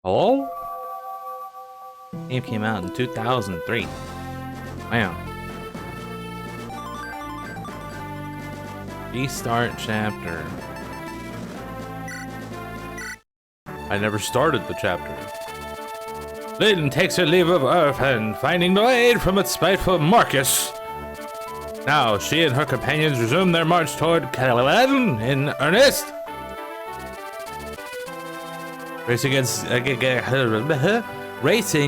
Oh? Game came out in 2003. Wow. Restart chapter. I never started the chapter. Lynn takes her leave of Earth and finding no aid from its spiteful Marcus. Now she and her companions resume their march toward Caladan in earnest. Racing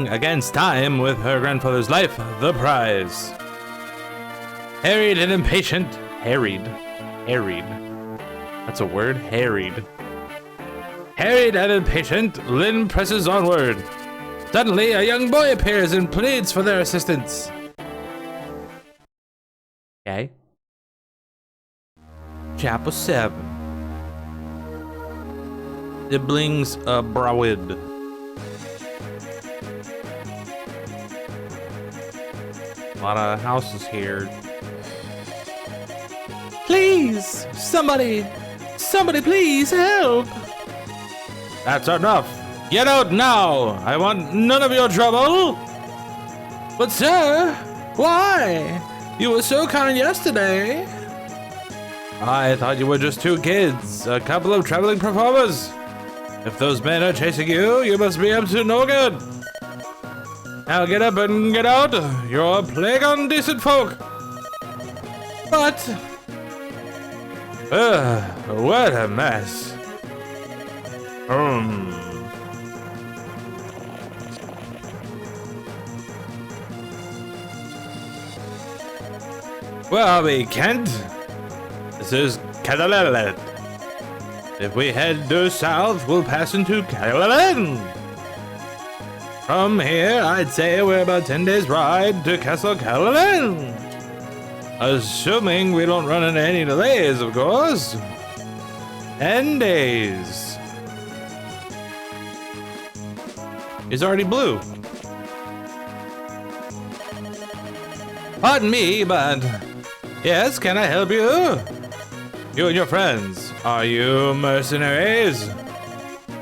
against time with her grandfather's life, the prize. Harried and impatient. Harried. That's a word? Harried. Harried and impatient, Lynn presses onward. Suddenly, a young boy appears and pleads for their assistance. Okay. Chapter 7. Siblings abroad. A lot of houses here. Please, somebody please help. That's enough. Get out now. I want none of your trouble. But sir, why? You were so kind yesterday. I thought you were just two kids, a couple of traveling performers. If those men are chasing you, you must be up to no good. Now get up and get out. You're a plague on decent folk. But... what a mess. Well, we can't. This is Catalan. If we head due south, we'll pass into Catalan. From here, I'd say we're about 10 days' ride to Castle Catalan. Assuming we don't run into any delays, of course. 10 days. He's already blue. Pardon me, but... Yes, can I help you? You and your friends, are you mercenaries?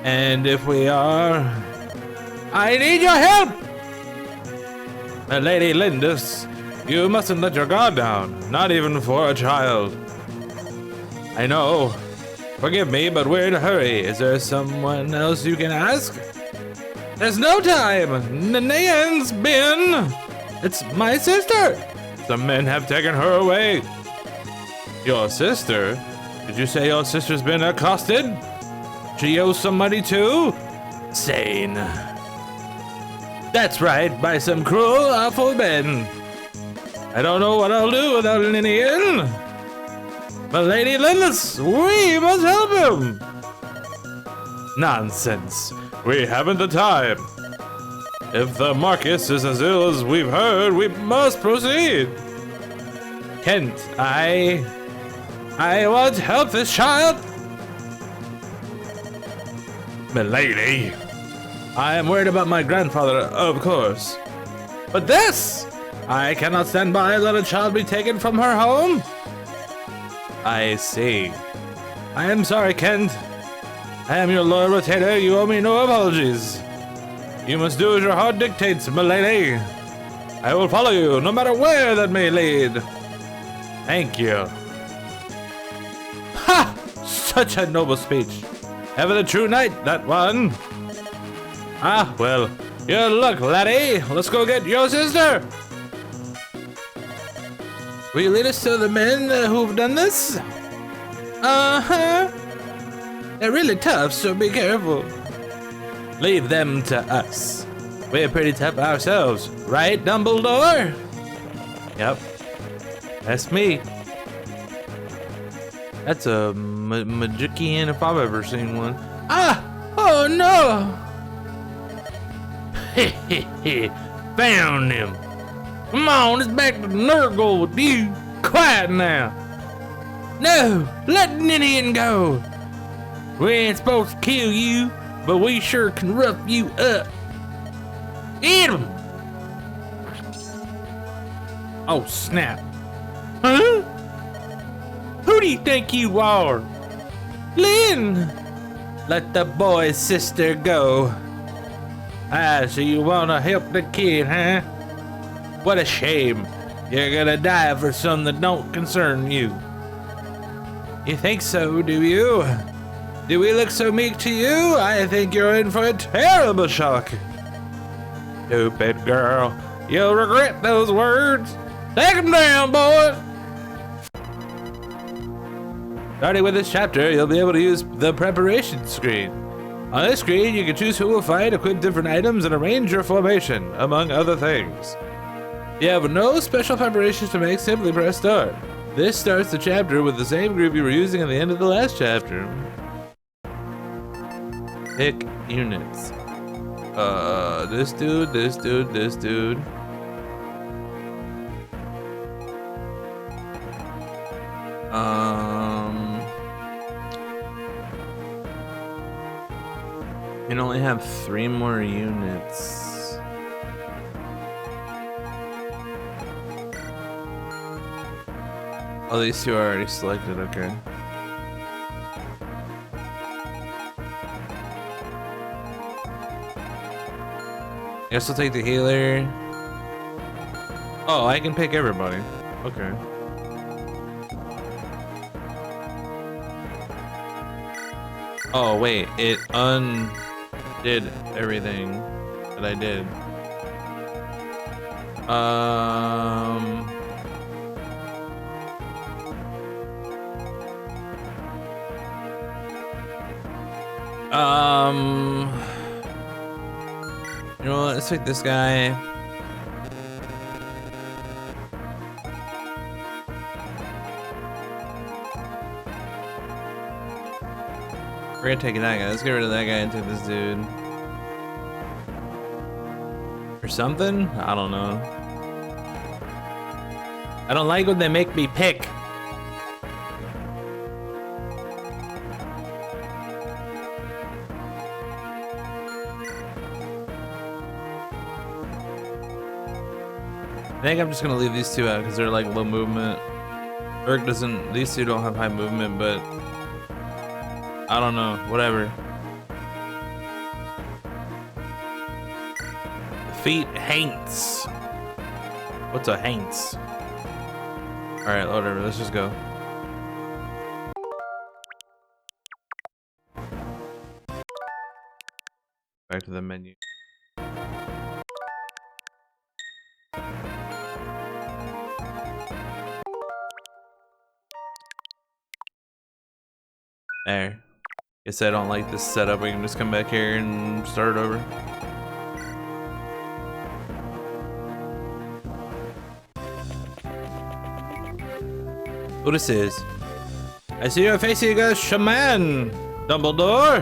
And if we are... I need your help! Lady Lindis, you mustn't let your guard down, not even for a child. I know. Forgive me, but we're in a hurry. Is there someone else you can ask? There's no time! Nan's been... It's my sister! Some men have taken her away. Your sister? Did you say your sister's been accosted? She owes some money too? Sane. That's right, by some cruel, awful men. I don't know what I'll do without Linian. But Lady Lindis, we must help him. Nonsense. We haven't the time. If the Marcus is as ill as we've heard, we must proceed. Kent, I want to help this child. Milady, I am worried about my grandfather, of course. But this, I cannot stand by and let a child be taken from her home. I see. I am sorry, Kent. I am your loyal retainer. You owe me no apologies. You must do as your heart dictates, milady. I will follow you, no matter where that may lead. Thank you. Ha! Such a noble speech. Ever the true knight, that one. Ah, well, your luck, laddie. Let's go get your sister. Will you lead us to the men who've done this? Uh-huh. They're really tough, so be careful. Leave them to us. We're pretty tough ourselves, right, Dumbledore? Yep. That's me. That's a Magician if I've ever seen one. Ah! Oh no! Found him. Come on, it's back to Nurgle with you. Quiet now. No, let Ninian go. We ain't supposed to kill you, but we sure can rough you up. Eat him! Oh, snap. Huh? Who do you think you are? Lynn! Let the boy's sister go. Ah, so you wanna help the kid, huh? What a shame. You're gonna die for something that don't concern you. You think so, do you? Do we look so meek to you? I think you're in for a terrible shock. Stupid girl. You'll regret those words. Take them down, boys. Starting with this chapter, you'll be able to use the preparation screen. On this screen, you can choose who will fight, equip different items, and arrange your formation, among other things. If you have no special preparations to make, simply press start. This starts the chapter with the same group you were using at the end of the last chapter. Pick units. This dude, this dude, this dude. You can only have 3 more units. Oh, these 2 are already selected, okay. I guess I'll take the healer. Oh, I can pick everybody. Okay. Oh, wait, it undid everything that I did. You know what, let's take this guy. We're gonna take that guy. Let's get rid of that guy and take this dude. Or something? I don't know. I don't like when they make me pick. I think I'm just gonna leave these 2 out because they're like low movement. Berg doesn't, these 2 don't have high movement, but I don't know, whatever. Feet Haints. What's a Haints? Alright, whatever, let's just go. Back to the menu. There. Guess I don't like this setup. We can just come back here and start over. Who this is? I see you're facing a shaman, Dumbledore.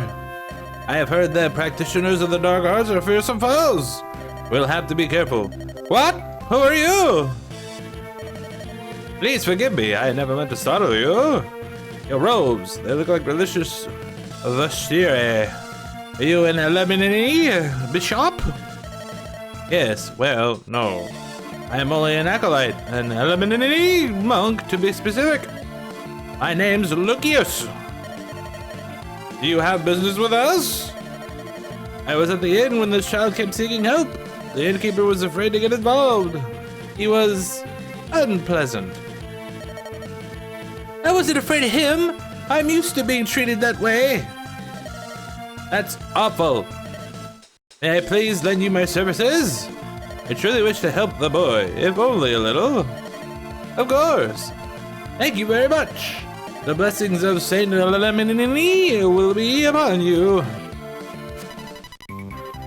I have heard that practitioners of the dark arts are fearsome foes. We'll have to be careful. What? Who are you? Please forgive me. I never meant to startle you. Your robes, they look like delicious vestiaire. Are you an Elemini bishop? Yes, well, no. I am only an acolyte, an Elemini monk to be specific. My name's Lucius. Do you have business with us? I was at the inn when this child kept seeking help. The innkeeper was afraid to get involved. He was unpleasant. I wasn't afraid of him. I'm used to being treated that way. That's awful. May I please lend you my services? I truly wish to help the boy, if only a little. Of course. Thank you very much. The blessings of Saint Lemini will be upon you.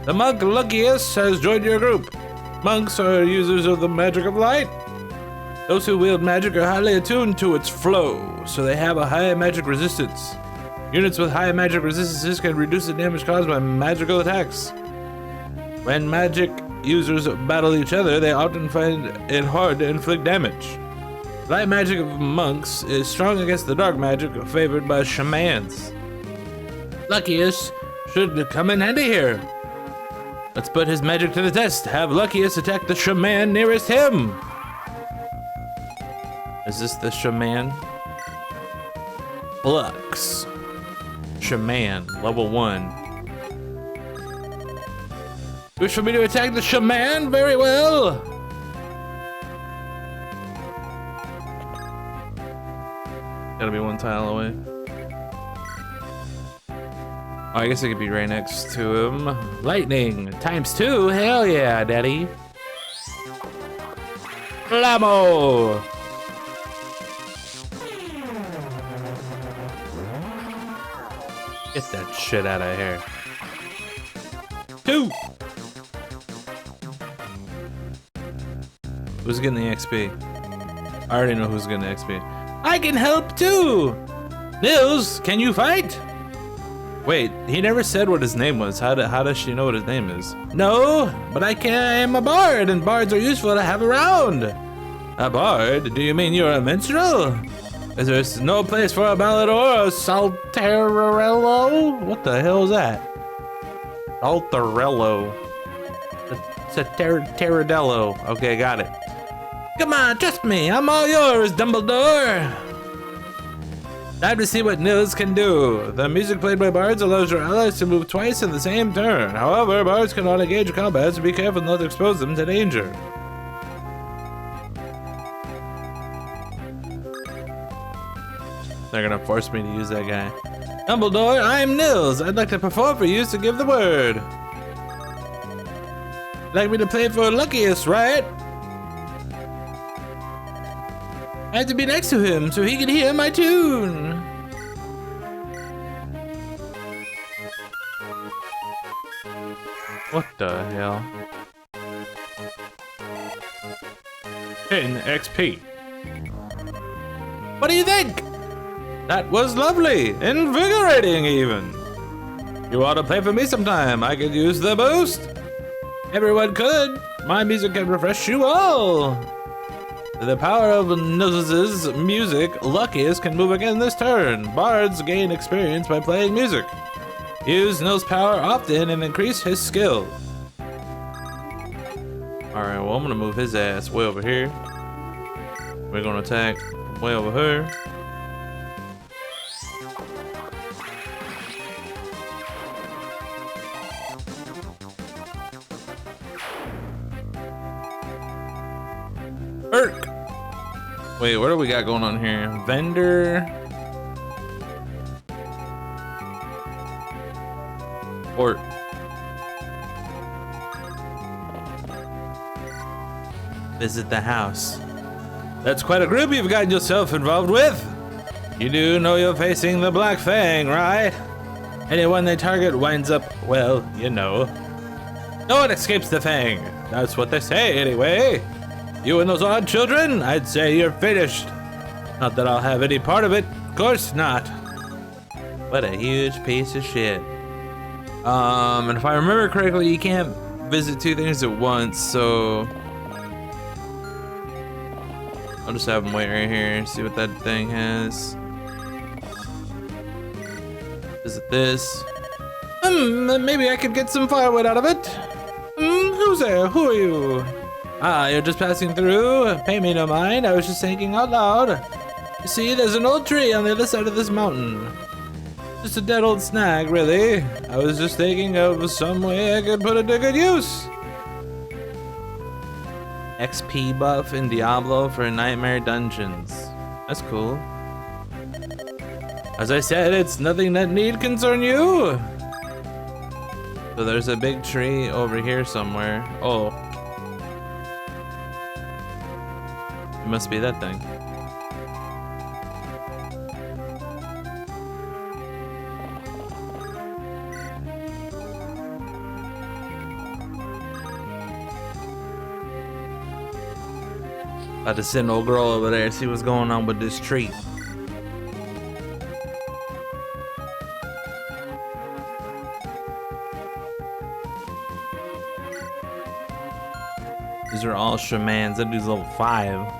The monk Lucius has joined your group. Monks are users of the magic of light. Those who wield magic are highly attuned to its flow, so they have a high magic resistance. Units with high magic resistances can reduce the damage caused by magical attacks. When magic users battle each other, they often find it hard to inflict damage. Light magic of monks is strong against the dark magic favored by shamans. Lucius should come in handy here. Let's put his magic to the test. Have Lucius attack the shaman nearest him. Is this the shaman? Flux. Shaman, level 1. Wish for me to attack the shaman? Very well. Gotta be one tile away. Oh, I guess it could be right next to him. Lightning ×2. Hell yeah, daddy. Blammo! Get that shit out of here. 2! Who's getting the XP? I already know who's getting the XP. I can help too! Nils, can you fight? Wait, he never said what his name was. How does she know what his name is? No, but I'm a bard, and bards are useful to have around. A bard? Do you mean you're a minstrel? Is there no place for a ballad or a saltarello? What the hell is that? Saltarello. It's a tarradello. Okay, got it. Come on, trust me. I'm all yours, Dumbledore. Time to see what Nils can do. The music played by bards allows your allies to move twice in the same turn. However, bards cannot engage combat, so be careful not to expose them to danger. They're gonna force me to use that guy. Dumbledore, I'm Nils. I'd like to perform for you, so give the word. Like me to play for Luckiest, right? I have to be next to him so he can hear my tune. What the hell? 10 XP. What do you think? That was lovely, invigorating even. You ought to play for me sometime. I could use the boost. Everyone could. My music can refresh you all. The power of Nils' music, Luckiest can move again this turn. Bards gain experience by playing music. Use Nils' power often and increase his skill. Alright, well, I'm gonna move his ass way over here. We're gonna attack way over here. Erk! Wait, what do we got going on here? Vendor. Or visit the house. That's quite a group you've gotten yourself involved with. You do know you're facing the Black Fang, right? Anyone they target winds up, well, you know. No one escapes the Fang. That's what they say anyway. You and those odd children, I'd say you're finished. Not that I'll have any part of it, of course not. What a huge piece of shit. And if I remember correctly, you can't visit two things at once, so I'll just have him wait right here and see what that thing has. Visit this. Maybe I could get some firewood out of it. Who's there? Who are you? Ah, you're just passing through? Pay me no mind, I was just thinking out loud. You see, there's an old tree on the other side of this mountain. Just a dead old snag, really. I was just thinking of some way I could put it to good use. XP buff in Diablo for Nightmare Dungeons. That's cool. As I said, it's nothing that need concern you. So there's a big tree over here somewhere. Oh. It must be that thing. About to send old girl over there and see what's going on with this tree. These are all shamans. That dude's level 5.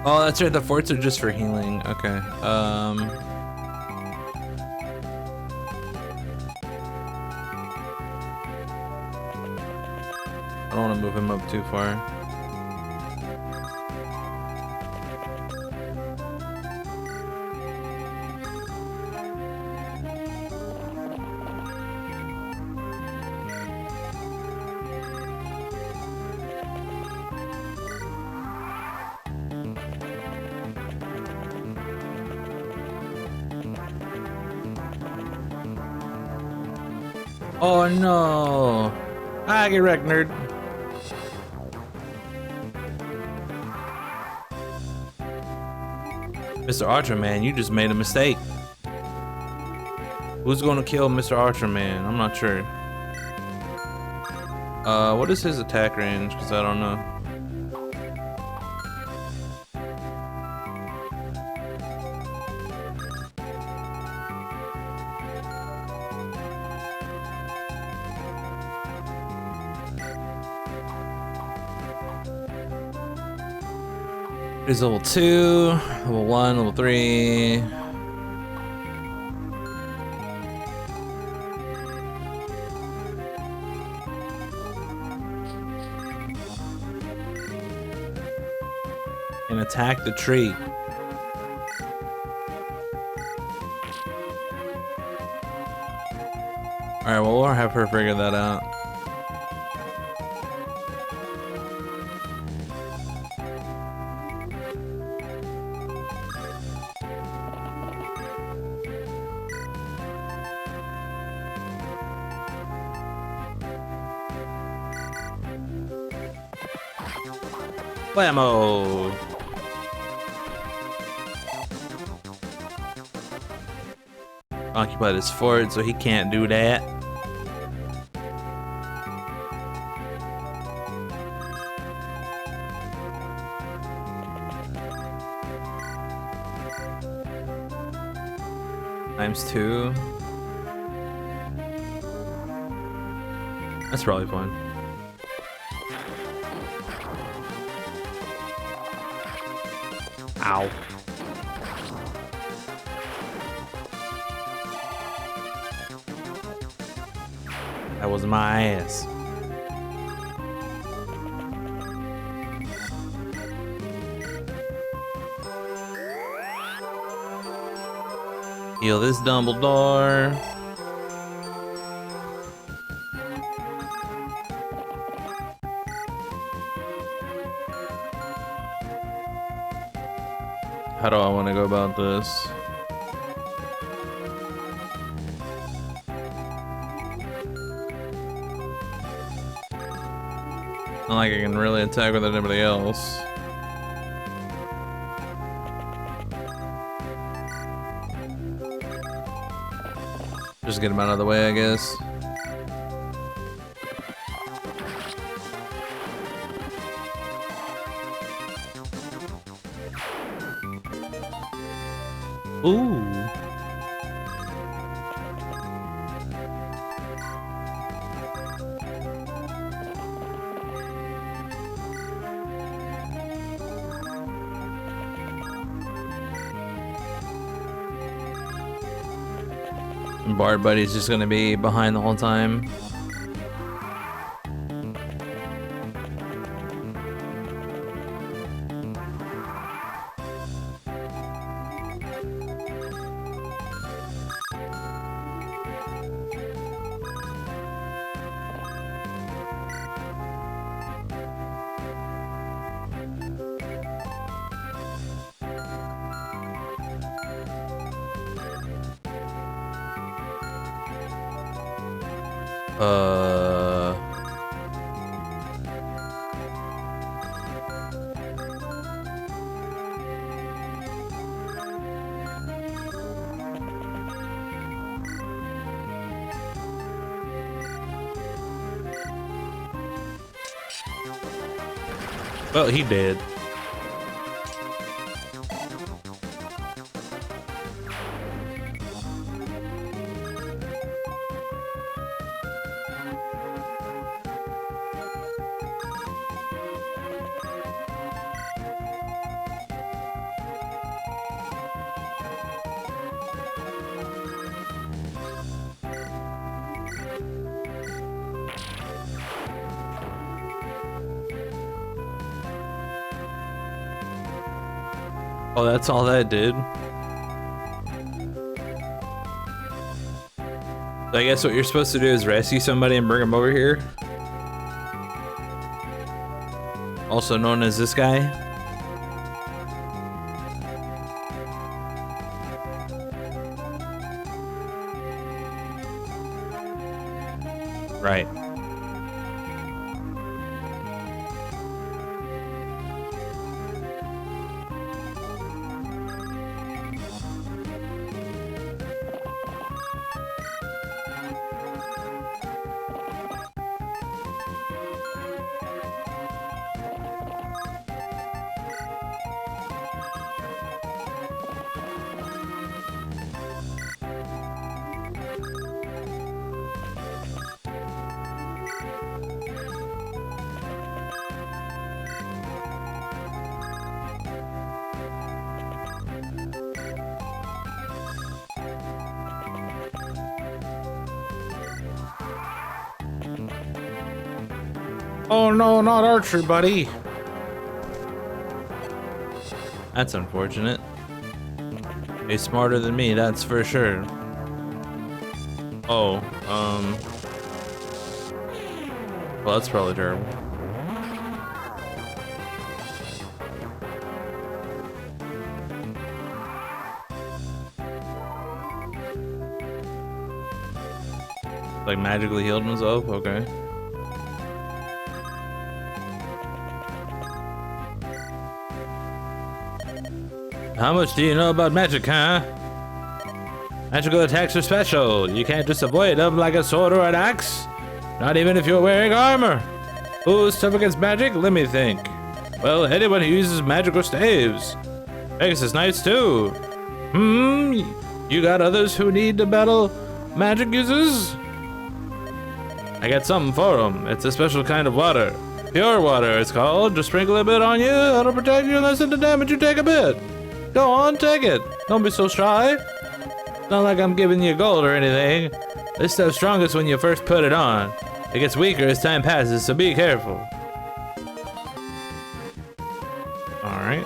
Oh, that's right, the forts are just for healing. Okay. I don't want to move him up too far. Oh no! Ah, get wrecked, nerd. Mr. Archer Man, you just made a mistake. Who's gonna kill Mr. Archer Man? I'm not sure. What is his attack range? Because I don't know. Here's level 2, level 1, level 3. And attack the tree. Alright, well, we'll have her figure that out. Blammo! Occupied his fort, so he can't do that. ×2. That's probably fine. Ow. That was my ass. Heal this Dumbledore. How do I want to go about this? Not like I can really attack with anybody else. Just get him out of the way, I guess. Ooh. Bard Buddy's just gonna be behind the whole time. Well, he did. Oh, that's all that did. So I guess what you're supposed to do is rescue somebody and bring them over here. Also known as this guy. Right. Oh no, not archery, buddy. That's unfortunate. He's smarter than me, that's for sure. Oh, well, that's probably terrible. Like magically healed himself? Okay. How much do you know about magic, huh? Magical attacks are special. You can't just avoid them like a sword or an axe. Not even if you're wearing armor. Who's tough against magic? Let me think. Well, anyone who uses magical staves. Pegasus Knights too. You got others who need to battle magic users? I got something for them. It's a special kind of water. Pure water, it's called. Just sprinkle a bit on you. That'll protect you and lessen the damage you take a bit. Go on, take it. Don't be so shy. It's not like I'm giving you gold or anything. This stuff's strongest when you first put it on. It gets weaker as time passes, so be careful. Alright.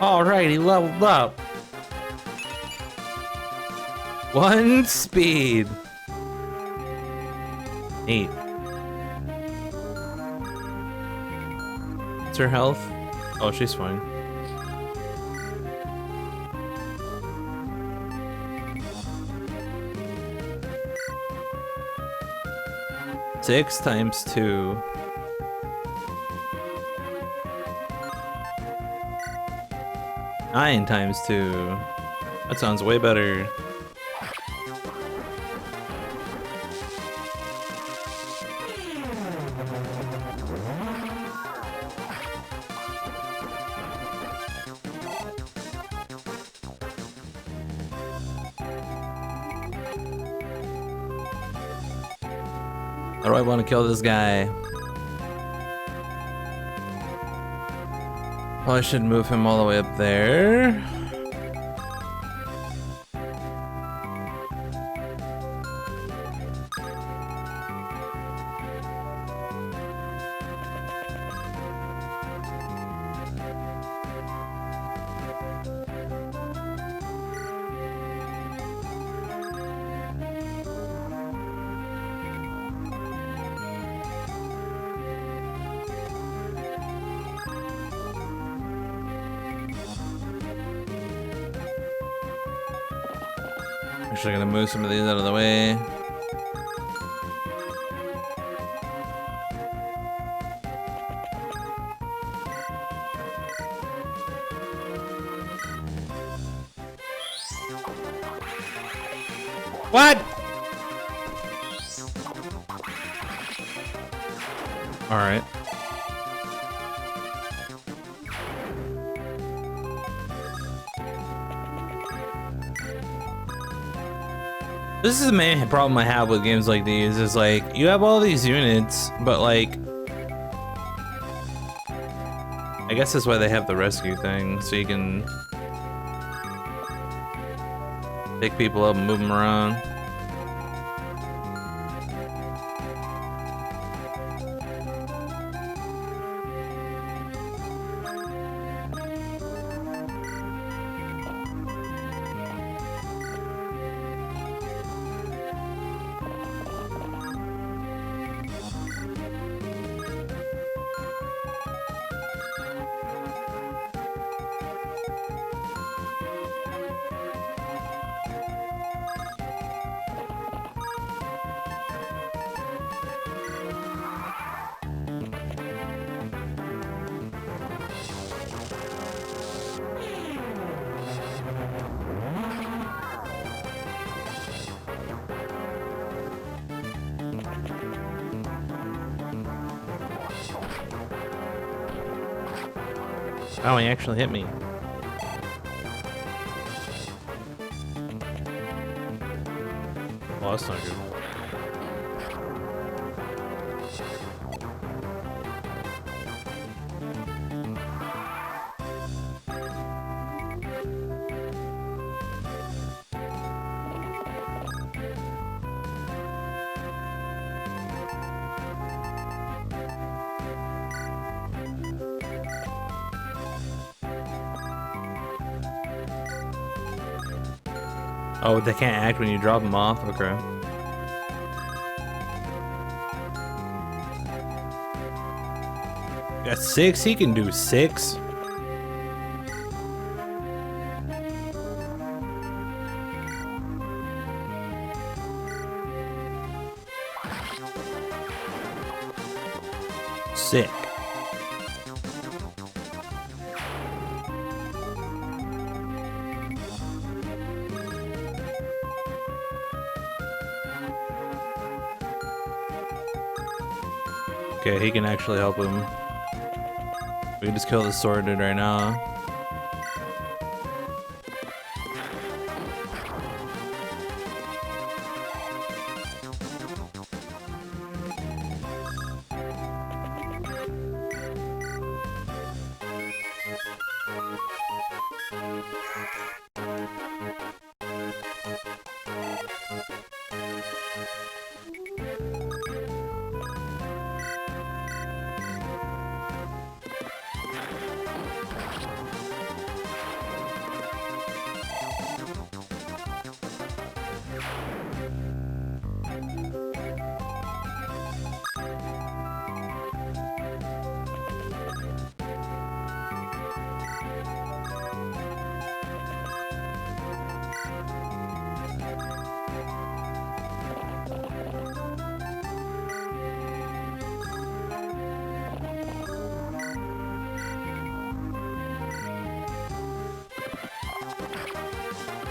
Alright, he leveled up. 1 speed. 8. What's her health? Oh, she's fine. Six times 2. 9 times 2. That sounds way better. How do I want to kill this guy? Probably should move him all the way up there. Actually, gonna move some of these out of the way. What? All right. This is the main problem I have with games like these, is like, you have all these units, but like, I guess that's why they have the rescue thing, so you can pick people up and move them around. Oh, he actually hit me. Well, that's not good. Oh, they can't act when you drop them off? Okay. Got 6? He can do 6. Sick. Okay, he can actually help him. We can just kill the sword dude right now.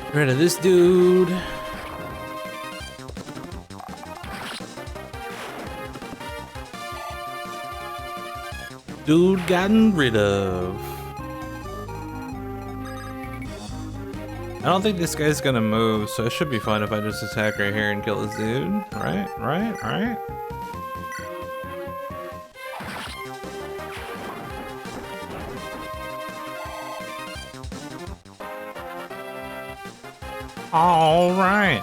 Get rid of this dude. Dude gotten rid of. I don't think this guy's gonna move, so it should be fun if I just attack right here and kill this dude. Right. All right.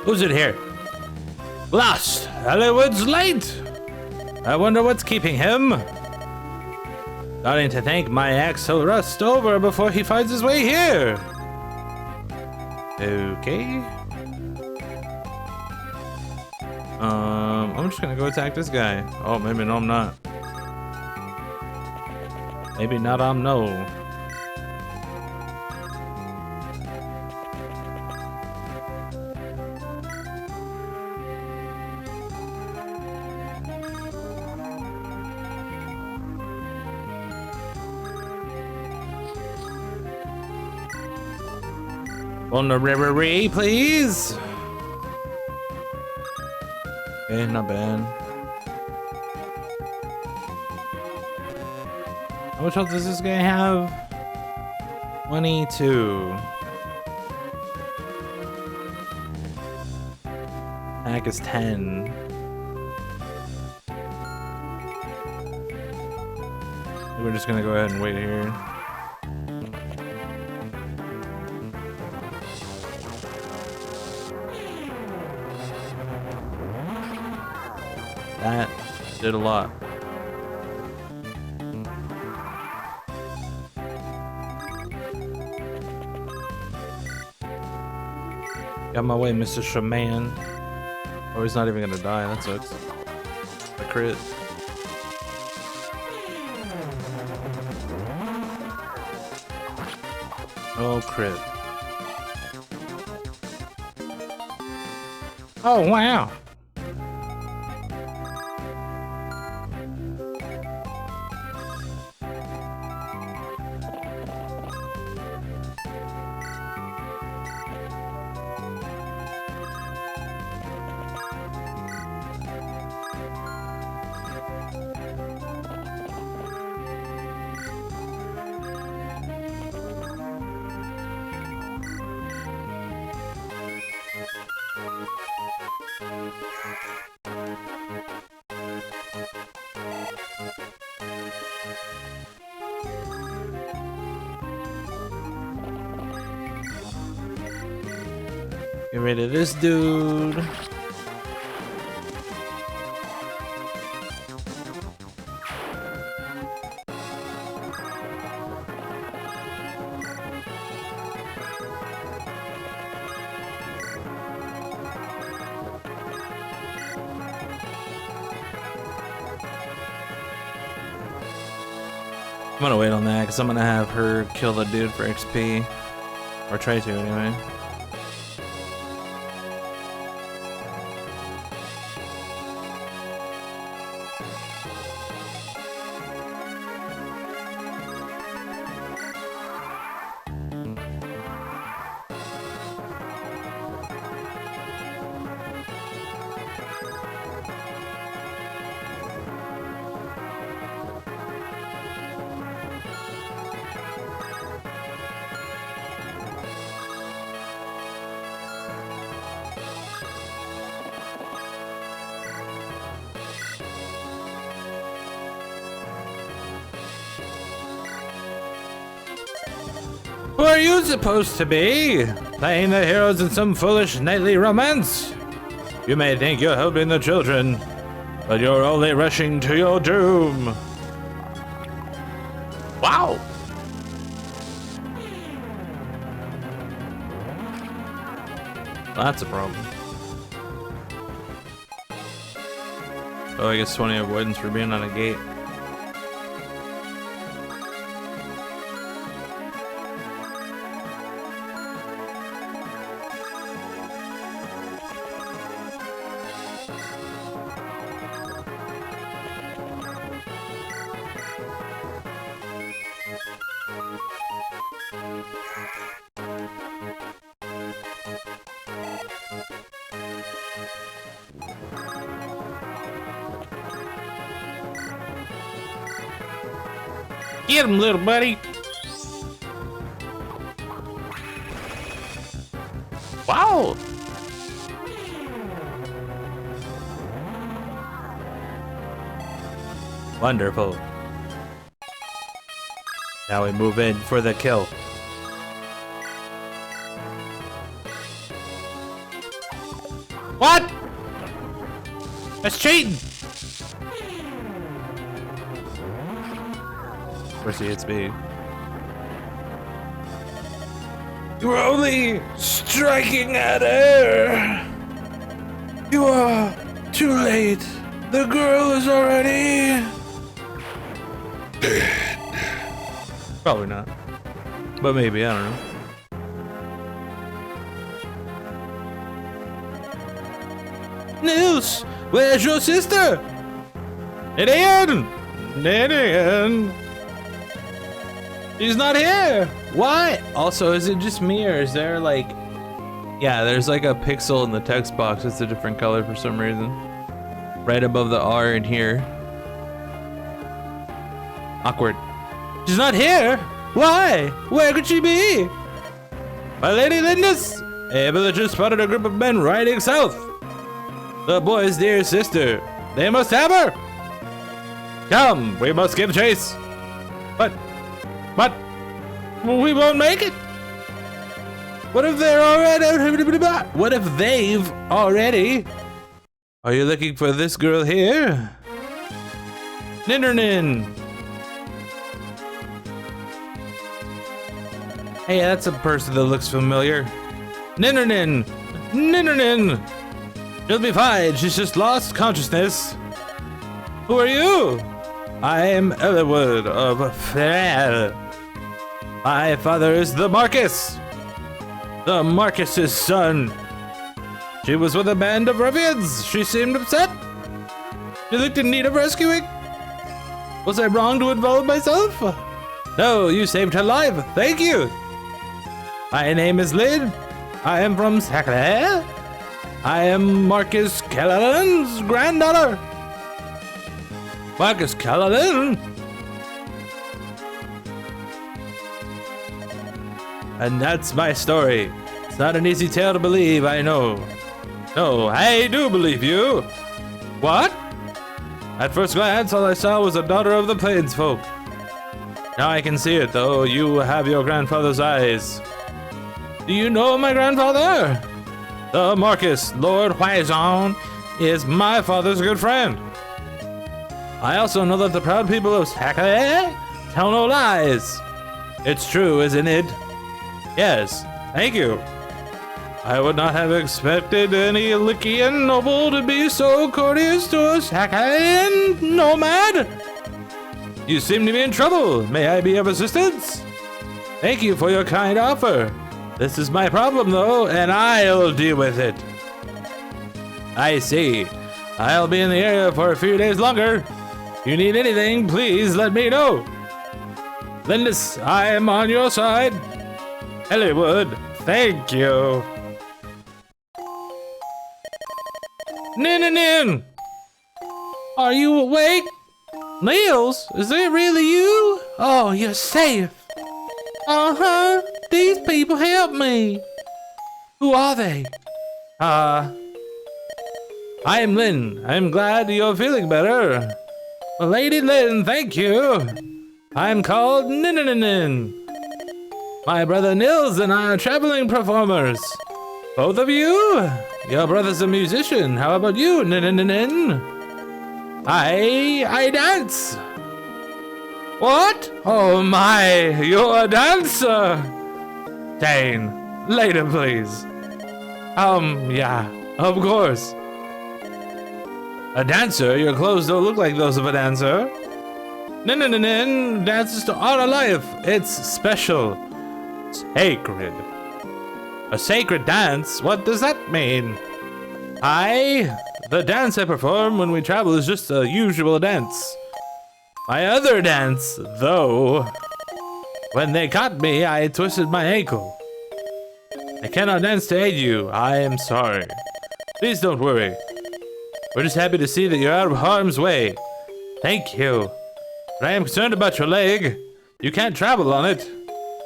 Who's it here? Lost. Hollywood's late. I wonder what's keeping him. Starting to think my axe will rust over before he finds his way here. Okay. I'm just gonna go attack this guy. Oh, maybe no, I'm not. Maybe not, I'm no. On the river, please. Okay, not bad. How much health does this guy have? 22. Attack is 10. We're just gonna go ahead and wait here. That did a lot. Got my way, Mr. Shaman. Oh, he's not even gonna die. That sucks. A crit. Oh, crit. Oh, wow. Get rid of this dude. I'm gonna wait on that because I'm gonna have her kill the dude for XP. Or try to, anyway. Who are you supposed to be? Playing the heroes in some foolish nightly romance? You may think you're helping the children, but you're only rushing to your doom. Wow! That's a problem. Oh, I guess 20 avoidance for being on a gate. Get him, little buddy. Wow. Wonderful. Now we move in for the kill. What? That's cheating. Of course he hits me. You were only striking at her. You are too late. The girl is already dead. Probably not. But maybe, I don't know. Nils, where's your sister? Nidian! She's not here! Why? Also, is it just me or is there like... Yeah, there's like a pixel in the text box that's a different color for some reason. Right above the R in here. Awkward. She's not here? Why? Where could she be? My Lady Lindis! A villager spotted a group of men riding south. The boy's dear sister. They must have her! Come, we must give chase. But we won't make it. What if they're already? What if they've already? Are you looking for this girl here? Ninnernin. Hey, that's a person that looks familiar. Ninnernin. Ninnernin. She'll be fine. She's just lost consciousness. Who are you? I am Elwood of Fair. My father is the Marcus. The Marcus's son. She was with a band of ruffians. She seemed upset. She looked in need of rescuing. Was I wrong to involve myself? No, you saved her life. Thank you. My name is Lynn. I am from Sacre. I am Marcus Callalan's granddaughter. Marcus Callalan? And that's my story. It's not an easy tale to believe, I know. No, I do believe you. What? At first glance, all I saw was a daughter of the plains folk. Now I can see it, though. You have your grandfather's eyes. Do you know my grandfather? The Marcus, Lord Huizon, is my father's good friend. I also know that the proud people of Sacre tell no lies. It's true, isn't it? Yes, thank you. I would not have expected any Lycian noble to be so courteous to a Sacrean nomad. You seem to be in trouble. May I be of assistance? Thank you for your kind offer. This is my problem, though, and I'll deal with it. I see. I'll be in the area for a few days longer. If you need anything, please let me know. Lindis, I am on your side. Hollywood, thank you. Nin. Are you awake? Niels, is it really you? Oh, you're safe. Uh-huh. These people help me. Who are they? I am Lynn. I'm glad you're feeling better. Well, Lady Lynn, thank you. I'm called Nin. My brother Nils and I are traveling performers. Both of you? Your brother's a musician. How about you, Nin? I dance. What? Oh my, you're a dancer. Dane, later please. Yeah, of course. A dancer? Your clothes don't look like those of a dancer. Nin, dances to honor life. It's special. Sacred. A sacred dance? What does that mean? The dance I perform when we travel is just a usual dance. My other dance, though, when they caught me, I twisted my ankle. I cannot dance to aid you. I am sorry. Please don't worry. We're just happy to see that you're out of harm's way. Thank you. But I am concerned about your leg. You can't travel on it.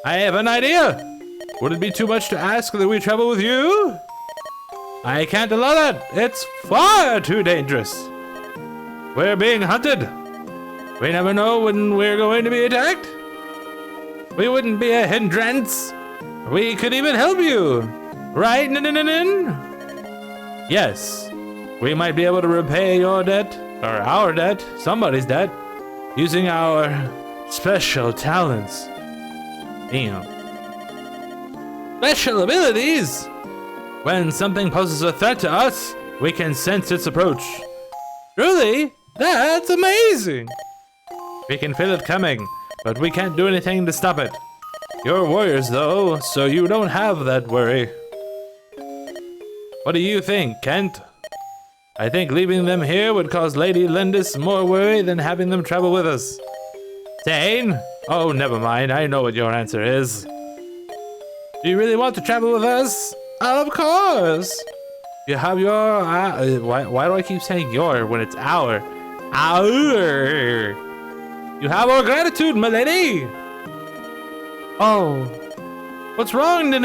I have an idea. Would it be too much to ask that we travel with you? I can't allow that. It's far too dangerous. We're being hunted. We never know when we're going to be attacked. We wouldn't be a hindrance. We could even help you. Right, Nin? Yes, we might be able to repay your debt, or our debt, somebody's debt, using our special talents. Damn. Special abilities? When something poses a threat to us, we can sense its approach. Truly? That's amazing! We can feel it coming, but we can't do anything to stop it. You're warriors though, so you don't have that worry. What do you think, Kent? I think leaving them here would cause Lady Lindis more worry than having them travel with us. Dane? Oh, never mind, I know what your answer is. Do you really want to travel with us? Of course! You have your... why do I keep saying your when it's our? Our! You have our gratitude, my lady! Oh. What's wrong, Nin?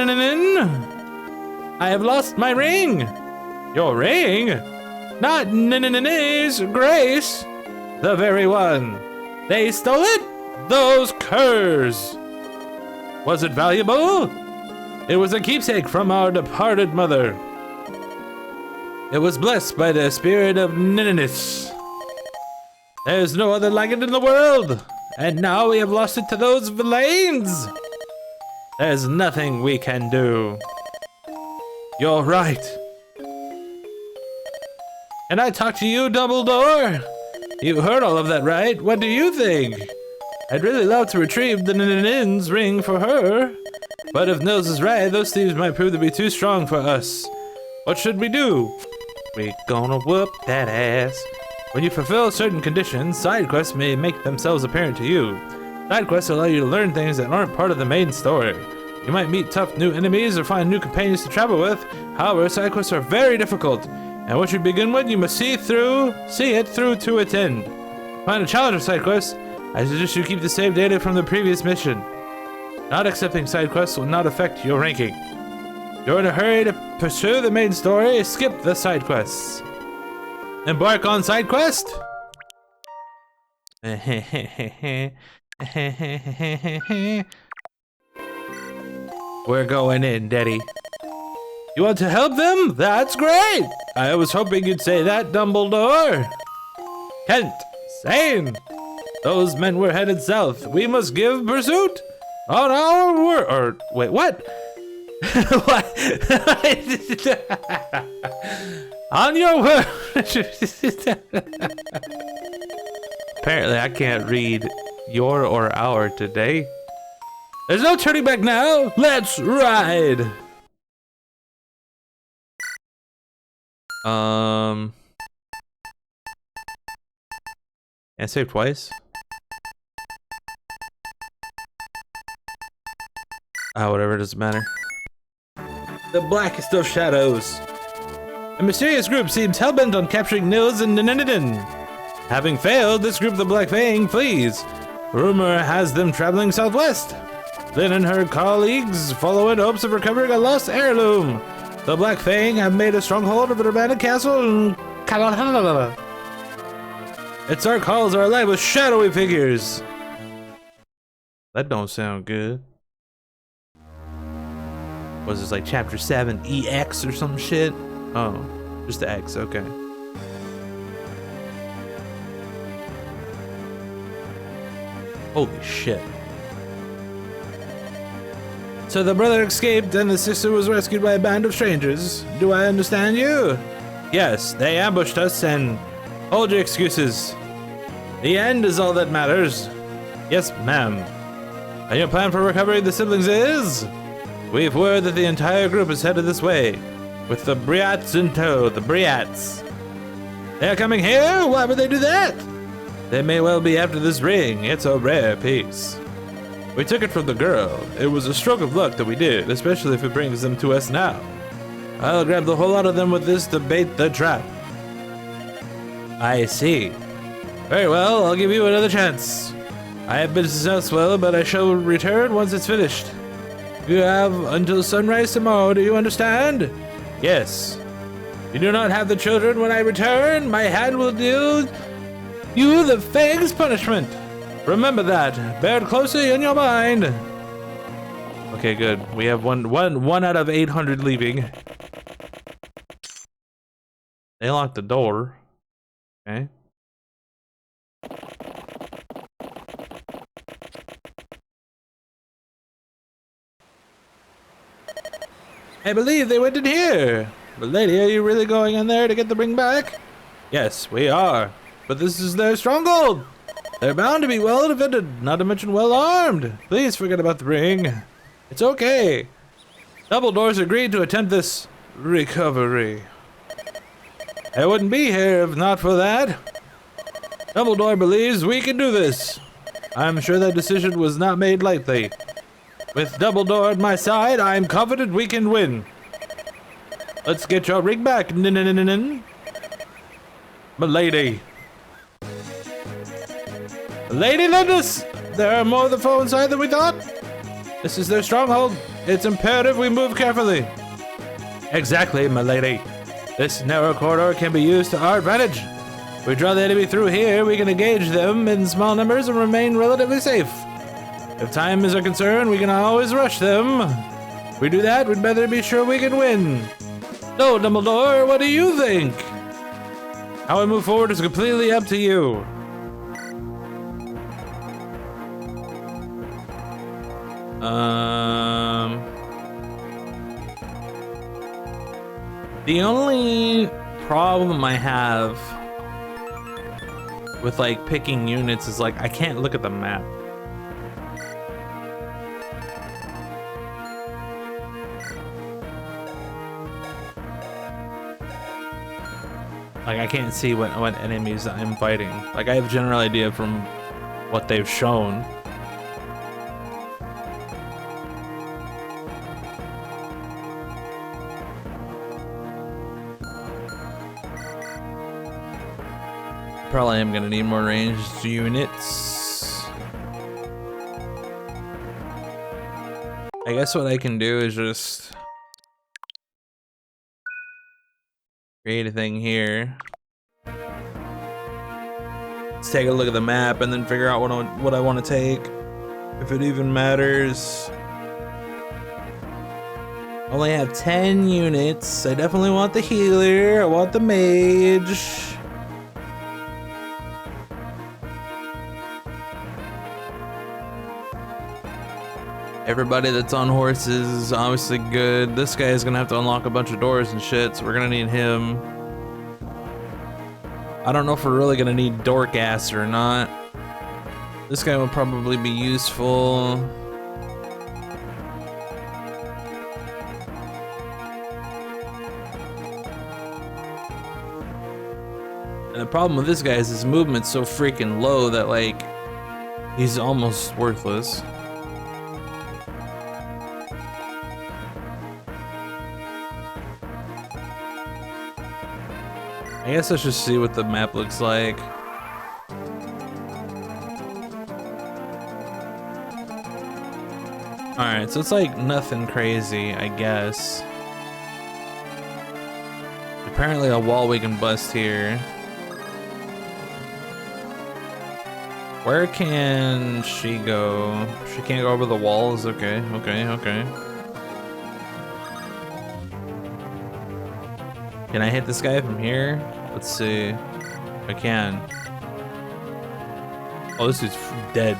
I have lost my ring! Your ring? Not Nin's Grace! The very one. They stole it? Those curs! Was it valuable? It was a keepsake from our departed mother. It was blessed by the spirit of Ninnis. There's no other like it in the world, and now we have lost it to those villains. There's nothing we can do. You're right. Can I talk to you, Dumbledore? You heard all of that, right? What do you think? I'd really love to retrieve the Nin's ring for her. But if Nils is right, those thieves might prove to be too strong for us. What should we do? We gonna whoop that ass. When you fulfill certain conditions, side quests may make themselves apparent to you. Side quests allow you to learn things that aren't part of the main story. You might meet tough new enemies or find new companions to travel with. However, side quests are very difficult, and what you begin with, you must see it through to its end. Find a challenge of side quests. I suggest you keep the save data from the previous mission. Not accepting side quests will not affect your ranking. If you're in a hurry to pursue the main story, skip the side quests. Embark on side quest. We're going in, Daddy. You want to help them? That's great! I was hoping you'd say that, Dumbledore. Kent, sane! Those men were headed south. We must give pursuit on our word. Or, wait, what? What? On your word. Apparently, I can't read your or our today. There's no turning back now. Let's ride. And save twice. Whatever, it doesn't matter. The blackest of shadows. A mysterious group seems hellbent on capturing Nils and Ninidin. Having failed, this group, the Black Fang, flees. Rumor has them traveling southwest. Lynn and her colleagues follow in hopes of recovering a lost heirloom. The Black Fang have made a stronghold of an abandoned castle in Kalalala. Its dark halls are alive with shadowy figures. That don't sound good. Was this like chapter 7 EX or some shit? Oh, just the X, okay. Holy shit. So the brother escaped and the sister was rescued by a band of strangers. Do I understand you? Yes, they ambushed us and... Hold your excuses. The end is all that matters. Yes, ma'am. And your plan for recovering the siblings is? We've word that the entire group is headed this way, with the Briats in tow, the Briats. They're coming here? Why would they do that? They may well be after this ring. It's a rare piece. We took it from the girl. It was a stroke of luck that we did, especially if it brings them to us now. I'll grab the whole lot of them with this to bait the trap. I see. Very well, I'll give you another chance. I have business elsewhere, but I shall return once it's finished. You have until sunrise tomorrow, do you understand? Yes. You do not have the children when I return, my hand will deal you the Fang's punishment. Remember that. Bear it closely in your mind. Okay, good. We have one out of 800 leaving. They locked the door. Okay. I believe they went in here. But lady, are you really going in there to get the ring back? Yes, we are. But this is their stronghold. They're bound to be well defended, not to mention well armed. Please forget about the ring. It's okay. Dumbledore's agreed to attempt this recovery. I wouldn't be here if not for that. Dumbledore believes we can do this. I'm sure that decision was not made lightly. With Dumbledore at my side, I'm confident we can win. Let's get your ring back, Milady. Lady Lindis! There are more of the foe inside than we thought. This is their stronghold. It's imperative we move carefully. Exactly, milady. This narrow corridor can be used to our advantage. If we draw the enemy through here, we can engage them in small numbers and remain relatively safe. If time is a concern, we can always rush them. If we do that, we'd better be sure we can win. No, Dumbledore, what do you think? How we move forward is completely up to you. The only problem I have with like picking units is like I can't look at the map. Like I can't see what enemies I'm fighting. Like I have a general idea from what they've shown. Probably am gonna need more ranged units. I guess what I can do is just create a thing here. Let's take a look at the map and then figure out what I want to take, if it even matters. Only have 10 units. I definitely want the healer. I want the mage. Everybody that's on horses is obviously good. This guy is gonna have to unlock a bunch of doors and shit, so we're gonna need him. I don't know if we're really gonna need Dorcas or not. This guy will probably be useful. And the problem with this guy is his movement's so freaking low that like he's almost worthless. I guess let's just see what the map looks like. Alright, so it's like nothing crazy, I guess. Apparently a wall we can bust here. Where can she go? She can't go over the walls? Okay, okay, okay. Can I hit this guy from here? Let's see. I can. Oh, this is dead.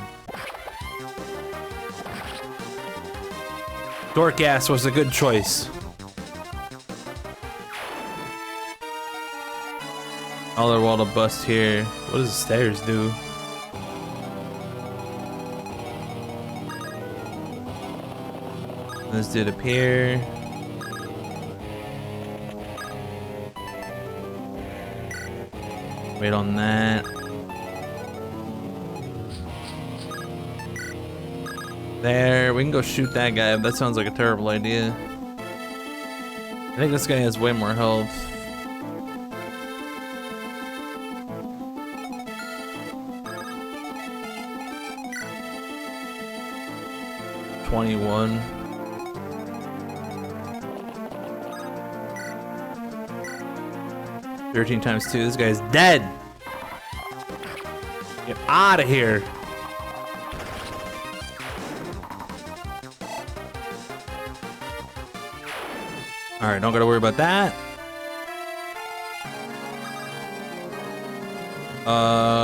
Dorcas was a good choice. Another wall to bust here. What does the stairs do? This dude up here. Wait on that. There, we can go shoot that guy. That sounds like a terrible idea. I think this guy has way more health. $21. 13 times 2. This guy's dead. Get out of here. All right, don't gotta worry about that.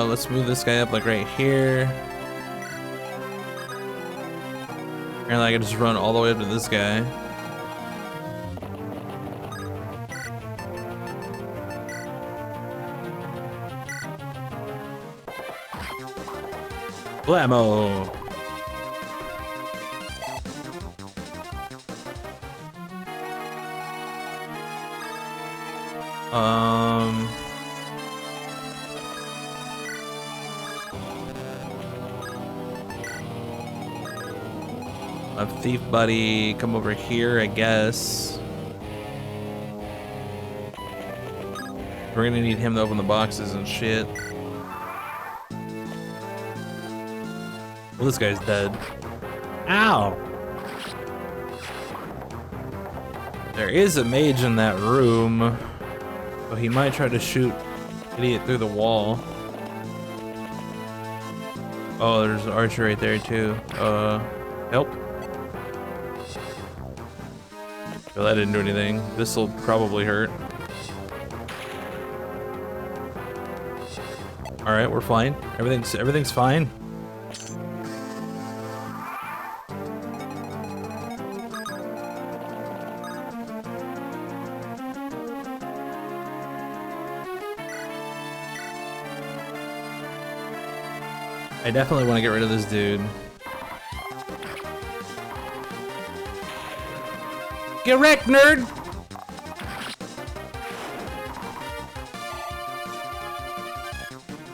Let's move this guy up like right here. And I can just run all the way up to this guy. Blammo! A thief buddy, come over here, I guess. We're gonna need him to open the boxes and shit. Well, this guy's dead. Ow! There is a mage in that room, so he might try to shoot idiot through the wall. Oh, there's an archer right there too. Help. Well, that didn't do anything. This'll probably hurt. All right, we're fine. Everything's fine. I definitely want to get rid of this dude. Get wrecked, nerd!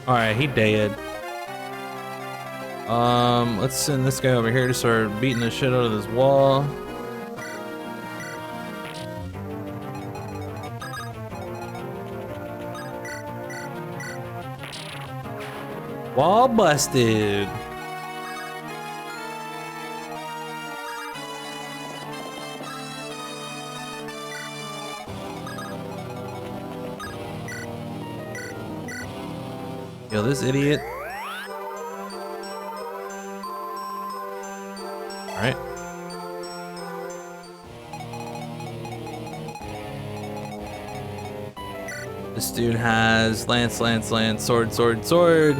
Alright, he dead. Let's send this guy over here to start beating the shit out of this wall. Wall busted. Yo, this idiot. All right. This dude has lance, lance, lance, sword, sword, sword.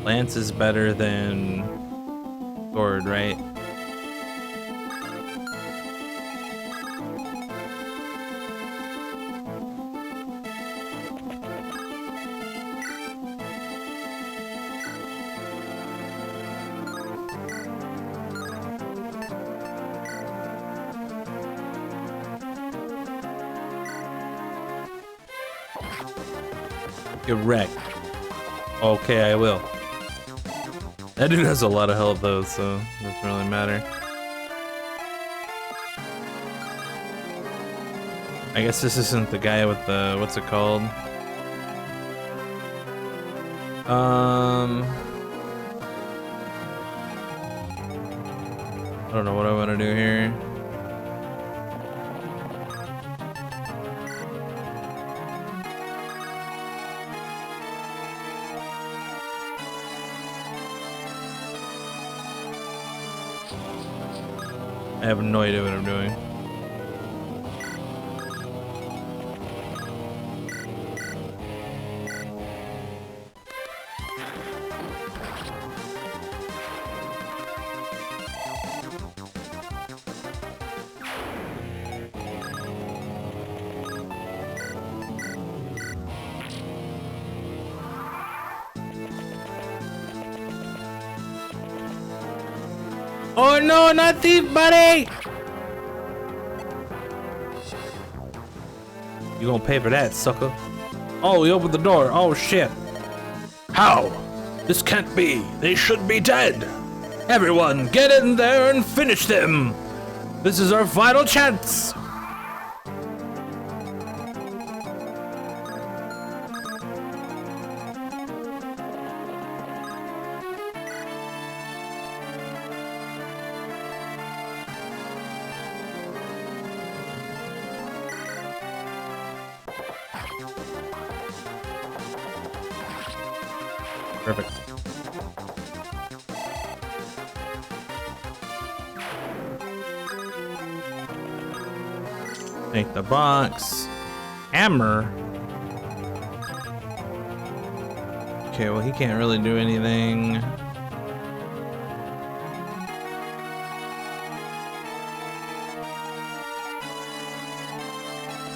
Lance is better than sword, right? Get wrecked. Okay, I will. That dude has a lot of health though, so it doesn't really matter. I guess this isn't the guy with the, what's it called? I don't know what I want to do here. I have no idea what I'm doing. Oh no, not thief, buddy! You gonna pay for that, sucker? Oh, he opened the door. Oh shit. How? This can't be. They should be dead. Everyone, get in there and finish them. This is our final chance. Perfect. Take the box. Hammer. Okay, well, he can't really do anything.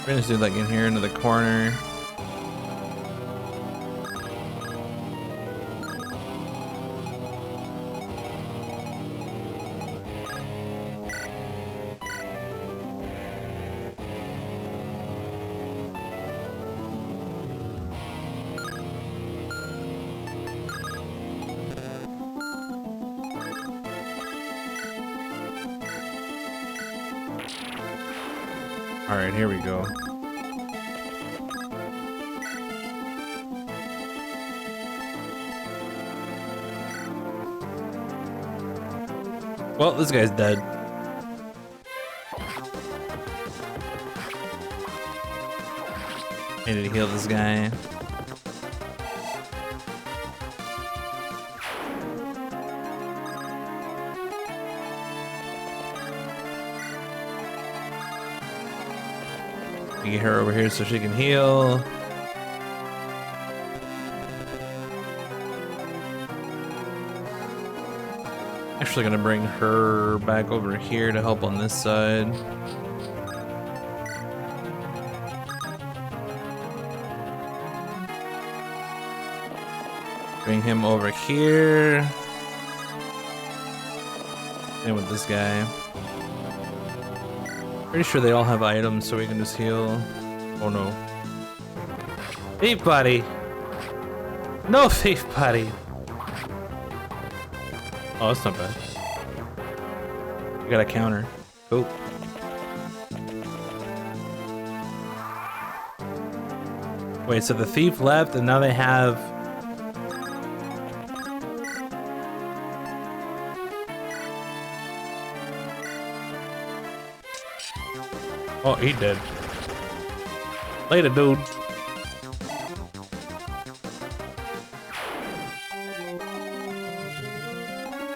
We're gonna do like in here into the corner. All right, here we go. Well, this guy's dead. I need to heal this guy. Get her over here so she can heal. Actually gonna bring her back over here to help on this side. Bring him over here. And with this guy. Pretty sure they all have items so we can just heal. Oh no. Thief buddy! No thief buddy! Oh, that's not bad. You got a counter. Cool. Wait, so the thief left and now they have... Oh, he did. Later, dude.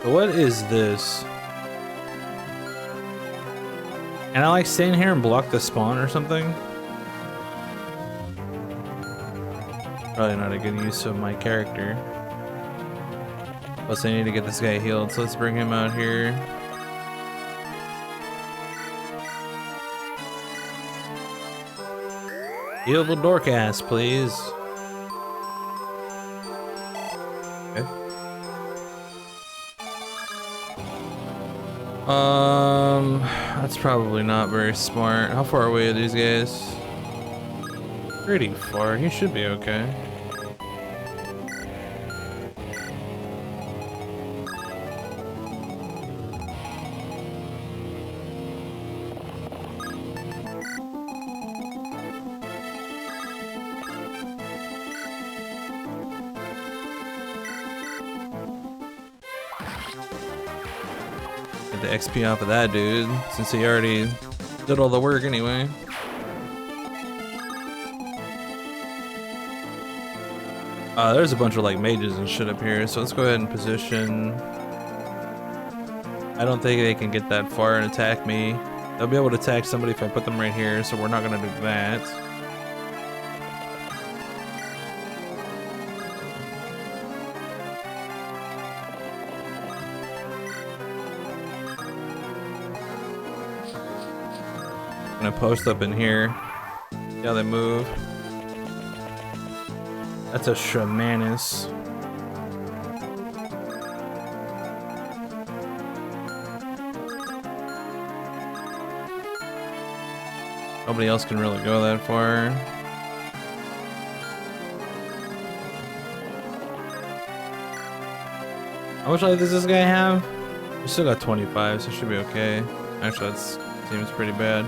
What is this? Can I like stand here and block the spawn or something? Probably not a good use of my character. Plus I need to get this guy healed, so let's bring him out here. Heal the Dorcas, please. Okay. That's probably not very smart. How far away are these guys? Pretty far. He should be okay. Get the XP off of that dude, since he already did all the work anyway. There's a bunch of like mages and shit up here, so let's go ahead and position. I don't think they can get that far and attack me. They'll be able to attack somebody if I put them right here, so we're not gonna do that. I'm gonna post up in here. See how they move. That's a shamanus. Nobody else can really go that far. How much life does this guy have? We still got 25, so it should be okay. Actually, that seems pretty bad.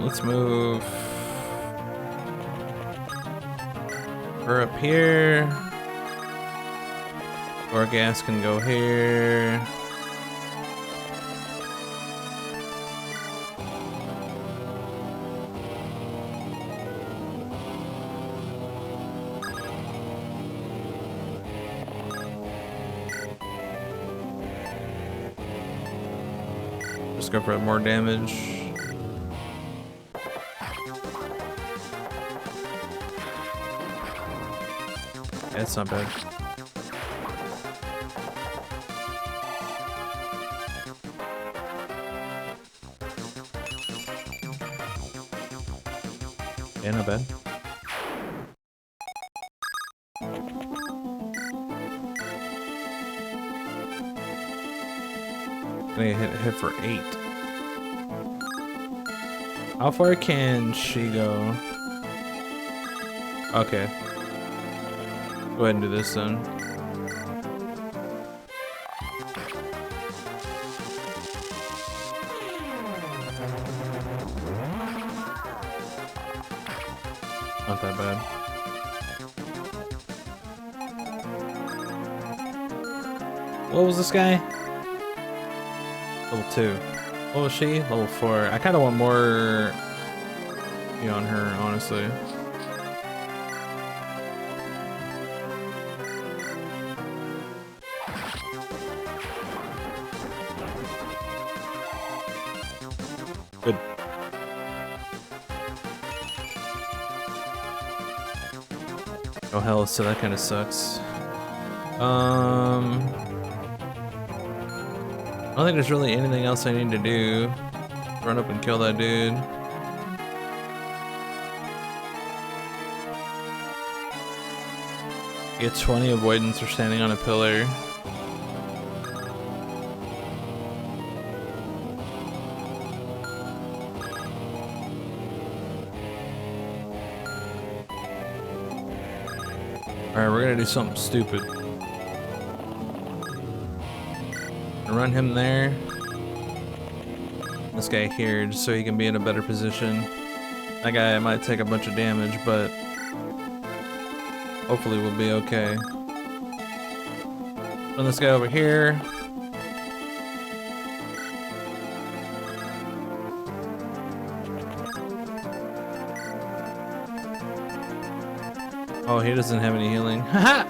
Let's move her up here. Orgas can go here. just go for more damage. Yeah, it's not bad. Yeah, not bad. Gonna hit for 8. How far can she go? Okay. Go ahead and do this then. Not that bad. What was this guy? Level 2. What was she? Level 4. I kind of want more on her, honestly. Good. Oh hell, so that kind of sucks. I don't think there's really anything else I need to do. Run up and kill that dude. Get 20 avoidance for standing on a pillar. Alright, we're gonna do something stupid. Run him there. This guy here, just so he can be in a better position. That guy might take a bunch of damage, but hopefully we'll be okay. Run this guy over here. Oh, he doesn't have any healing. Haha!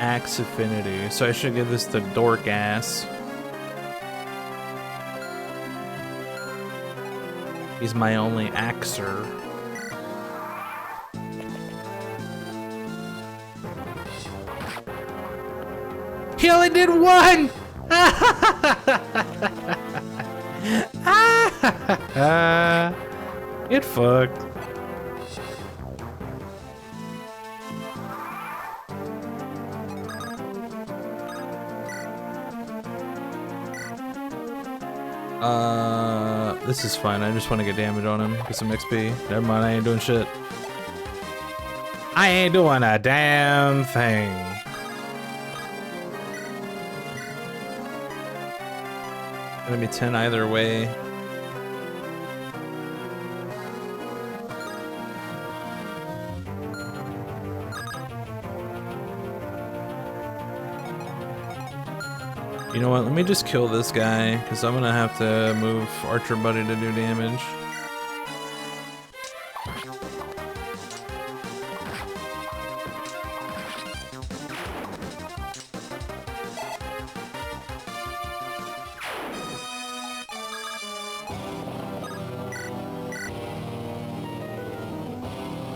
Axe affinity. So I should give this to Dork Ass. He's my only axer. He only did 1! Get fucked. This is fine. I just want to get damage on him. Get some XP. Never mind, I ain't doing shit. I ain't doing a damn thing. Gonna be 10 either way. You know what, let me just kill this guy, because I'm gonna have to move Archer Buddy to do damage.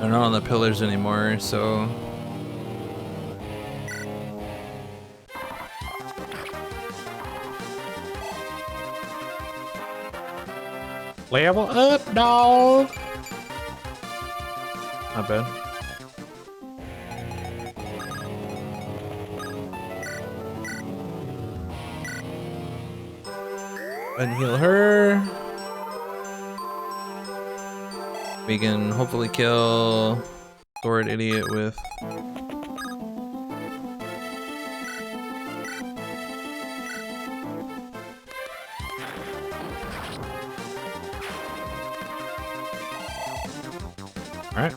They're not on the pillars anymore, so... Level up, dog! Not bad. Unheal her. We can hopefully kill Sword Idiot with... Alright.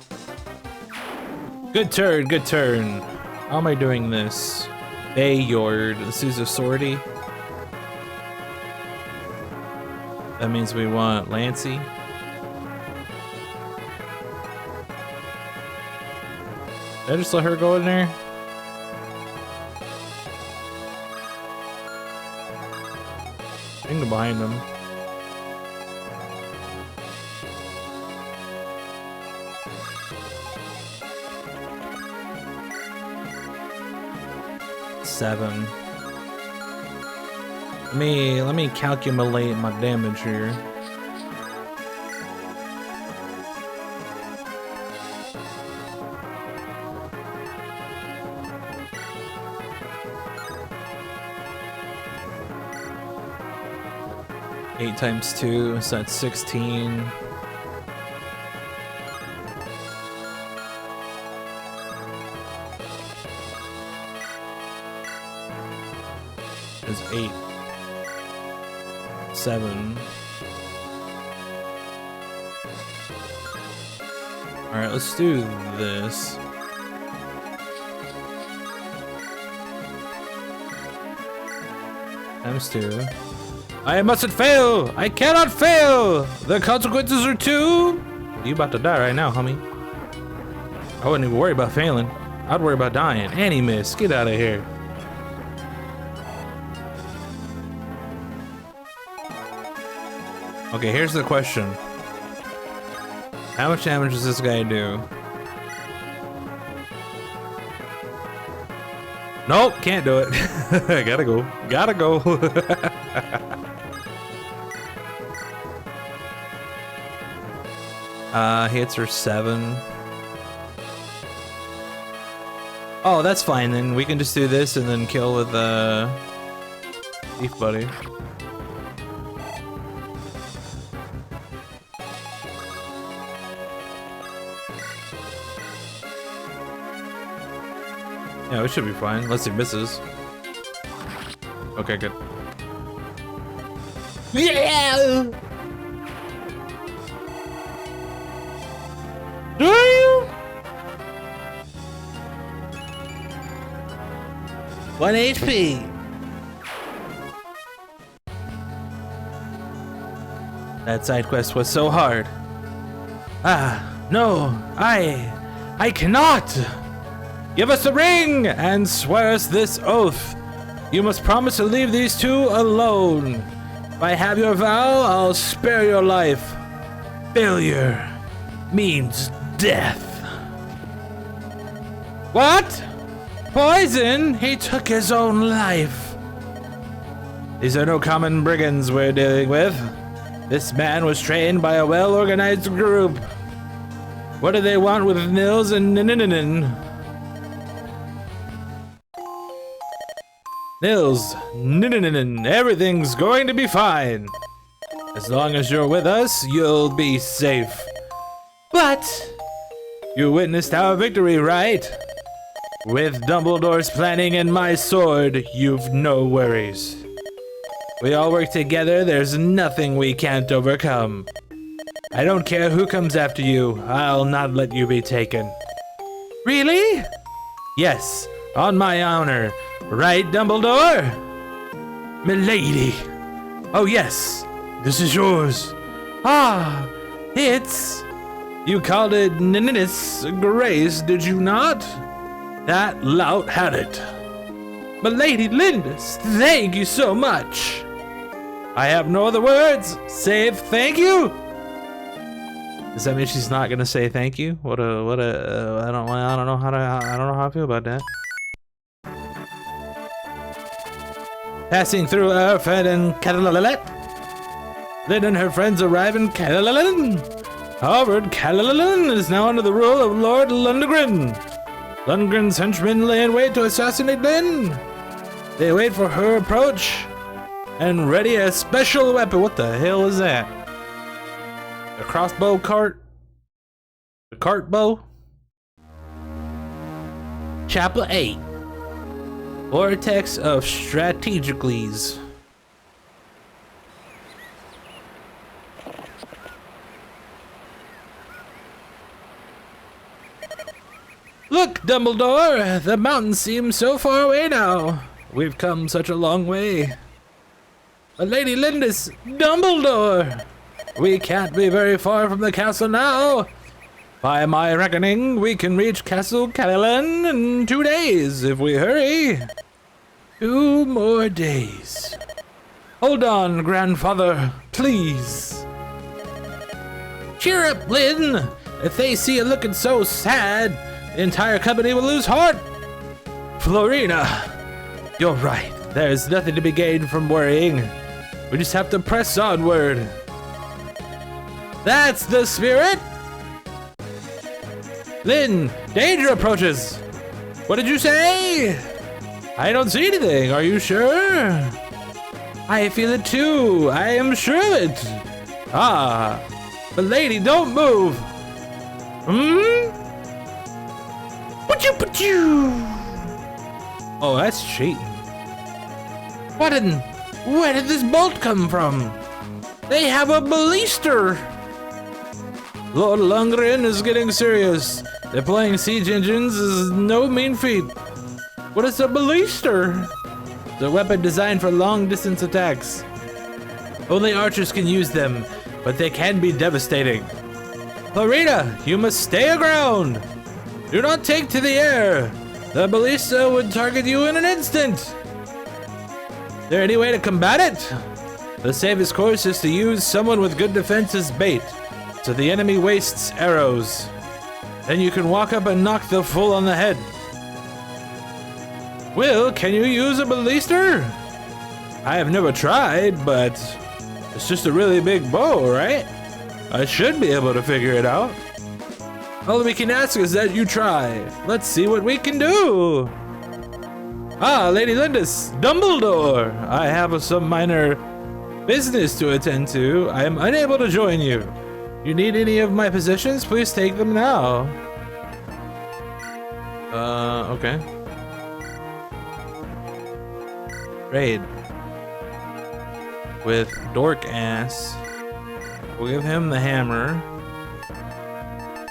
Good turn, good turn. How am I doing this? Bayord. This is a sortie. That means we want Lancey. Did I just let her go in there? Finger behind him. Seven. Let me calculate my damage here. Eight times 2, so that's 16. There's 8. 7. Alright, let's do this. Times 2. I mustn't fail! I cannot fail! The consequences are too... You about to die right now, homie. I wouldn't even worry about failing. I'd worry about dying. And he missed. Get out of here. Okay, here's the question. How much damage does this guy do? Nope, can't do it. Gotta go. Gotta go. Hits are 7. Oh, that's fine then. We can just do this and then kill with Thief Buddy. Yeah, we should be fine, unless he misses. Okay, good. Yeah! Do you? 1 HP. That side quest was so hard. No, I cannot. Give us the ring and swear us this oath. You must promise to leave these two alone. If I have your vow, I'll spare your life. Failure means death. What? Poison? He took his own life. These are no common brigands we're dealing with. This man was trained by a well-organized group. What do they want with Nils and Nininin? Nils, everything's going to be fine. As long as you're with us, you'll be safe. But you witnessed our victory, right? With Dumbledore's planning and my sword, you've no worries. We all work together, there's nothing we can't overcome. I don't care who comes after you, I'll not let you be taken. Really? Yes, on my honor. Right, Dumbledore? Milady. Oh yes, this is yours. Ah, it's... You called it Ninnis Grace, did you not? That lout had it. Milady Lindis, thank you so much. I have no other words, save thank you. Does that mean she's not gonna say thank you? I don't know how I feel about that. Passing through Erfed and Catalalet. Lynn and her friends arrive in Catalalet. However, Catalalet is now under the rule of Lord Lundgren. Lundgren's henchmen lay in wait to assassinate Lynn. They wait for her approach and ready a special weapon. What the hell is that? A crossbow cart? A cart bow? Chapter 8. Vortex of Strategicles. Look, Dumbledore! The mountains seem so far away now. We've come such a long way. Lady Lindis, Dumbledore! We can't be very far from the castle now. By my reckoning, we can reach Castle Castellan in 2 days if we hurry. 2 more days. Hold on, grandfather, please. Cheer up, Lynn. If they see you looking so sad, the entire company will lose heart. Florina, you're right. There's nothing to be gained from worrying. We just have to press onward. That's the spirit. Lynn, danger approaches. What did you say? I don't see anything. Are you sure? I feel it too. I am sure of it. Ah, but lady, don't move. Oh, that's cheating. Where did this bolt come from? They have a ballister. Lord Lundgren is getting serious. Deploying siege engines is no mean feat. What is a ballister? The weapon designed for long-distance attacks. Only archers can use them, but they can be devastating. Florina, you must stay aground. Do not take to the air. The ballista would target you in an instant. Is there any way to combat it? The safest course is to use someone with good defense as bait, so the enemy wastes arrows. Then you can walk up and knock the fool on the head. Will, can you use a ballister? I have never tried, but it's just a really big bow, right? I should be able to figure it out. All we can ask is that you try. Let's see what we can do. Ah, Lady Lindis, Dumbledore. I have some minor business to attend to. I am unable to join you. You need any of my possessions? Please take them now. Okay. Trade with Dork Ass. We'll give him the hammer.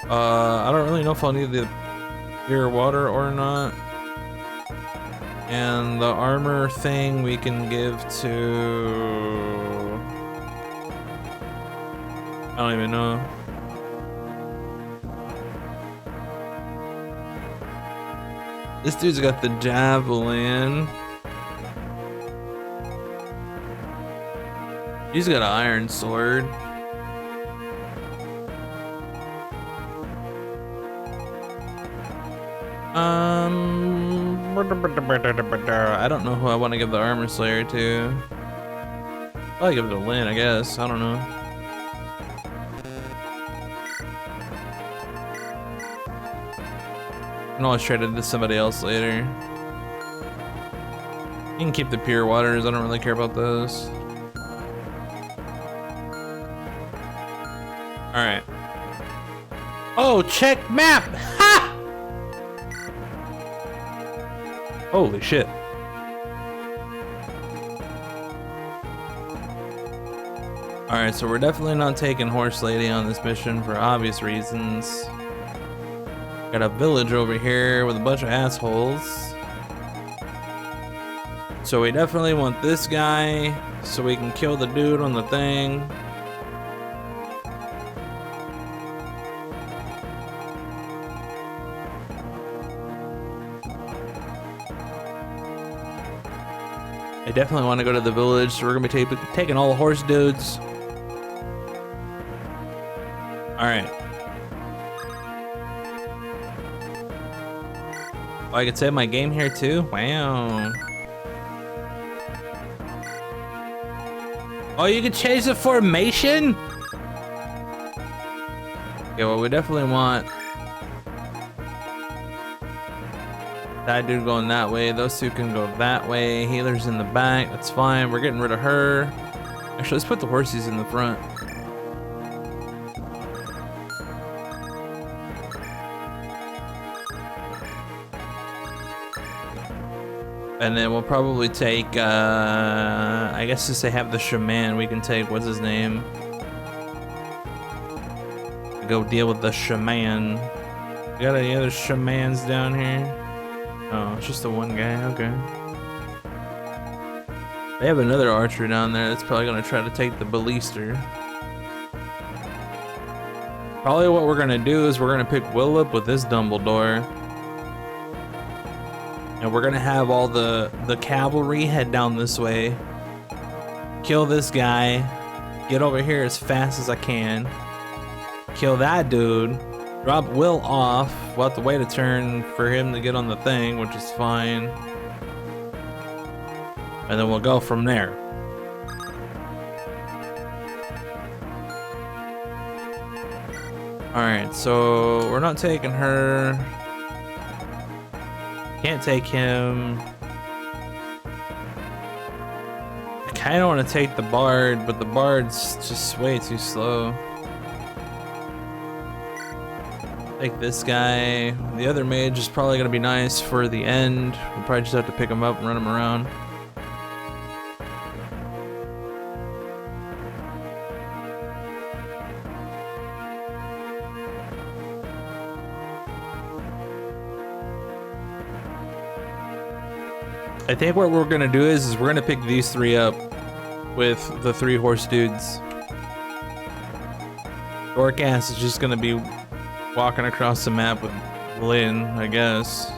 I don't really know if I'll need the pure water or not. And the armor thing we can give to... I don't even know. This dude's got the javelin. He's got an iron sword. I don't know who I want to give the armor slayer to. I'll give it to Lynn, I guess. I don't know. I can always trade it to somebody else later. You can keep the pure waters. I don't really care about those. All right. Oh, check map. Ha! Holy shit. Alright, so we're definitely not taking Horse Lady on this mission for obvious reasons. Got a village over here with a bunch of assholes. So we definitely want this guy so we can kill the dude on the thing. I definitely want to go to the village, so we're gonna be taking all the horse dudes. Alright. Oh, I could save my game here too? Wow. Oh, you can change the formation? Yeah, well, we definitely want that dude going that way. Those two can go that way. Healer's in the back. That's fine. We're getting rid of her. Actually, let's put the horses in the front. And then we'll probably take, I guess since they have the shaman, we can take, what's his name? Go deal with the shaman. You got any other shamans down here? Oh, it's just the one guy, okay. They have another archer down there that's probably gonna try to take the ballister. Probably what we're gonna do is we're gonna pick Will up with this Dumbledore. And we're gonna have all the cavalry head down this way. kill this guy, get over here as fast as I can, kill that dude, drop Will off. We'll have to wait a turn for him to get on the thing, which is fine. And then we'll go from there. Alright, so we're not taking her. Can't take him. I kind of want to take the Bard, but the Bard's just way too slow. Take this guy. The other mage is probably going to be nice for the end. We'll probably just have to pick him up and run him around. I think what we're gonna do is we're gonna pick these three up with the 3 horse dudes. Dorcas is just gonna be walking across the map with Lynn, I guess.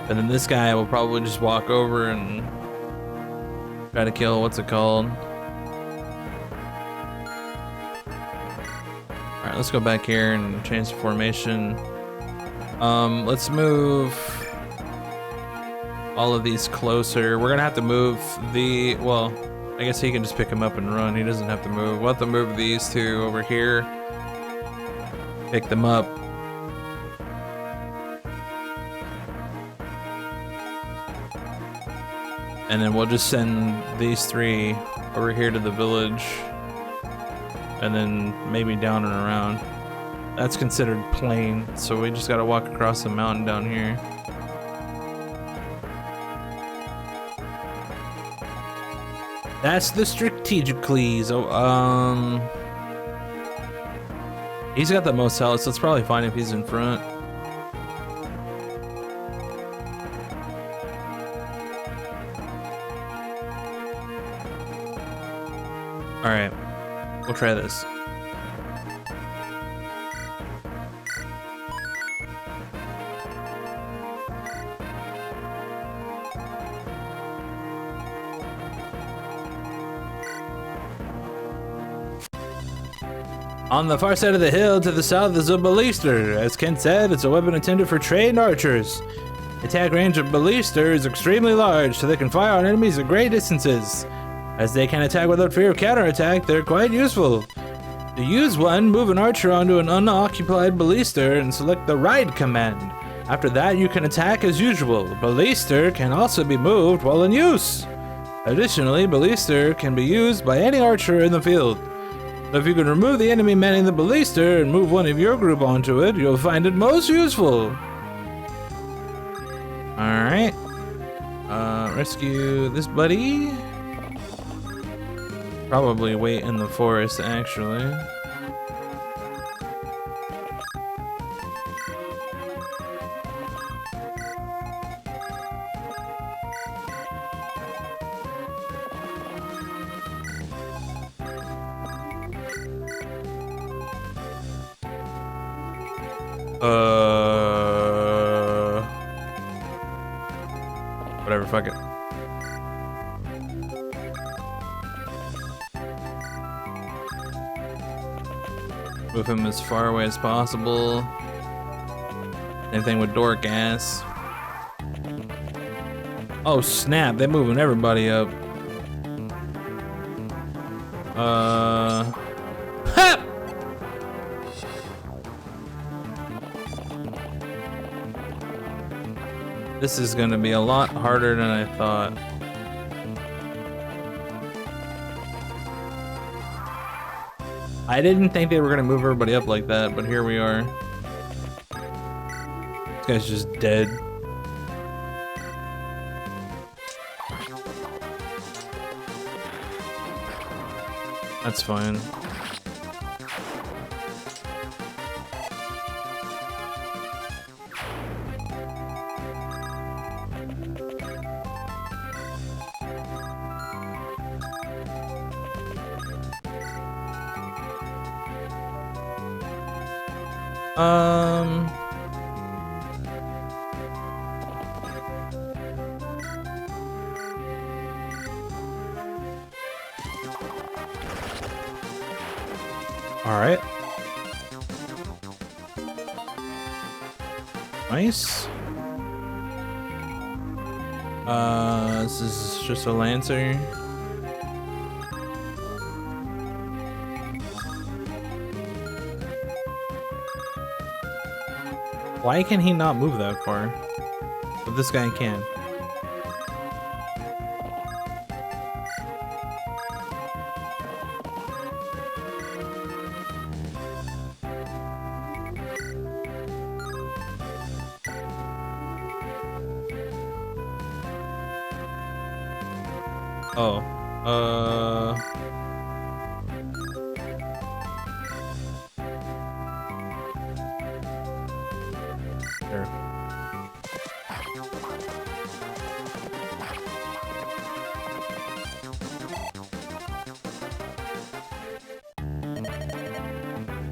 And then this guy will probably just walk over and try to kill, what's it called? Alright, let's go back here and change the formation. Let's move all of these closer. We're gonna have to move the, well, I guess he can just pick him up and run. He doesn't have to move. We'll have to move these two over here. Pick them up. And then we'll just send these 3 over here to the village. And then maybe down and around. That's considered plain, so we just gotta walk across the mountain down here. That's the strategically. So, he's got the most health, so it's probably fine if he's in front. All right, we'll try this. On the far side of the hill to the south is a ballista. As Kent said, it's a weapon intended for trained archers. The attack range of ballista is extremely large, so they can fire on enemies at great distances. As they can attack without fear of counterattack, they're quite useful. To use one, move an archer onto an unoccupied ballista and select the ride command. After that, you can attack as usual. Ballista can also be moved while in use. Additionally, ballista can be used by any archer in the field. If you can remove the enemy manning the ballista and move one of your group onto it, you'll find it most useful. Alright. Rescue this buddy. Probably wait in the forest, actually. Whatever, fuck it. Move him as far away as possible. Same thing with Dorcas. Oh snap, they're moving everybody up. Ha! This is gonna be a lot harder than I thought. I didn't think they were gonna move everybody up like that, but here we are. This guy's just dead. That's fine. Alright. Nice. This is just a Lancer. Why can he not move that far? But this guy can. Oh, sure.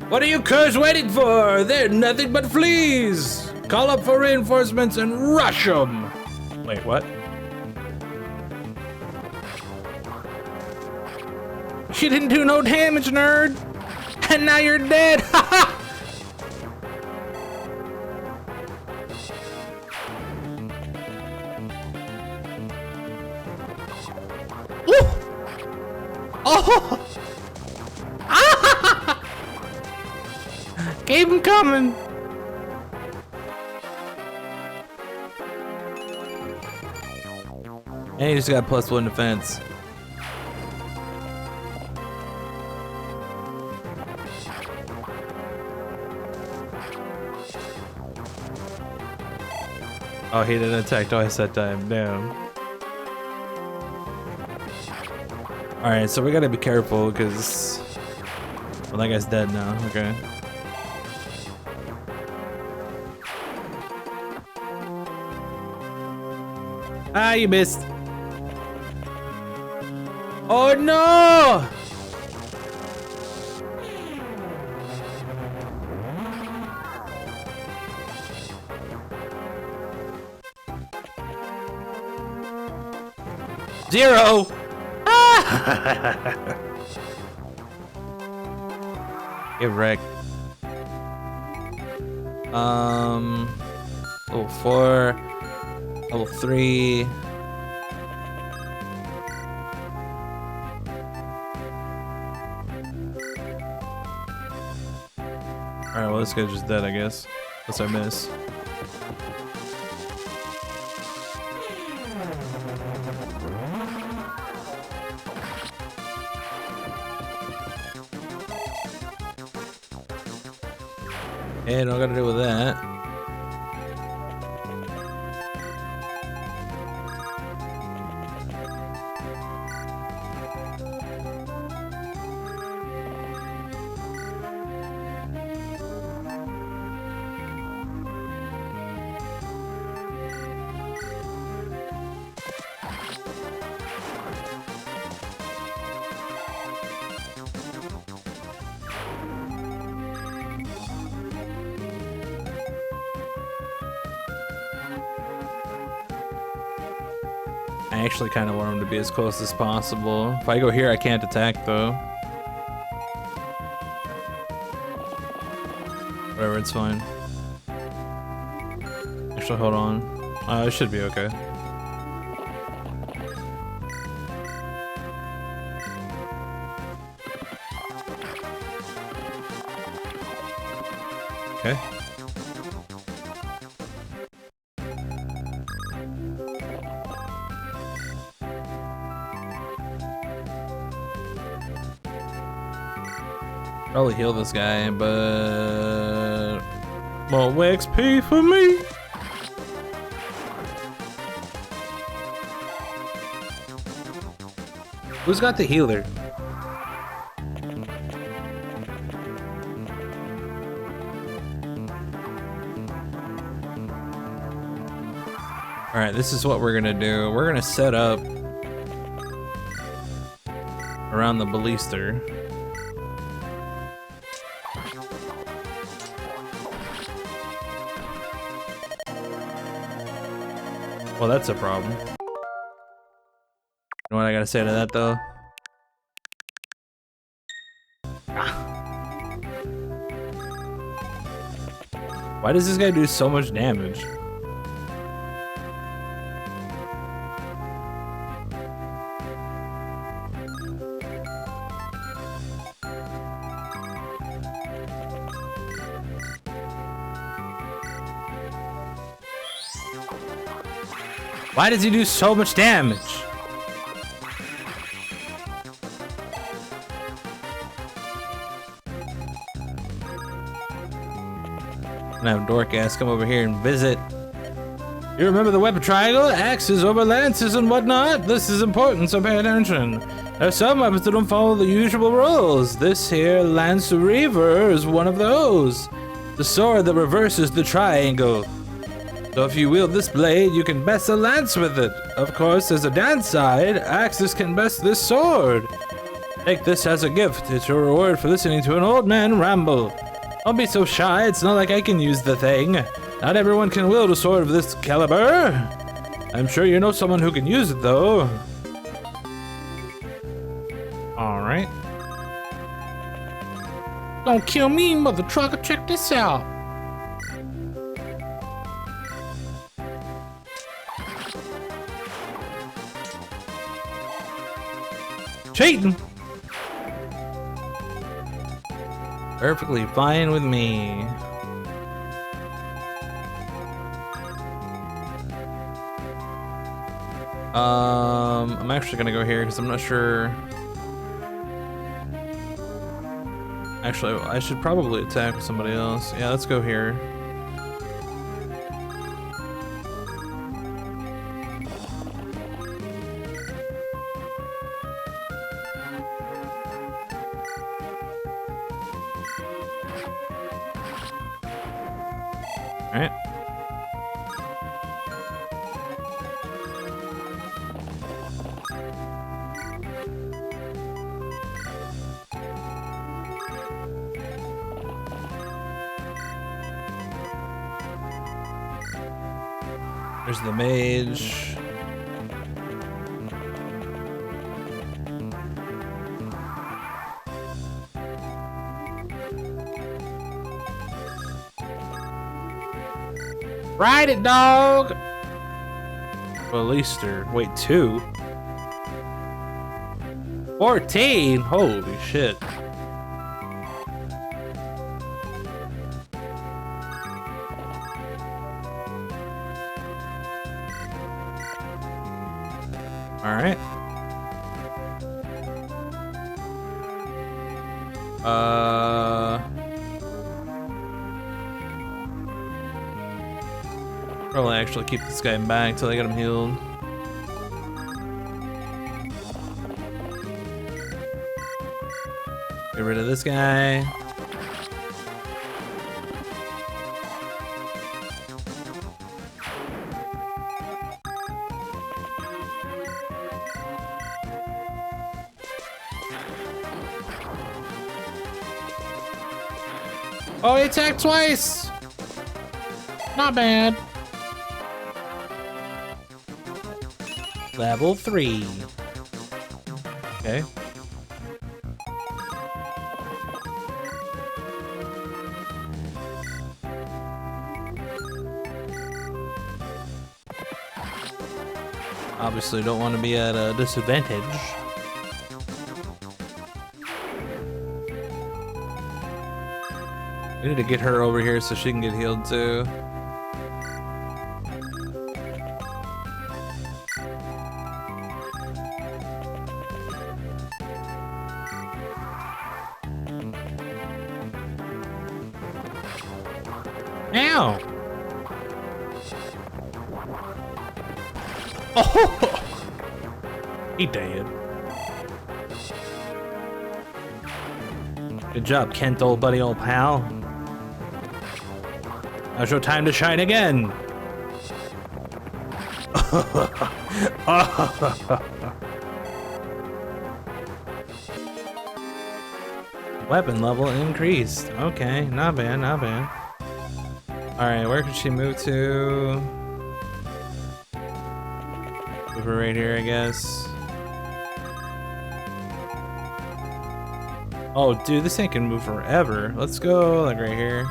What are you curs waiting for? They're nothing but fleas! Call up for reinforcements and rush them! Wait, what? You didn't do no damage, nerd! And now you're dead! Haha! Oh! Ah! Keep him coming! And he just got +1 defense. Oh, he didn't attack twice that time. Damn. Alright, so we gotta be careful because. Well, that guy's dead now. Okay. Ah, you missed. Oh no! Zero! Ah! Get wrecked. Level 4, level 3. Alright, well, this guy's just dead, I guess. Unless I miss. Hey, don't gotta deal with that. I actually kind of want him to be as close as possible. If I go here, I can't attack though. Whatever, it's fine. Actually, hold on. It should be okay. Okay. Probably heal this guy, but more XP for me. Who's got the healer? All right, this is what we're gonna do. We're gonna set up around the ballista. Well, that's a problem. You know what I gotta say to that, though? Why does this guy do so much damage? Why does he do so much damage? I'm gonna have Dorcas come over here and visit. You remember the weapon triangle? Axes over lances and whatnot? This is important, so pay attention. There are some weapons that don't follow the usual rules. This here Lance Reaver is one of those. The sword that reverses the triangle. So if you wield this blade, you can best a lance with it. Of course, as a downside, axes can best this sword. Take this as a gift. It's your reward for listening to an old man ramble. Don't be so shy, it's not like I can use the thing. Not everyone can wield a sword of this caliber. I'm sure you know someone who can use it, though. Alright. Don't kill me, mother trucker, check this out. Cheating! Perfectly fine with me. I'm actually gonna go here because I'm not sure. Actually, I should probably attack with somebody else. Yeah, let's go here. Alright. There's the mage. Ride it, dog! Ballista. Wait, 2? 14? Holy shit. Alright. Probably actually keep this guy back till I get him healed. Get rid of this guy. Oh, he attacked twice! Not bad. Level 3. Okay. Obviously don't want to be at a disadvantage. We need to get her over here so she can get healed too. Ow! Oh! He dead. Good job, Kent, old buddy, old pal. Now's your time to shine again. Weapon level increased. Okay, not bad, not bad. Alright, where can she move to? Move her right here, I guess. Oh, dude, this thing can move forever. Let's go, like, right here.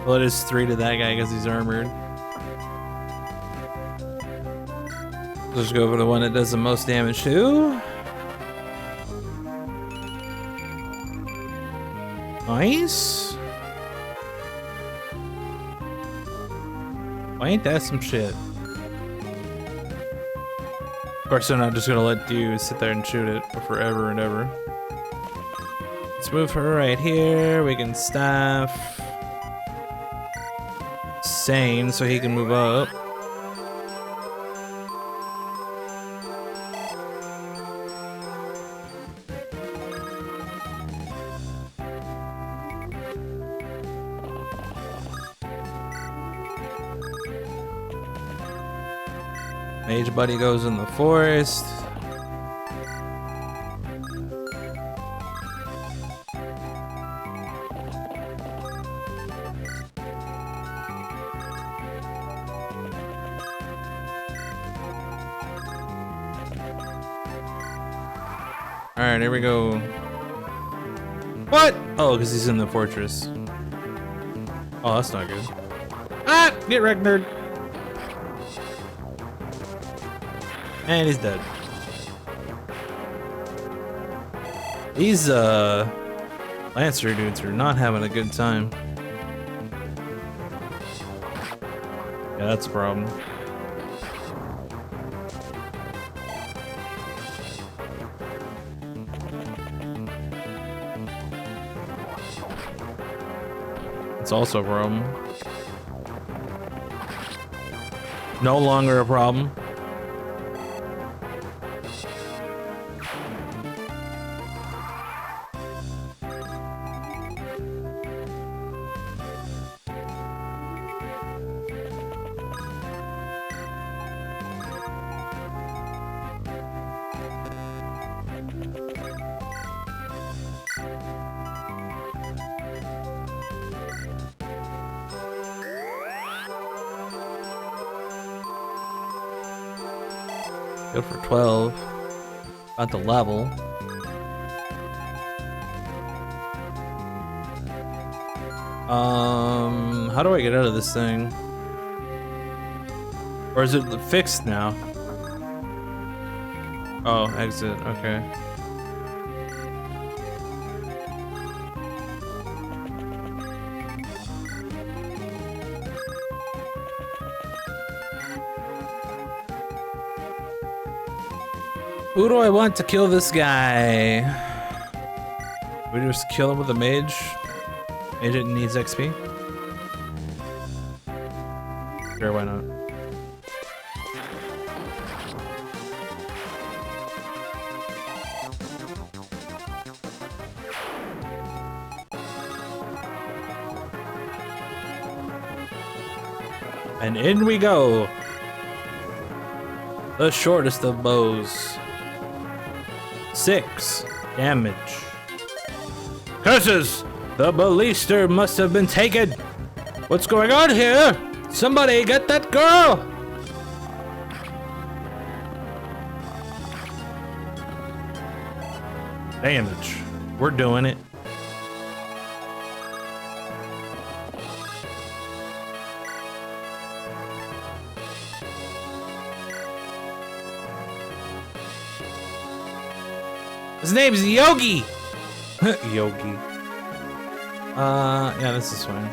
Well, it is 3 to that guy because he's armored. Let's go for the one that does the most damage too. Nice. Why ain't that some shit? Of course, they're not just gonna let you sit there and shoot it for forever and ever. Let's move her right here. We can staff Sane so he can move up. Mage Buddy goes in the forest. Alright, here we go. What? Oh, because he's in the fortress. Oh, that's not good. Ah! Get wrecked, nerd. And he's dead. These Lancer dudes are not having a good time. Yeah, that's a problem. It's also a problem. No longer a problem. Go for 12. About the level. How do I get out of this thing? Or is it fixed now? Oh, exit, okay. Who do I want to kill this guy? We just kill him with a mage? Agent needs XP? Sure, why not? And in we go. The shortest of bows. 6 damage. Curses! The ballista must have been taken. What's going on here? Somebody get that girl! Damage. We're doing it. His name's Yogi! Yogi. Yeah, this is fine.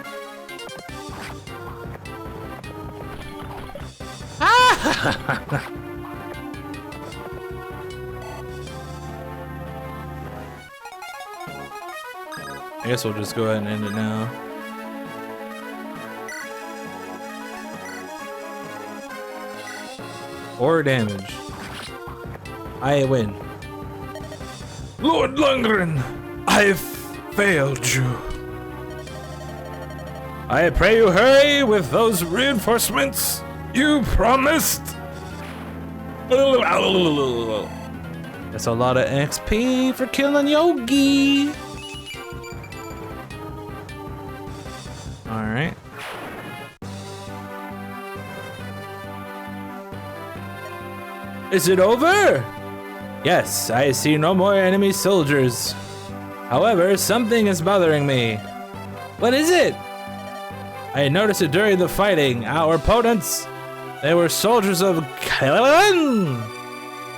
I guess we'll just go ahead and end it now. Or damage. I win. Lord Lundgren, I've failed you. I pray you hurry with those reinforcements you promised. That's a lot of XP for killing Yogi. All right. Is it over? Yes, I see no more enemy soldiers. However, something is bothering me. What is it? I noticed it during the fighting. Our opponents, they were soldiers of Kalilan.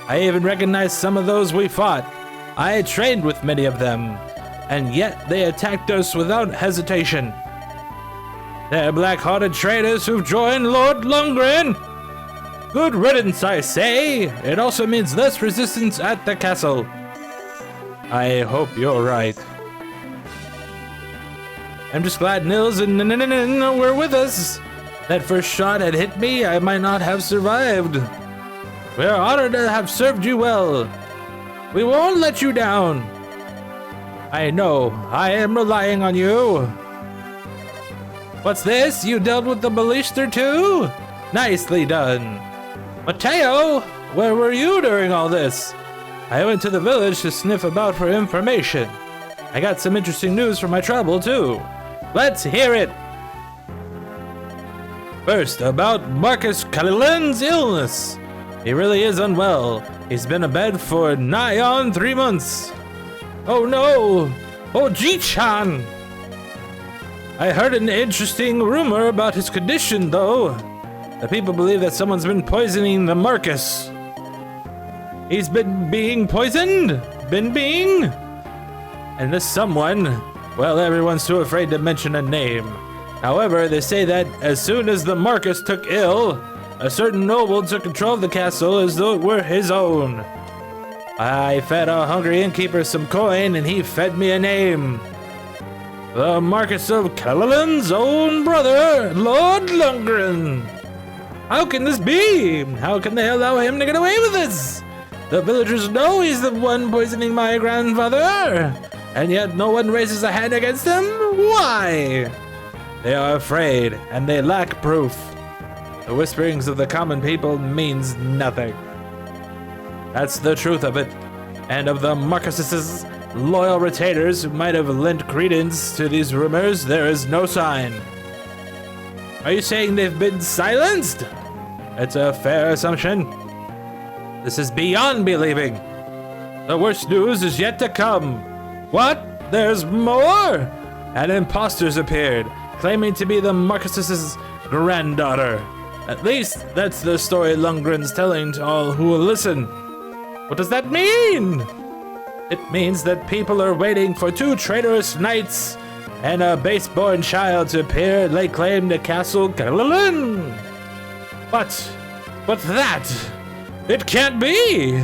I even recognized some of those we fought. I trained with many of them, and yet they attacked us without hesitation. They're black-hearted traitors who've joined Lord Lundgren. Good riddance, I say. It also means less resistance at the castle. I hope you're right. I'm just glad Nils and were with us. That first shot had hit me, I might not have survived. We're honored to have served you well. We won't let you down. I know, I am relying on you. What's this? You dealt with the Ballista too? Nicely done. Mateo, where were you during all this? I went to the village to sniff about for information. I got some interesting news from my travel too. Let's hear it. First, about Marcus Kalilen's illness. He really is unwell. He's been in bed for nigh on 3 months. Oh no! Oh, Ji-chan! I heard an interesting rumor about his condition, though. The people believe that someone's been poisoning the Marcus. He's been being poisoned? And this someone, well, everyone's too afraid to mention a name. However, they say that as soon as the Marcus took ill, a certain noble took control of the castle as though it were his own. I fed a hungry innkeeper some coin, and he fed me a name. The Marcus of Kalilen's own brother, Lord Lundgren. How can this be? How can they allow him to get away with this? The villagers know he's the one poisoning my grandfather, and yet no one raises a hand against him? Why? They are afraid, and they lack proof. The whisperings of the common people means nothing. That's the truth of it. And of the Marcus's loyal retainers who might have lent credence to these rumors, there is no sign. Are you saying they've been silenced? It's a fair assumption. This is beyond believing. The worst news is yet to come. What? There's more? An imposter's appeared, claiming to be the Marcus's granddaughter. At least that's the story Lundgren's telling to all who will listen. What does that mean? It means that people are waiting for 2 traitorous knights and a base-born child to appear and lay claim to Castle Kalilen. But that, it can't be.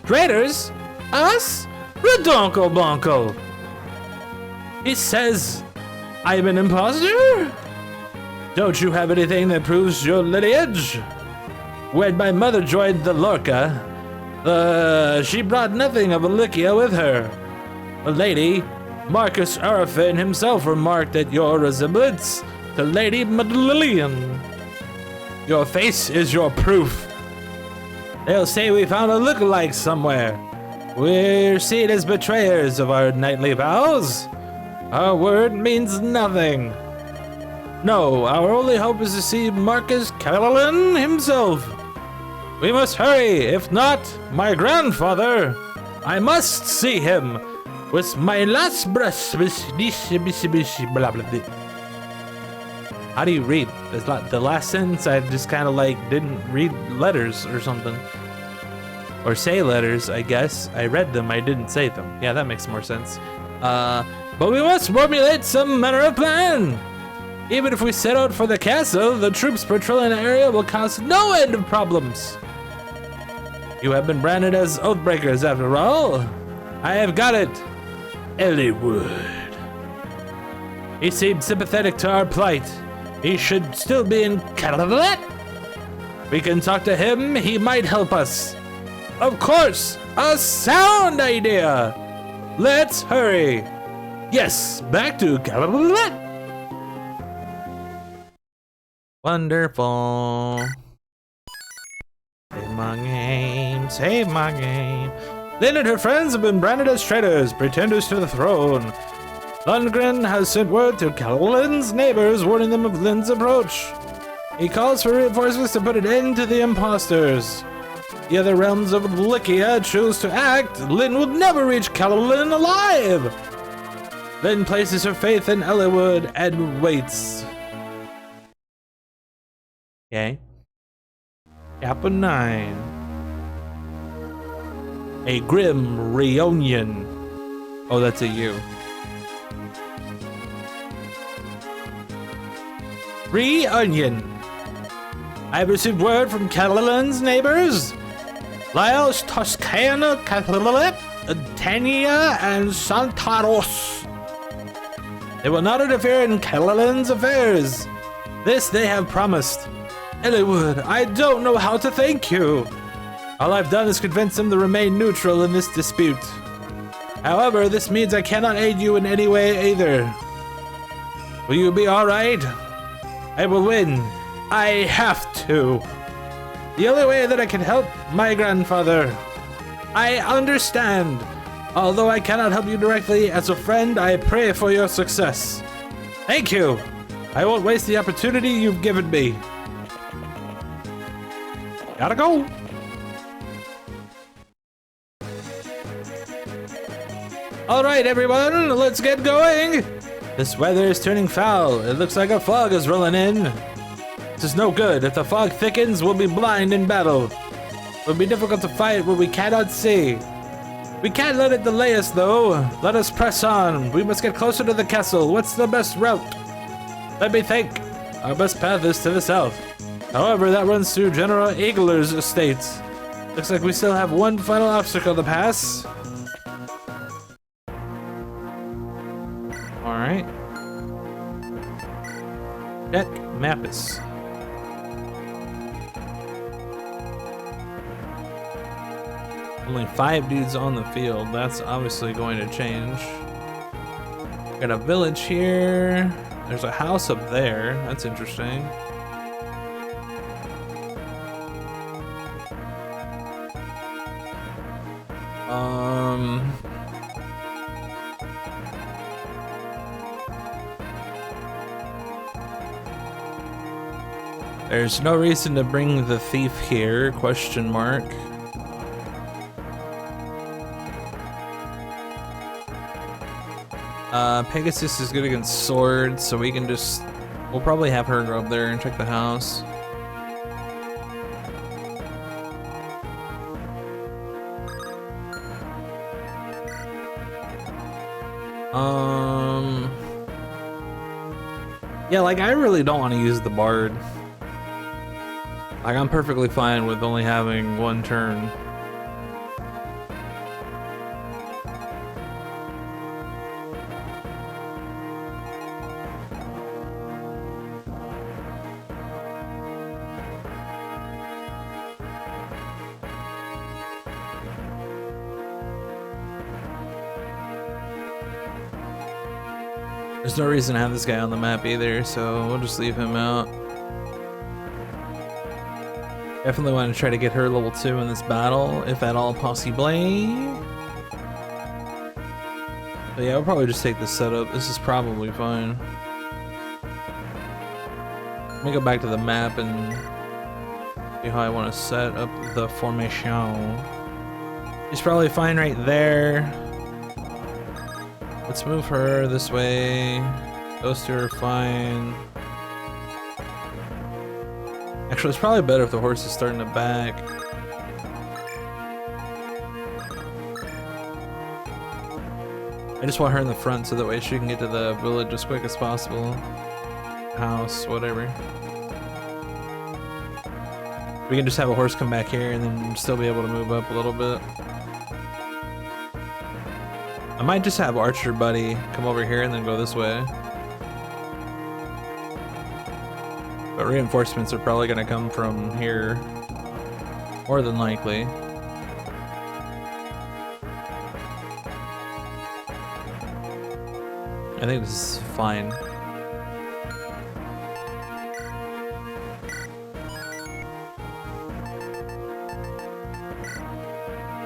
Traitors? Us? Redonko Blanco. He says I'm an imposter? Don't you have anything that proves your lineage? When my mother joined the Lorca, she brought nothing of Alicia with her. The lady, Marcus Arafin himself, remarked at your resemblance to Lady Madeleine. Your face is your proof. They'll say we found a look-alike somewhere. We're seen as betrayers of our knightly vows. Our word means nothing. No, our only hope is to see Marcus Kalilen himself. We must hurry, if not, my grandfather. I must see him with my last breath. How do you read? It's not the last sentence. I just kind of like didn't read letters or something. Or say letters, I guess. I read them, I didn't say them. Yeah, that makes more sense. But we must formulate some manner of plan. Even if we set out for the castle, the troops patrolling the area will cause no end of problems. You have been branded as Oathbreakers after all. I have got it. Elliewood. He seemed sympathetic to our plight. He should still be in Cadillac. We can talk to him. He might help us. Of course, a sound idea. Let's hurry. Yes, back to Cadillac. Wonderful. Save my game, save my game. Lynn and her friends have been branded as traitors, pretenders to the throne. Lundgren has sent word to Kalilen's neighbors, warning them of Lynn's approach. He calls for reinforcements to put an end to the imposters. The other realms of Lycia choose to act. Lynn will never reach Kalilen alive. Lynn places her faith in Elliewood and waits. Okay. Kappa 9. A grim reunion. Oh, that's a U. Reunion. I've received word from Catalan's neighbors. Lyle's Toscana, Catalan, Tania, and Santaros. They will not interfere in Catalan's affairs. This they have promised. Eliwood, I don't know how to thank you. All I've done is convince them to remain neutral in this dispute. However, this means I cannot aid you in any way either. Will you be alright? I will win. I have to. The only way that I can help my grandfather. I understand. Although I cannot help you directly, as a friend, I pray for your success. Thank you. I won't waste the opportunity you've given me. Gotta go. All right, everyone, let's get going. This weather is turning foul. It looks like a fog is rolling in. This is no good. If the fog thickens, we'll be blind in battle. It will be difficult to fight what we cannot see. We can't let it delay us, though. Let us press on. We must get closer to the castle. What's the best route? Let me think. Our best path is to the south. However, that runs through General Eagler's estates. Looks like we still have one final obstacle to pass. Alright. Check Mappus. Only 5 dudes on the field. That's obviously going to change. Got a village here. There's a house up there. That's interesting. There's no reason to bring the thief here, question mark. Pegasus is good against swords, so we can just... We'll probably have her go up there and check the house. Yeah, like, I really don't want to use the bard. Like, I'm perfectly fine with only having one turn. There's no reason to have this guy on the map either, so we'll just leave him out. Definitely want to try to get her level 2 in this battle, if at all possible. But yeah, we'll probably just take this setup. This is probably fine. Let me go back to the map and see how I want to set up the formation. He's probably fine right there. Let's move her this way. Those two are fine. Actually, it's probably better if the horse is starting to back. I just want her in the front so that way she can get to the village as quick as possible. House, whatever. We can just have a horse come back here and then still be able to move up a little bit. I might just have Archer Buddy come over here and then go this way. But reinforcements are probably going to come from here, more than likely. I think this is fine.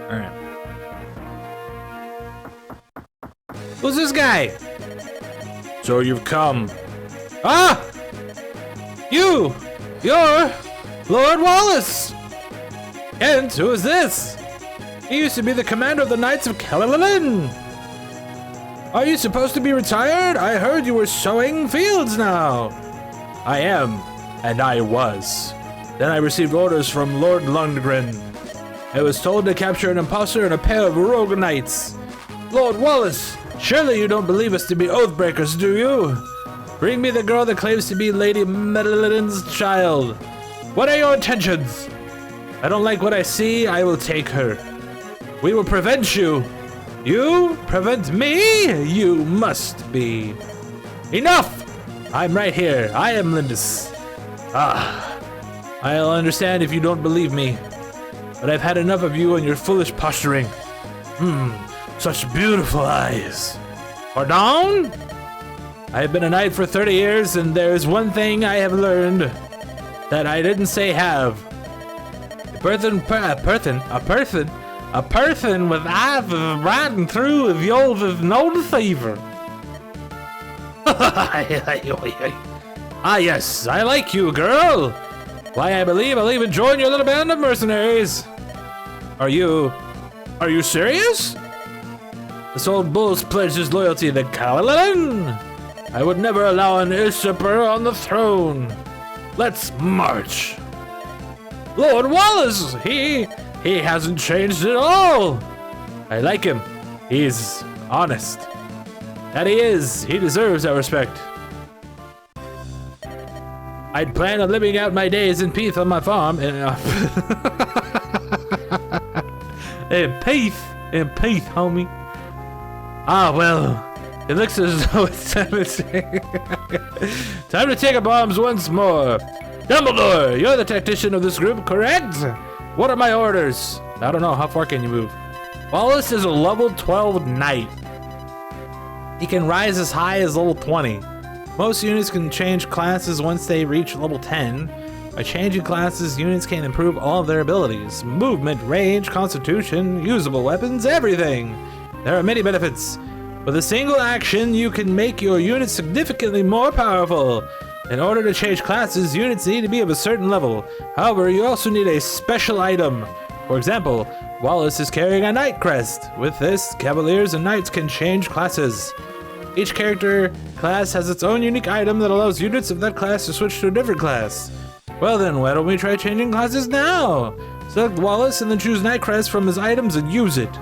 Alright. Who's this guy? So you've come. Ah! You're Lord Wallace! And who is this? He used to be the commander of the Knights of Kellerlin. Are you supposed to be retired? I heard you were sowing fields now. I am, and I was. Then I received orders from Lord Lundgren. I was told to capture an imposter and a pair of rogue knights. Lord Wallace, surely you don't believe us to be oathbreakers, do you? Bring me the girl that claims to be Lady Madeline's child. What are your intentions? I don't like what I see, I will take her. We will prevent you. You prevent me? You must be. Enough! I'm right here. I am Lindis. I'll understand if you don't believe me. But I've had enough of you and your foolish posturing. Such beautiful eyes. Pardon? I have been a knight for 30 years, and there's one thing I have learned that I didn't say have. A person with eyes riding through with yours is no deceiver. Ah yes, I like you, girl. Why, I believe I'll even join your little band of mercenaries. Are you serious? This old bull's pledged his loyalty to Caroline. I would never allow an usurper on the throne. Let's march. Lord Wallace, he hasn't changed at all. I like him. He's honest. That he is. He deserves our respect. I'd planned on living out my days in peace on my farm in peace, homie. Ah, well, it looks as though it's time to take up arms once more. Dumbledore, you're the tactician of this group, correct? What are my orders? I don't know, how far can you move? Wallace is a level 12 knight. He can rise as high as level 20. Most units can change classes once they reach level 10. By changing classes, units can improve all of their abilities. Movement, range, constitution, usable weapons, everything. There are many benefits. With a single action, you can make your unit significantly more powerful. In order to change classes, units need to be of a certain level. However, you also need a special item. For example, Wallace is carrying a knight crest. With this, cavaliers and knights can change classes. Each character class has its own unique item that allows units of that class to switch to a different class. Well then, why don't we try changing classes now? Select Wallace and then choose Knight Crest from his items and use it.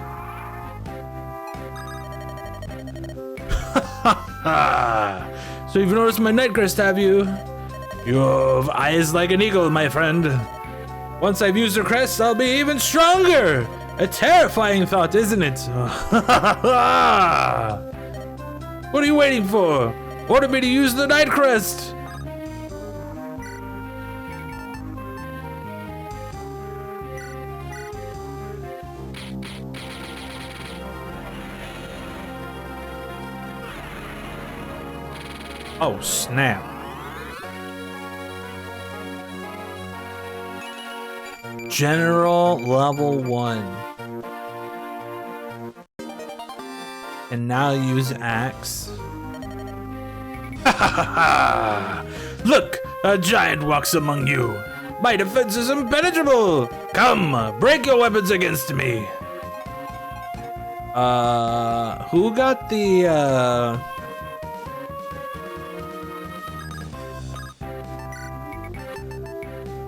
So you've noticed my Knight Crest, have you? You have eyes like an eagle, my friend. Once I've used the crest, I'll be even stronger. A terrifying thought, isn't it? What are you waiting for? Order me to use the Knight Crest. Oh, snap. General level 1. And now use axe. Look, a giant walks among you. My defense is impenetrable. Come, break your weapons against me. Who got the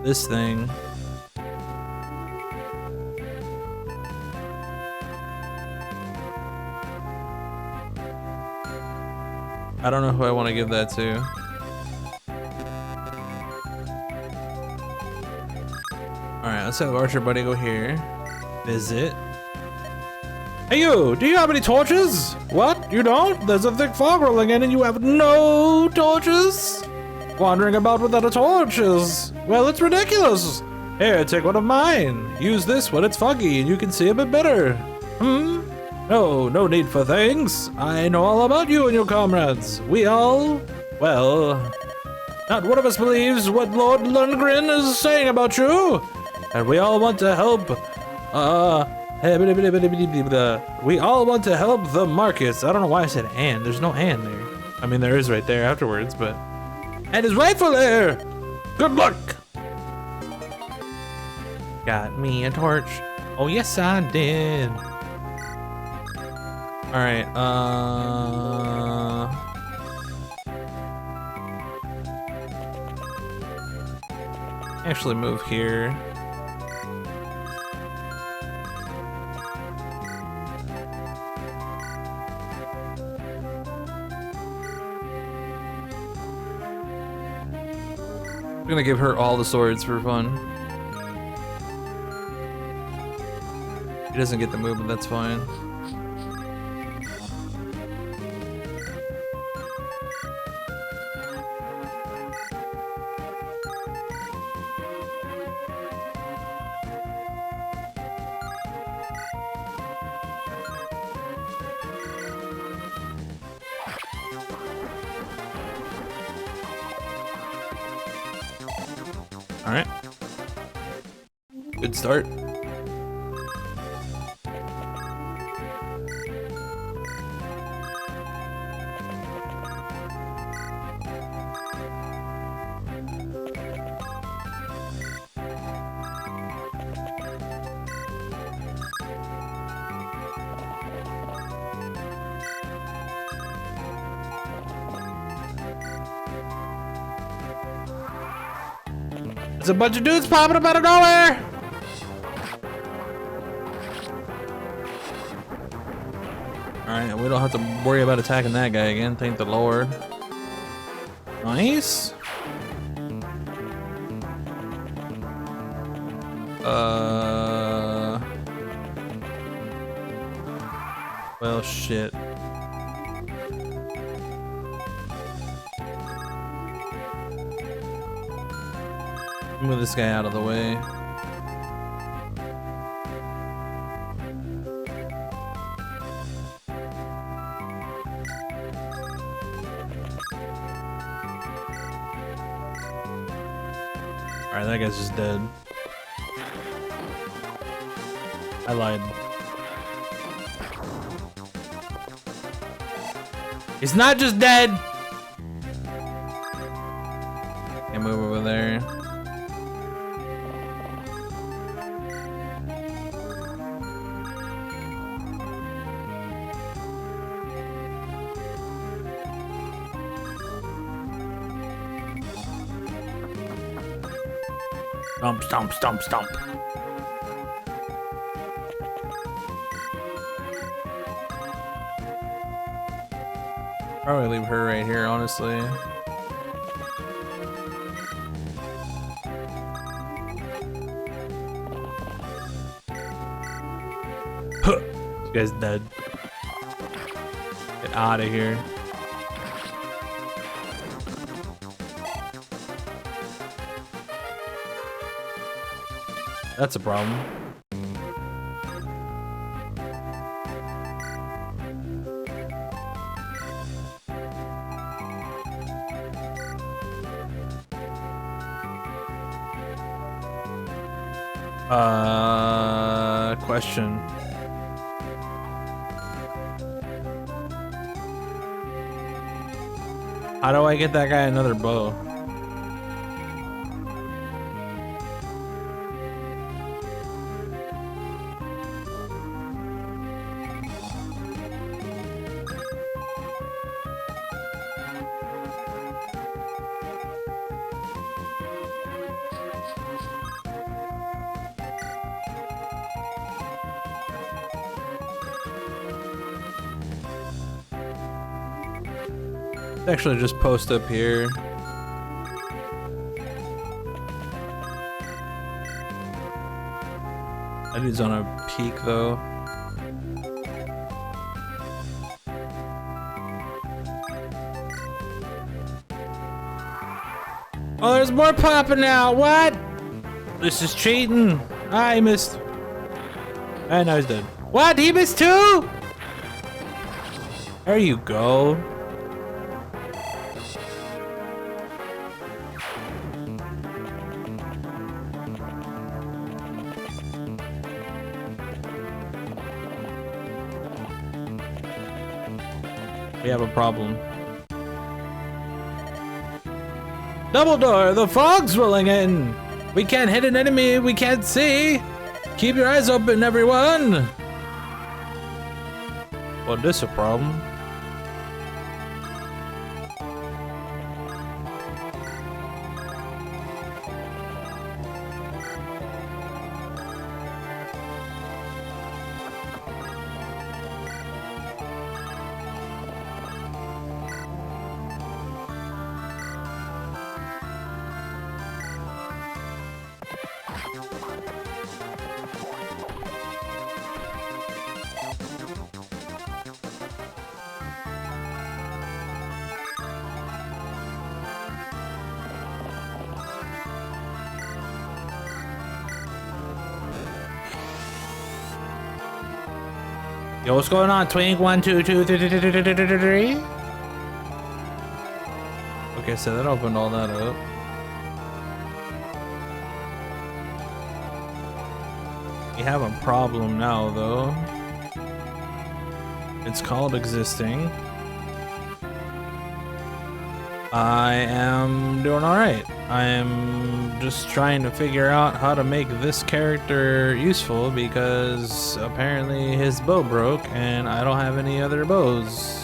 this thing? I don't know who I want to give that to. Alright, let's have Archer Buddy go here. Visit. Hey you, do you have any torches? What? You don't? There's a thick fog rolling in and you have no torches? Wandering about without a torches. Well, it's ridiculous. Here, take one of mine. Use this when it's foggy and you can see a bit better. No, no need for thanks. I know all about you and your comrades. We all, well, not one of us believes what Lord Lundgren is saying about you. And we all want to help, we all want to help the Marcus. I don't know why I said and. There's no and there. I mean, there is right there afterwards, but. And his rightful heir. Good luck. Got me a torch. Oh, yes, I did. All right, Actually move here. I'm gonna give her all the swords for fun. He doesn't get the move, but that's fine. All right. Good start. There's a bunch of dudes popping up out of nowhere! Alright, we don't have to worry about attacking that guy again, thank the Lord. Nice. Well, shit. Move this guy out of the way. Alright, that guy's just dead. I lied. He's not just dead! Can't move over there. Stomp, stomp, stomp, stomp. Probably leave her right here, honestly. This guy's dead. Get out of here. That's a problem. Question. How do I get that guy another bow? Actually, just post up here. That dude's on a peak, though. Oh, there's more popping now. What? This is cheating. I missed. And now he's dead. What? He missed too? There you go. We have a problem. Dumbledore, the fog's rolling in. We can't hit an enemy we can't see. Keep your eyes open, everyone. Well, this a problem. Yo, what's going on? Twink 1 2 2 3 3. Okay, so that opened all that up. We have a problem now, though. It's called existing. I am doing alright. I am just trying to figure out how to make this character useful because apparently his bow broke and I don't have any other bows.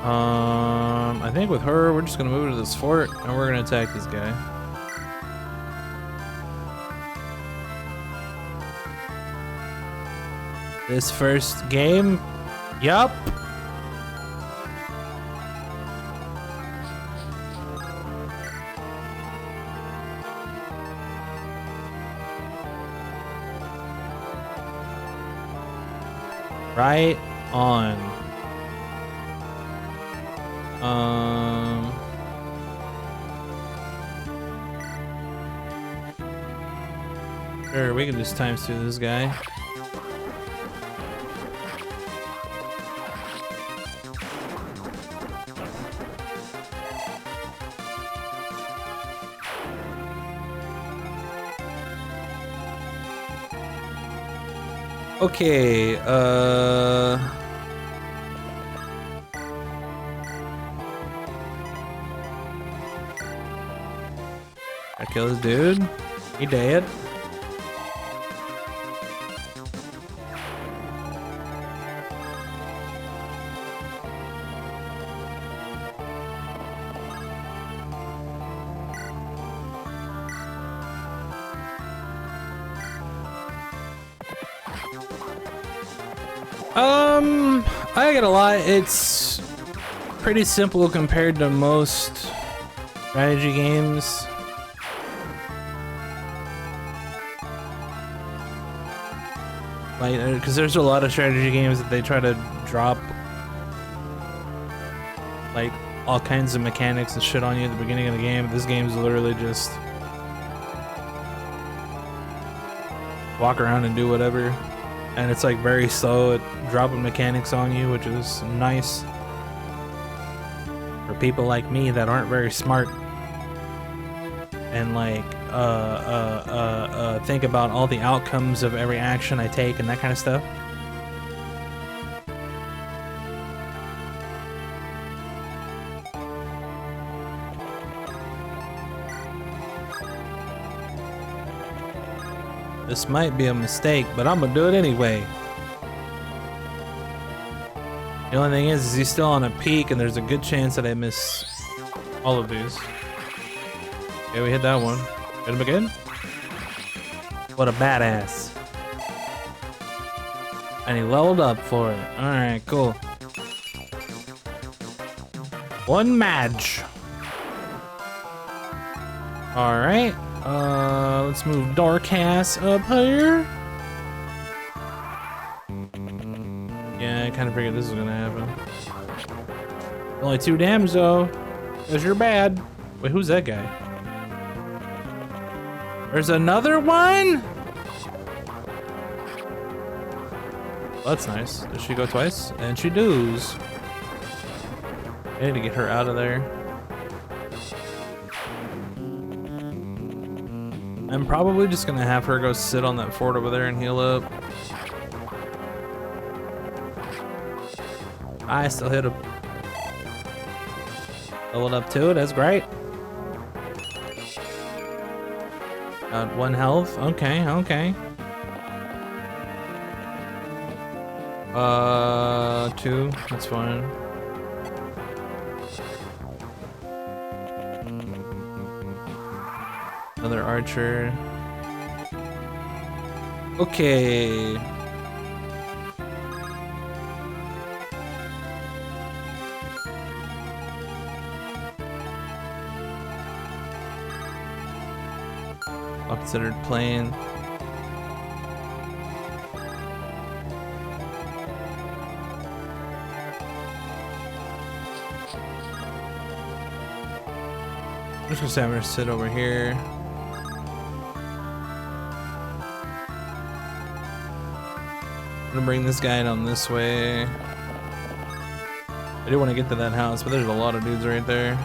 I think with her, we're just gonna move to this fort and we're gonna attack this guy. This first game? Yup. Right on. Sure, we can just times 2 this guy. Okay, I kill this dude. He dead. I get a lot. It's pretty simple compared to most strategy games. Like, because there's a lot of strategy games that they try to drop like all kinds of mechanics and shit on you at the beginning of the game. This game's literally just walk around and do whatever. And it's like very slow at dropping mechanics on you, which is nice for people like me that aren't very smart and like think about all the outcomes of every action I take and that kind of stuff. This might be a mistake, but I'm gonna do it anyway. The only thing is he's still on a peak, and there's a good chance that I miss all of these. Okay, we hit that one. Hit him again. What a badass. And he leveled up for it. Alright, cool. One match. Alright. Let's move Darkass up here. Yeah, I kind of figured this was gonna happen. Only 2 dams though, cause you're bad. Wait, who's that guy? There's another one? Well, that's nice. Does she go twice? And she does. I need to get her out of there. I'm probably just gonna have her go sit on that fort over there and heal up. I still hit him. Leveled up too, that's great. Got 1 health, okay, okay. 2, that's fine. Another archer. Okay. I'll consider playing. I'm just gonna say I'm gonna sit over here. I'm gonna bring this guy down this way. I do want to get to that house, but there's a lot of dudes right there.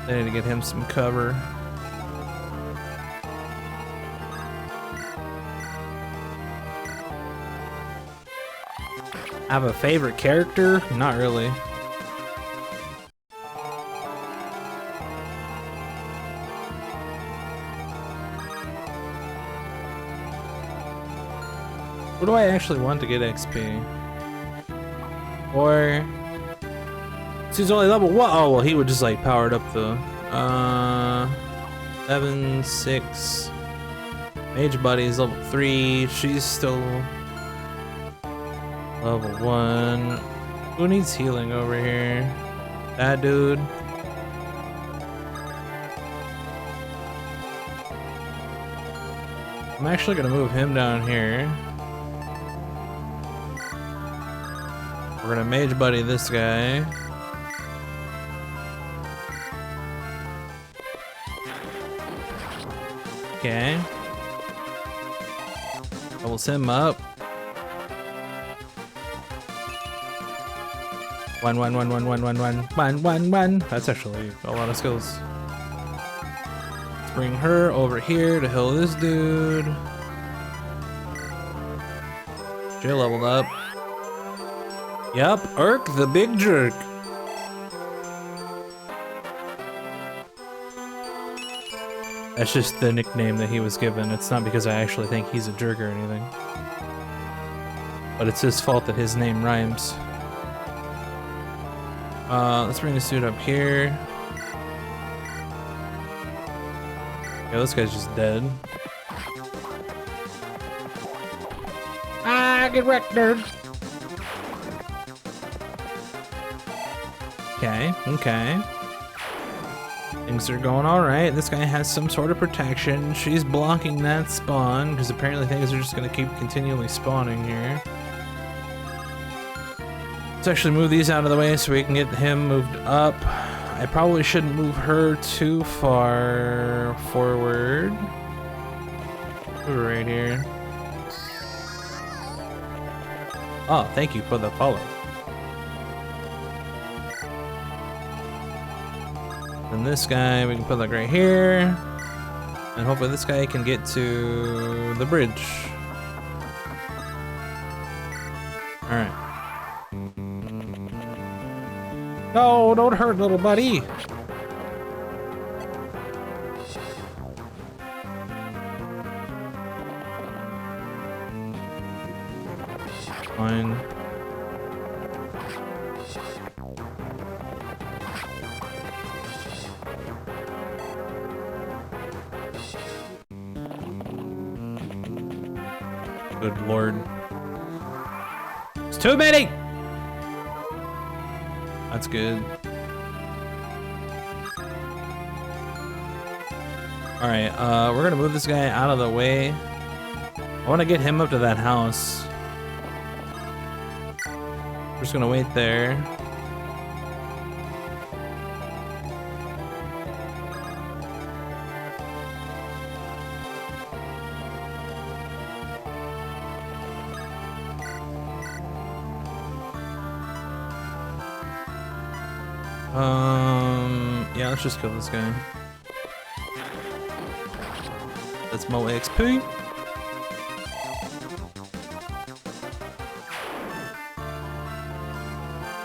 I need to get him some cover. Have a favorite character? Not really. What do I actually want to get XP? Or he's only level what? Oh well, he would just like powered up the 7, 6. Mage Buddy's level 3. She's still level 1. Who needs healing over here? That dude. I'm actually gonna move him down here. We're gonna Mage Buddy this guy. Okay. Levels him up. 1 1 1 1 1 1 1 1 1 1. That's actually a lot of skills. Let's bring her over here to heal this dude. She leveled up. Yup, Urk the Big Jerk. That's just the nickname that he was given. It's not because I actually think he's a jerk or anything. But it's his fault that his name rhymes. Let's bring this dude up here. Yeah, this guy's just dead. Ah, get wrecked, nerd. Okay, okay. Things are going alright. This guy has some sort of protection. She's blocking that spawn, because apparently things are just going to keep continually spawning here. Let's actually move these out of the way so we can get him moved up. I probably shouldn't move her too far forward. Move her right here. Oh, thank you for the follow. And this guy, we can put like right here. And hopefully this guy can get to the bridge. Alright. No, don't hurt little buddy. Fine. Good lord. It's too many! That's good. Alright, we're gonna move this guy out of the way. I wanna get him up to that house. We're just gonna wait there. Yeah, let's just kill this guy. That's more XP.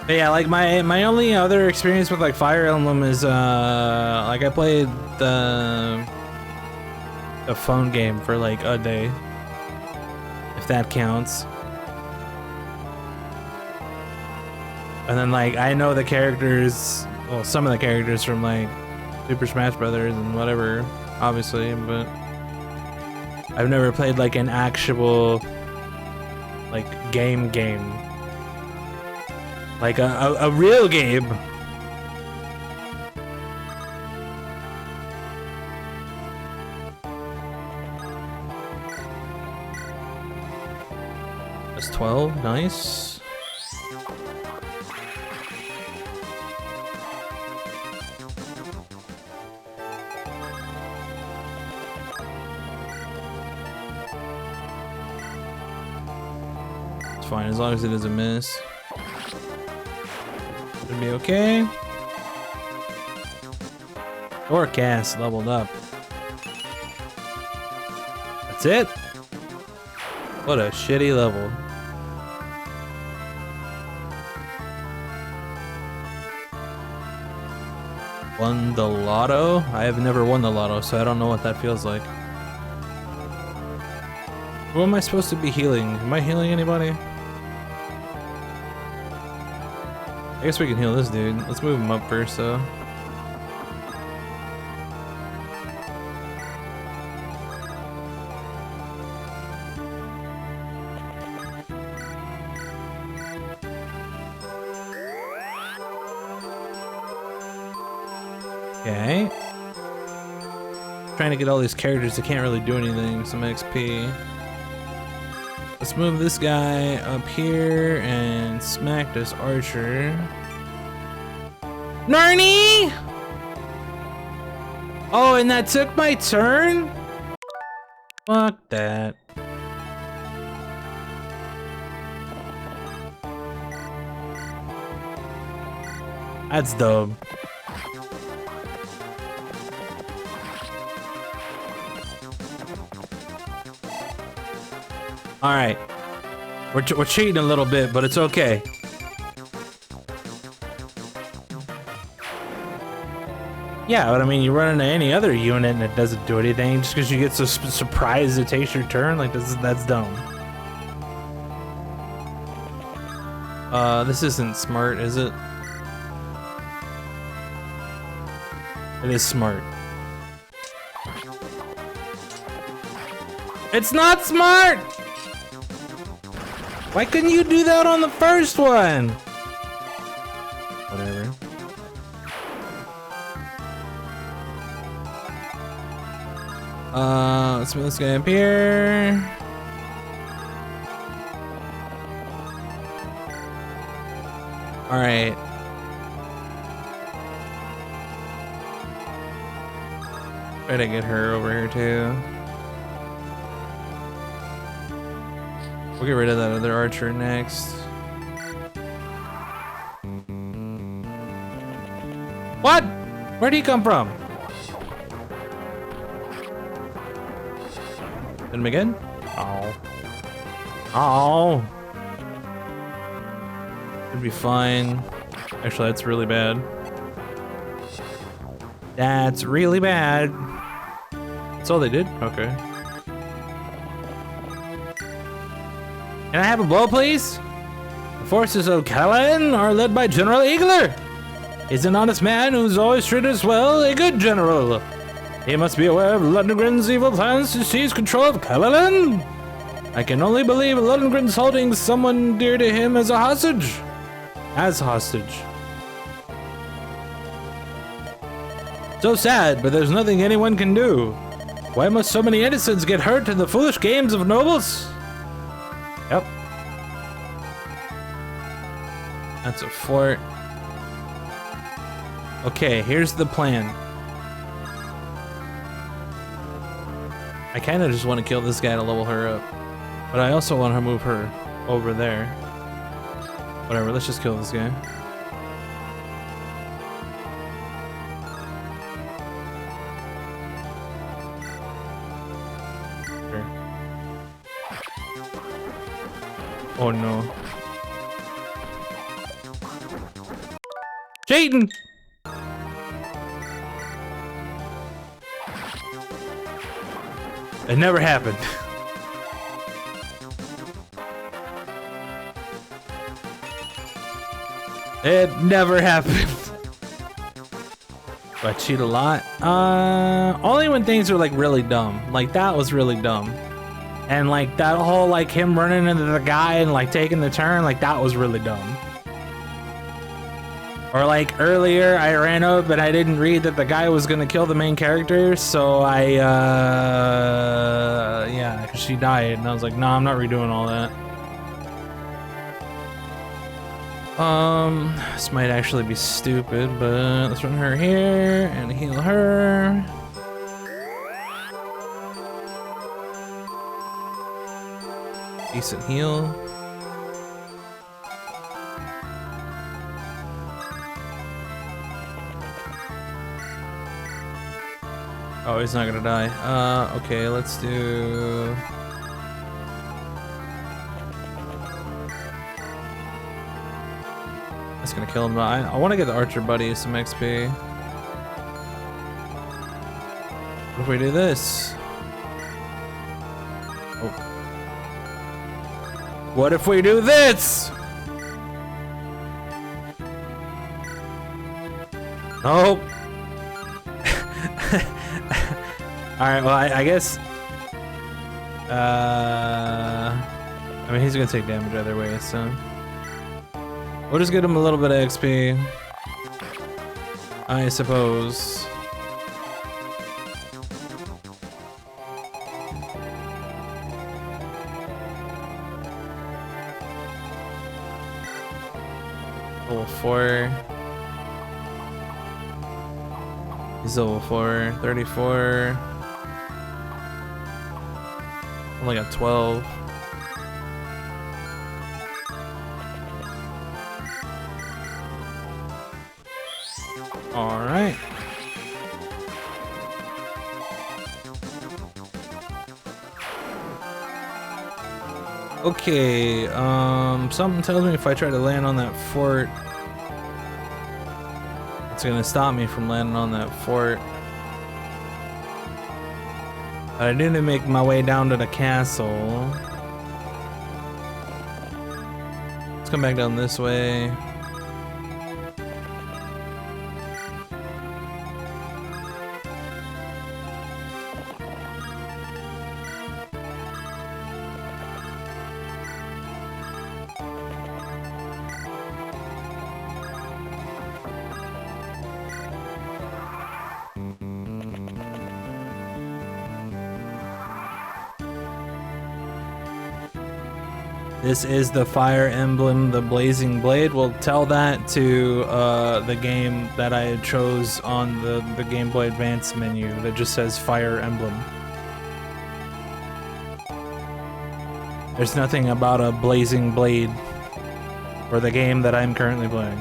But yeah, like my only other experience with like Fire Emblem is like I played the phone game for like a day, if that counts. And then like I know the characters, well, some of the characters from like Super Smash Brothers and whatever, obviously, but I've never played like an actual like game. Like a real game. That's 12, nice. fine, as long as it doesn't miss. It'll be okay. Forecast leveled up. That's it? What a shitty level. Won the lotto? I have never won the lotto, so I don't know what that feels like. Who am I supposed to be healing? Am I healing anybody? I guess we can heal this dude. Let's move him up first, though. Okay. Trying to get all these characters that can't really do anything, some XP. Let's move this guy up here and smack this archer. Narnie! Oh, and that took my turn? Fuck that. That's dumb. All right, we're cheating a little bit, but it's okay. Yeah, but I mean, you run into any other unit and it doesn't do anything just because you get so surprised it takes your turn. Like that's dumb. This isn't smart, is it? It is smart. It's not smart! Why couldn't you do that on the first one? Whatever. Let's move this guy up here. Alright. Try to get her over here too. We'll get rid of that other archer next. What? Where'd he come from? Hit him again? Oh. Oh. It'd be fine. Actually, that's really bad. That's really bad. That's all they did? Okay. Can I have a blow, please? The forces of Caladan are led by General Eagler. He's an honest man who's always treated us well, a good general. He must be aware of Lundgren's evil plans to seize control of Caladan. I can only believe Lundgren's holding someone dear to him as a hostage. So sad, but there's nothing anyone can do. Why must so many innocents get hurt in the foolish games of nobles? Yep. That's a fort. Okay, here's the plan. I kind of just want to kill this guy to level her up. But I also want to move her over there. Whatever, let's just kill this guy. Sure. Oh no. Cheating! It never happened. It never happened. Do I cheat a lot? Only when things are like really dumb. Like that was really dumb. And like that whole like him running into the guy and like taking the turn, like that was really dumb. Or like earlier I ran up and I didn't read that the guy was gonna kill the main character, so I yeah, 'cause she died and I was like, nah, I'm not redoing all that. This might actually be stupid, but let's run her here and heal her. Decent heal. Oh, he's not gonna die. Okay, let's do... That's gonna kill him, but I want to get the archer buddy some XP. What if we do this? Oh. What if we do this? Nope. Alright, well, I guess... I mean, he's gonna take damage either way, so... We'll just get him a little bit of XP. I suppose. Level 4. He's level 4. 34. Only got 12. Alright. Okay, something tells me if I try to land on that fort, it's gonna stop me from landing on that fort. But I need to make my way down to the castle. Let's come back down this way. This is the Fire Emblem, the Blazing Blade. We'll tell that to the game that I chose on the Game Boy Advance menu that just says Fire Emblem. There's nothing about a Blazing Blade for the game that I'm currently playing.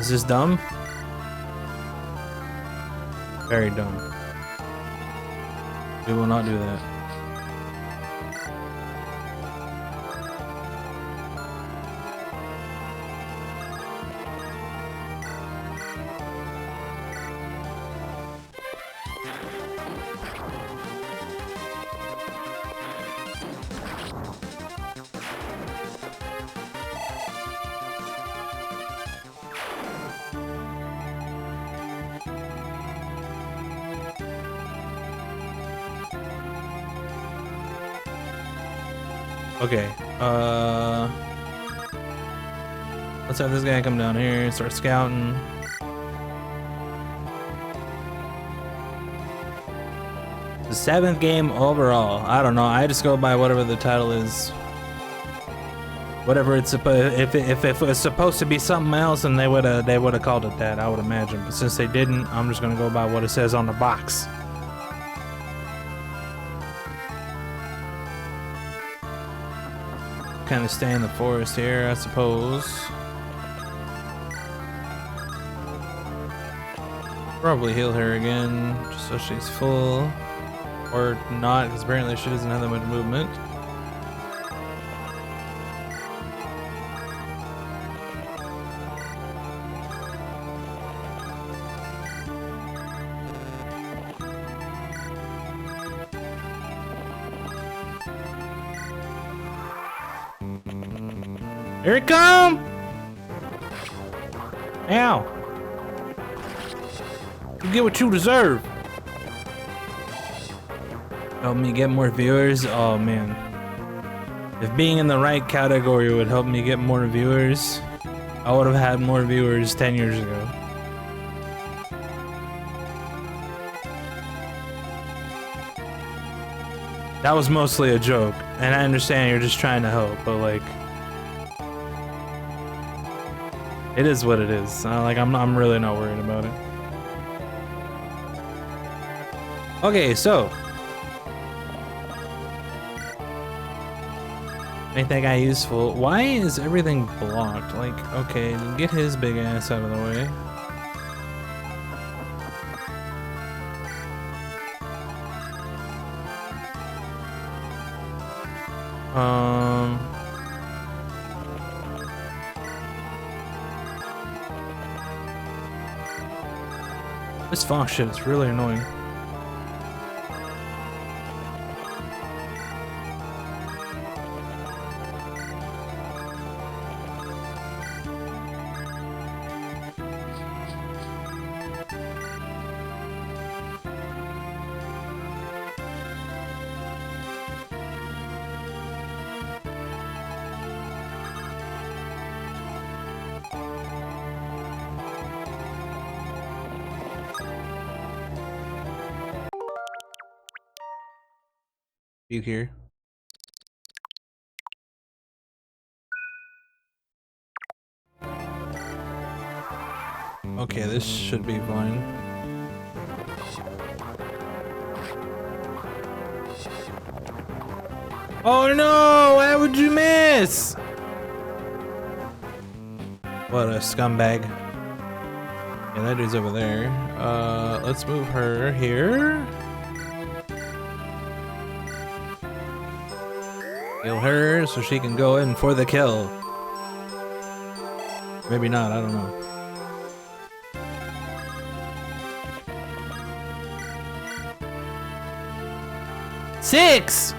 Is this dumb? Very dumb. We will not do that. Okay, let's have this guy come down here and start scouting. The 7th game overall. I don't know. I just go by whatever the title is. Whatever it's supposed. If it was supposed to be something else, then they would have called it that. I would imagine. But since they didn't, I'm just gonna go by what it says on the box. Kind of stay in the forest here, I suppose. Probably heal her again, just so she's full. Or not, because apparently she doesn't have that much movement. Here it come! Ow! You get what you deserve. Help me get more viewers? Oh man. If being in the right category would help me get more viewers, I would have had more viewers 10 years ago. That was mostly a joke, and I understand you're just trying to help, but like... It is what it is. Like I'm really not worried about it. Okay, so make that guy useful. Why is everything blocked? Like, okay, get his big ass out of the way. This fox shit is really annoying. You here? Okay, this should be fine. Oh no! Why would you miss? What a scumbag. Yeah, that dude's over there. Let's move her here. Kill her so she can go in for the kill. Maybe not, I don't know. Six!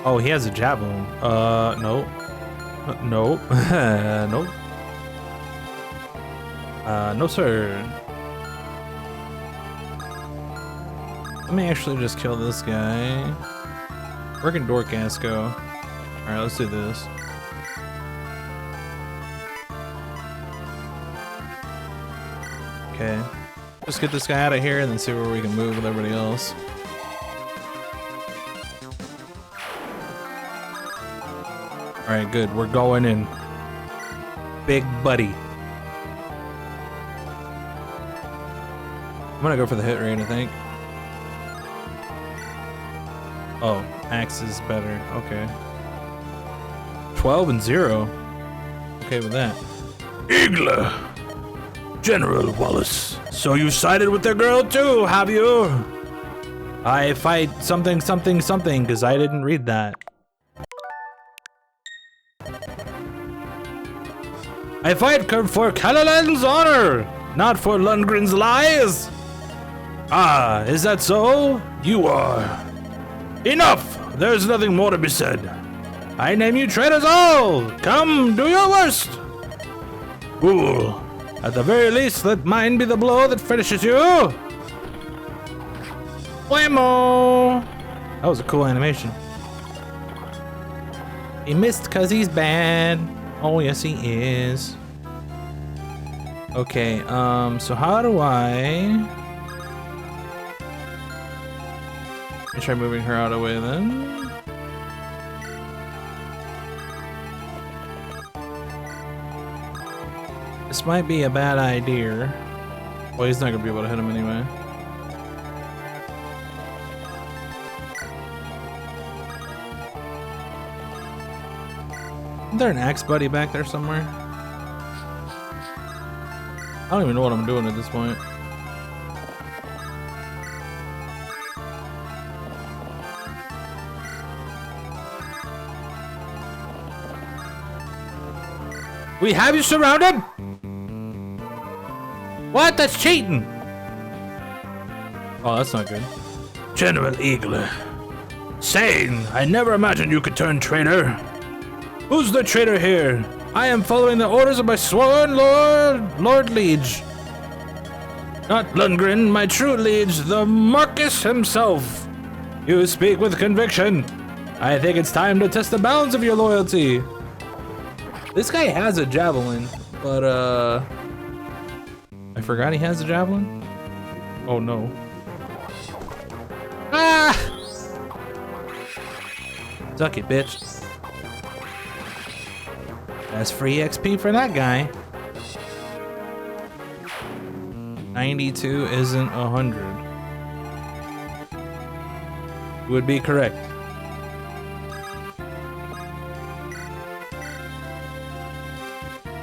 Oh, he has a javelin. No. No. Nope. No sir. Let me actually just kill this guy. Where can Dorcas go? Alright, let's do this. Okay. Just get this guy out of here and then see where we can move with everybody else. Alright, good. We're going in. Big buddy. I'm gonna go for the hit rate, I think. Oh, axe is better. Okay. 12 and 0. Okay with that. Igla! General Wallace. So you sided with the girl too, have you? I fight something something something because I didn't read that. I fight for Calalan's honor, not for Lundgren's lies. Ah, is that so? You are. Enough! There's nothing more to be said. I name you traitors all! Come, do your worst! Fool! At the very least, let mine be the blow that finishes you! Whammo! That was a cool animation. He missed cause he's bad. Oh yes he is. Okay, so how do I... Let me try moving her out of the way then. This might be a bad idea. Well, he's not gonna be able to hit him anyway. Isn't there an axe buddy back there somewhere? I don't even know what I'm doing at this point. We have you surrounded? What? That's cheating! Oh, that's not good. General Eagle. Sane, I never imagined you could turn traitor. Who's the traitor here? I am following the orders of my sworn Lord Liege. Not Lundgren, my true liege, the Marcus himself. You speak with conviction. I think it's time to test the bounds of your loyalty. This guy has a javelin, but I forgot he has a javelin. Oh no. Ah! Suck it, bitch. That's free XP for that guy. 92 isn't 100. Would be correct.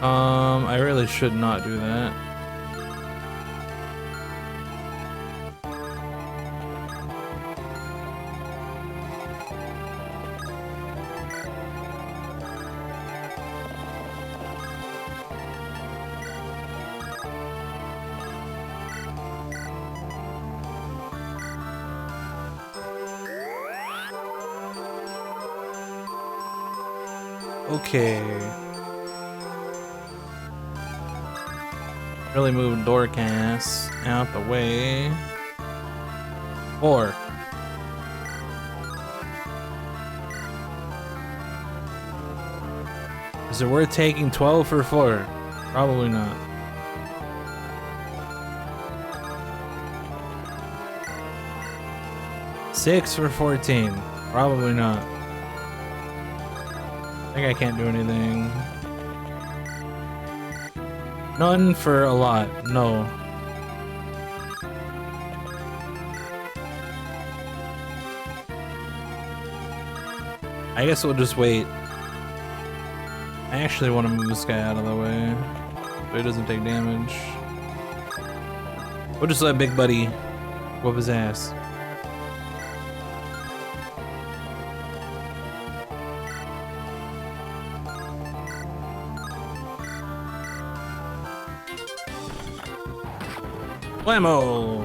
I really should not do that. Okay. Really move Doorcast out the way. 4. Is it worth taking 12 for 4? Probably not. Six for 14. Probably not. I think I can't do anything. None for a lot. No. I guess we'll just wait. I actually want to move this guy out of the way so he doesn't take damage. We'll just let Big Buddy whoop his ass. Blammo!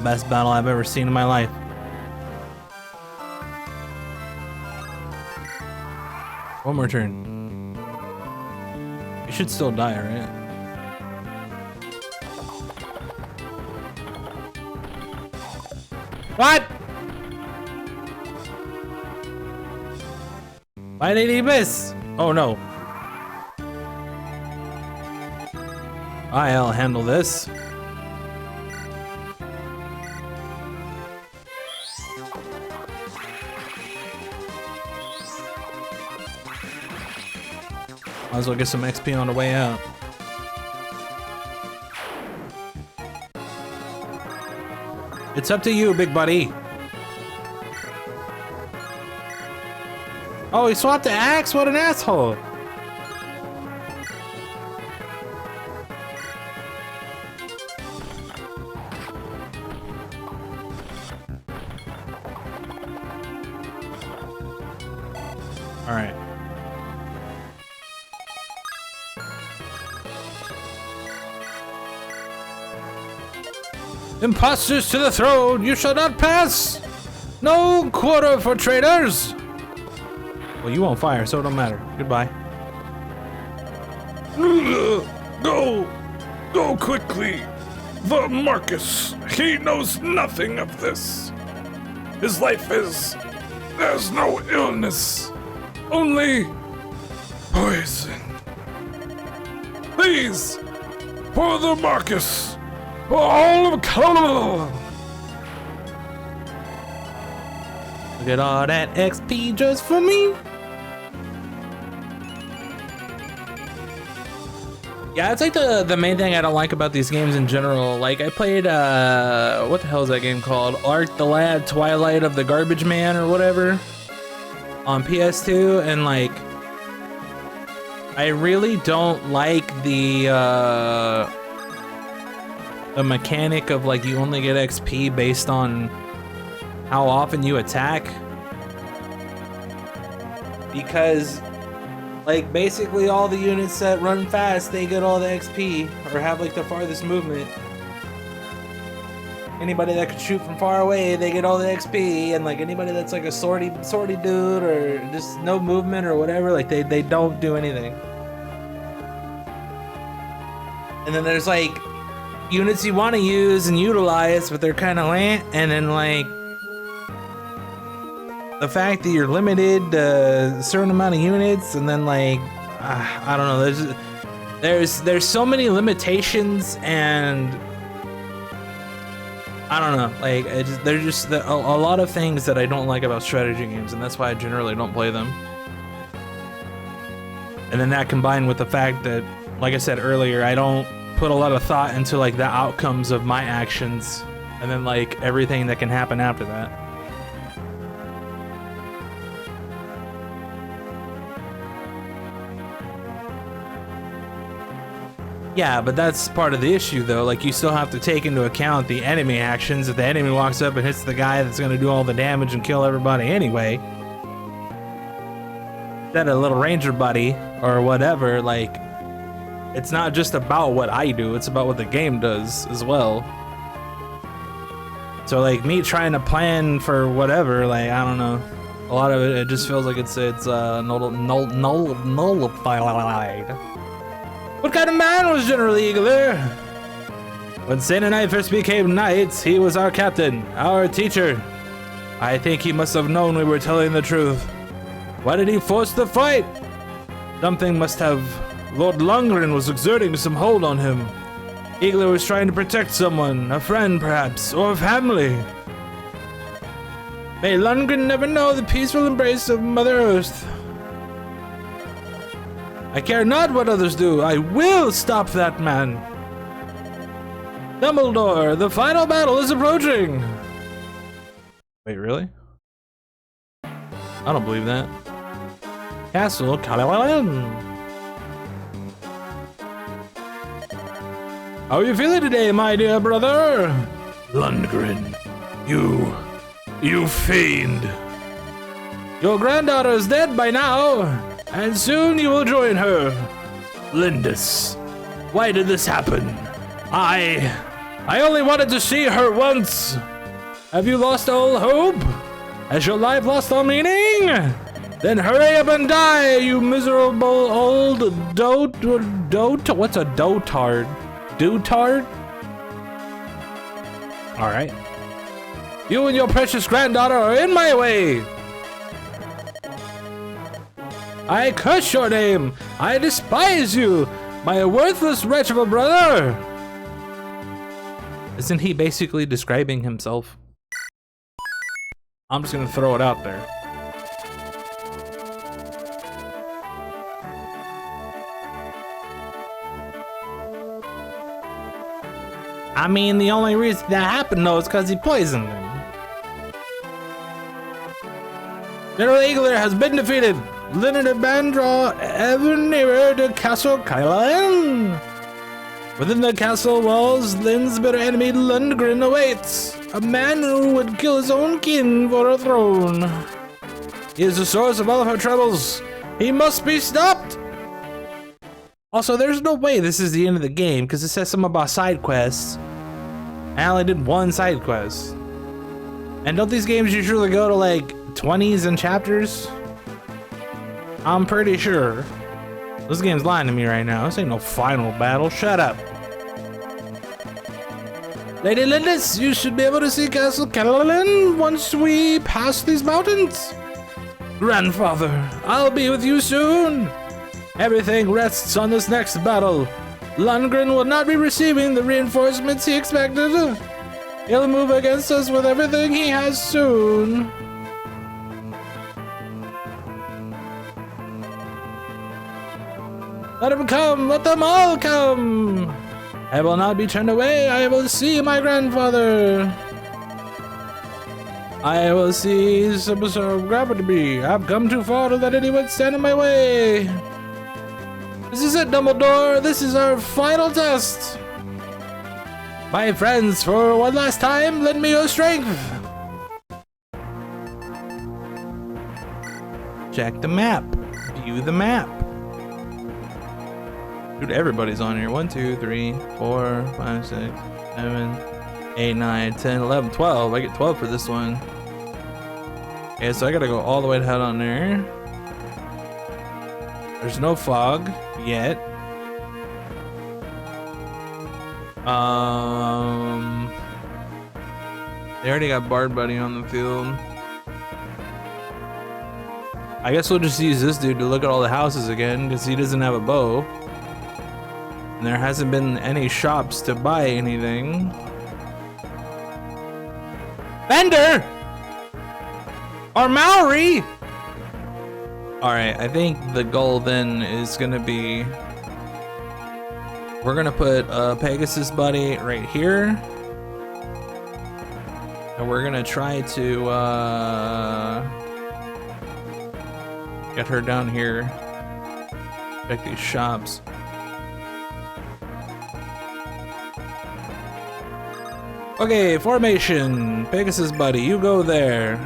Best battle I've ever seen in my life. One more turn. You should still die, right? What? Why did he miss? Oh no. I'll handle this. Might as well get some XP on the way out. It's up to you, big buddy. Oh, he swapped the axe? What an asshole. All right. Imposters to the throne, you shall not pass! No quarter for traitors! Well, you won't fire, so it don't matter. Goodbye. Go! Go quickly! The Marcus, he knows nothing of this. His life is... there's no illness. Only... poison. Please! For the Marcus! For all of Colorado! Look at all that XP just for me. Yeah, it's like the main thing I don't like about these games in general. Like, I played, what the hell is that game called? Art the Lad Twilight of the Garbage Man or whatever on PS2, and like, I really don't like the mechanic of like you only get XP based on how often you attack, because like basically all the units that run fast, they get all the XP or have like the farthest movement. Anybody that can shoot from far away, they get all the XP, and like anybody that's like a swordy dude or just no movement or whatever, like they don't do anything. And then there's like units you want to use and utilize, but they're kind of lant, and then like the fact that you're limited to a certain amount of units, and then like I don't know, there's so many limitations, and I don't know, like, they're just a lot of things that I don't like about strategy games, and that's why I generally don't play them. And then that combined with the fact that, like I said earlier, I don't put a lot of thought into like the outcomes of my actions, and then like everything that can happen after that. Yeah, but that's part of the issue though. Like, you still have to take into account the enemy actions. If the enemy walks up and hits the guy that's gonna do all the damage and kill everybody anyway, that a little ranger buddy or whatever, like, it's not just about what I do, it's about what the game does as well. So like me trying to plan for whatever, like, I don't know, a lot of it just feels like it's nullified. What kind of man was General Eagler? When Saint and I first became knights, he was our captain, our teacher. I think he must have known we were telling the truth. Why did he force the fight? Something must have. Lord Lundgren was exerting some hold on him. Eagler was trying to protect someone, a friend perhaps, or a family. May Lundgren never know the peaceful embrace of Mother Earth. I care not what others do, I will stop that man. Dumbledore, the final battle is approaching. Wait, really? I don't believe that. Castle Calalan. How are you feeling today, my dear brother? Lundgren, you fiend. Your granddaughter is dead by now, and soon you will join her. Lindis, why did this happen? I only wanted to see her once. Have you lost all hope? Has your life lost all meaning? Then hurry up and die, you miserable old dote. What's a dotard? Dotard? All right. You and your precious granddaughter are in my way. I curse your name. I despise you, my worthless wretch of a brother. Isn't he basically describing himself? I'm just gonna throw it out there. I mean, the only reason that happened though is because he poisoned him. General Eagler has been defeated. Leonard and Band draw ever nearer to Castle Kylan. Within the castle walls, Lynn's bitter enemy Lundgren awaits. A man who would kill his own kin for a throne. He is the source of all of our troubles. He must be stopped. Also, there's no way this is the end of the game because it says something about side quests. I only did one side quest. And don't these games usually go to like 20s and chapters? I'm pretty sure. This game's lying to me right now. This ain't no final battle. Shut up. Lady Lindis, you should be able to see Castle Catalan once we pass these mountains. Grandfather, I'll be with you soon. Everything rests on this next battle. Lundgren will not be receiving the reinforcements he expected. He'll move against us with everything he has soon. Let him come, let them all come. I will not be turned away, I will see my grandfather. I will seize the episode of gravity. I've come too far to let anyone stand in my way. This is it, Dumbledore. This is our final test. My friends, for one last time, lend me your strength. Check the map. View the map. Dude, everybody's on here. 1, 2, 3, 4, 5, 6, 7, 8, 9, 10, 11, 12. I get 12 for this one. Okay, so I gotta go all the way to head on there. There's no fog yet. They already got Bard Buddy on the field. I guess we'll just use this dude to look at all the houses again because he doesn't have a bow. And there hasn't been any shops to buy anything. Bender! Or Maori! Alright, I think the goal then is gonna be... We're gonna put Pegasus Buddy right here. And we're gonna try to get her down here. Check these shops. Okay, formation. Pegasus Buddy, you go there.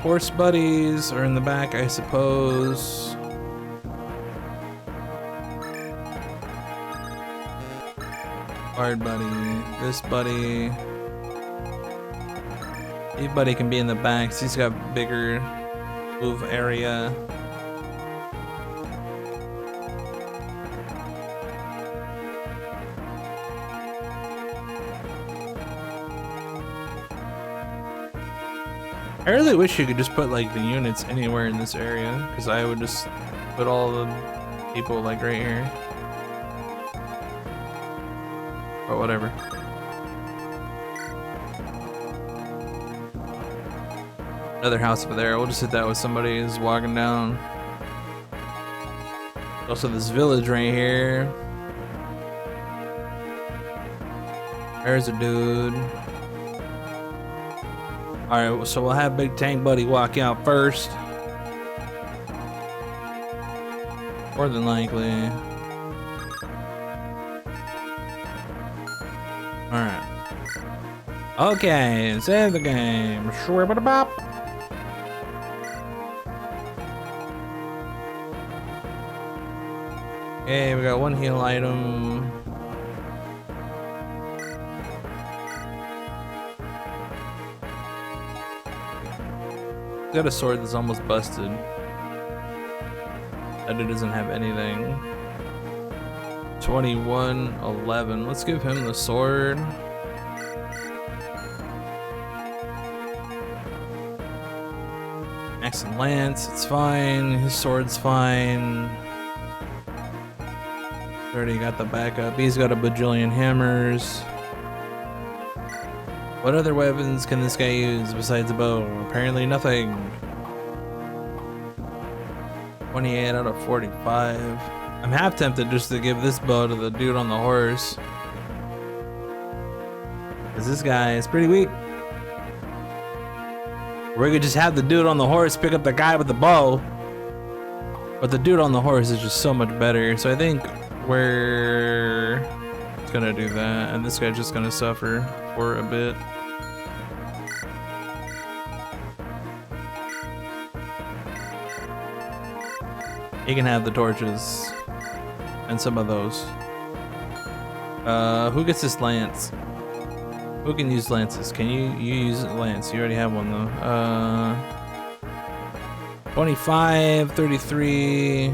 Horse buddies are in the back, I suppose. Guard buddy, this buddy. Each buddy can be in the back, so he's got bigger move area. I really wish you could just put like the units anywhere in this area, because I would just put all the people like right here. But whatever. Another house over there. We'll just hit that with somebody who's walking down. Also this village right here. There's a dude. Alright, so we'll have Big Tank Buddy walk out first. More than likely. Alright. Okay, save the game. Shwibba-da-bop. Okay, we got one heal item. Got a sword that's almost busted. That dude doesn't have anything. 2111. Let's give him the sword. Axe and lance, it's fine. His sword's fine. Already got the backup. He's got a bajillion hammers. What other weapons can this guy use besides a bow? Apparently nothing. 28 out of 45. I'm half tempted just to give this bow to the dude on the horse. Cause this guy is pretty weak. We could just have the dude on the horse pick up the guy with the bow. But the dude on the horse is just so much better. So I think we're gonna do that. And this guy's just gonna suffer for a bit. He can have the torches and some of those. Who gets this lance? Who can use lances? Can you use a lance? You already have one though. 25, 33.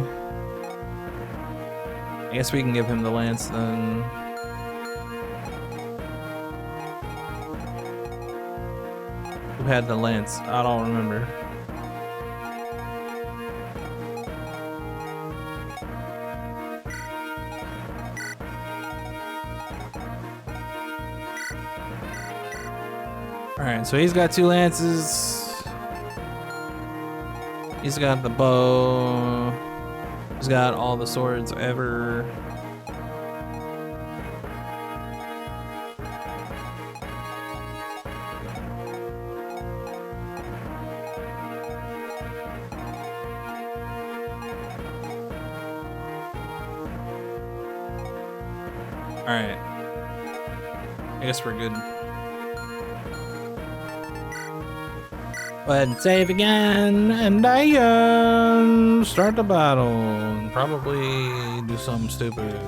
I guess we can give him the lance then. Who had the lance? I don't remember. Alright, so he's got 2 lances. He's got the bow. He's got all the swords ever. Alright. I guess we're good. Go ahead and save again, and I start the battle and probably do something stupid.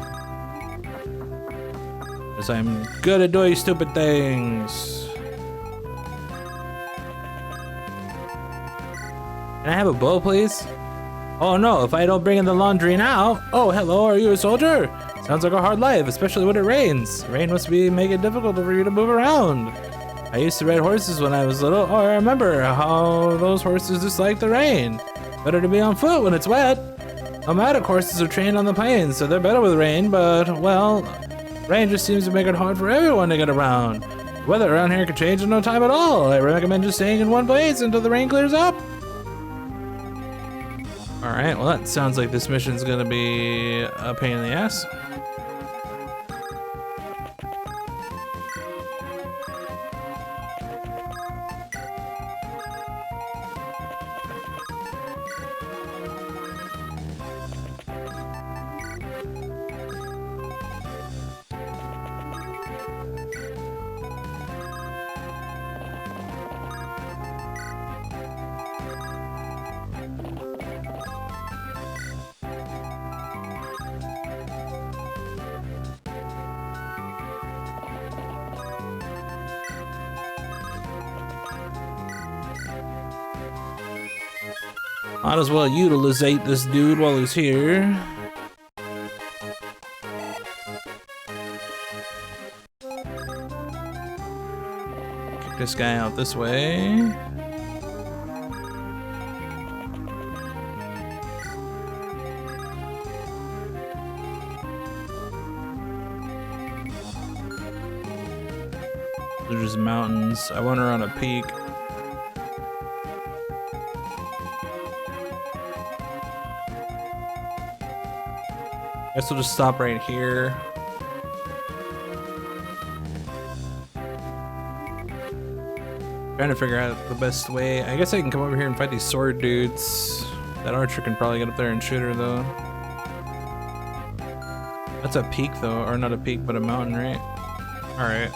Because I'm good at doing stupid things. Can I have a bow, please? Oh no, if I don't bring in the laundry now. Oh, hello, are you a soldier? Sounds like a hard life, especially when it rains. Rain must make it difficult for you to move around. I used to ride horses when I was little. Oh, I remember how those horses dislike the rain. Better to be on foot when it's wet. Nomadic horses are trained on the plains, so they're better with rain, but, well, rain just seems to make it hard for everyone to get around. Weather around here could change in no time at all. I recommend just staying in one place until the rain clears up. Alright, well that sounds like this mission's gonna be a pain in the ass. Might as well utilize this dude while he's here. Kick this guy out this way. There's mountains. I went around a peak. Guess we'll just stop right here. Trying to figure out the best way. I guess I can come over here and fight these sword dudes. That archer can probably get up there and shoot her though. That's a peak though, or not a peak, but a mountain, right? Alright,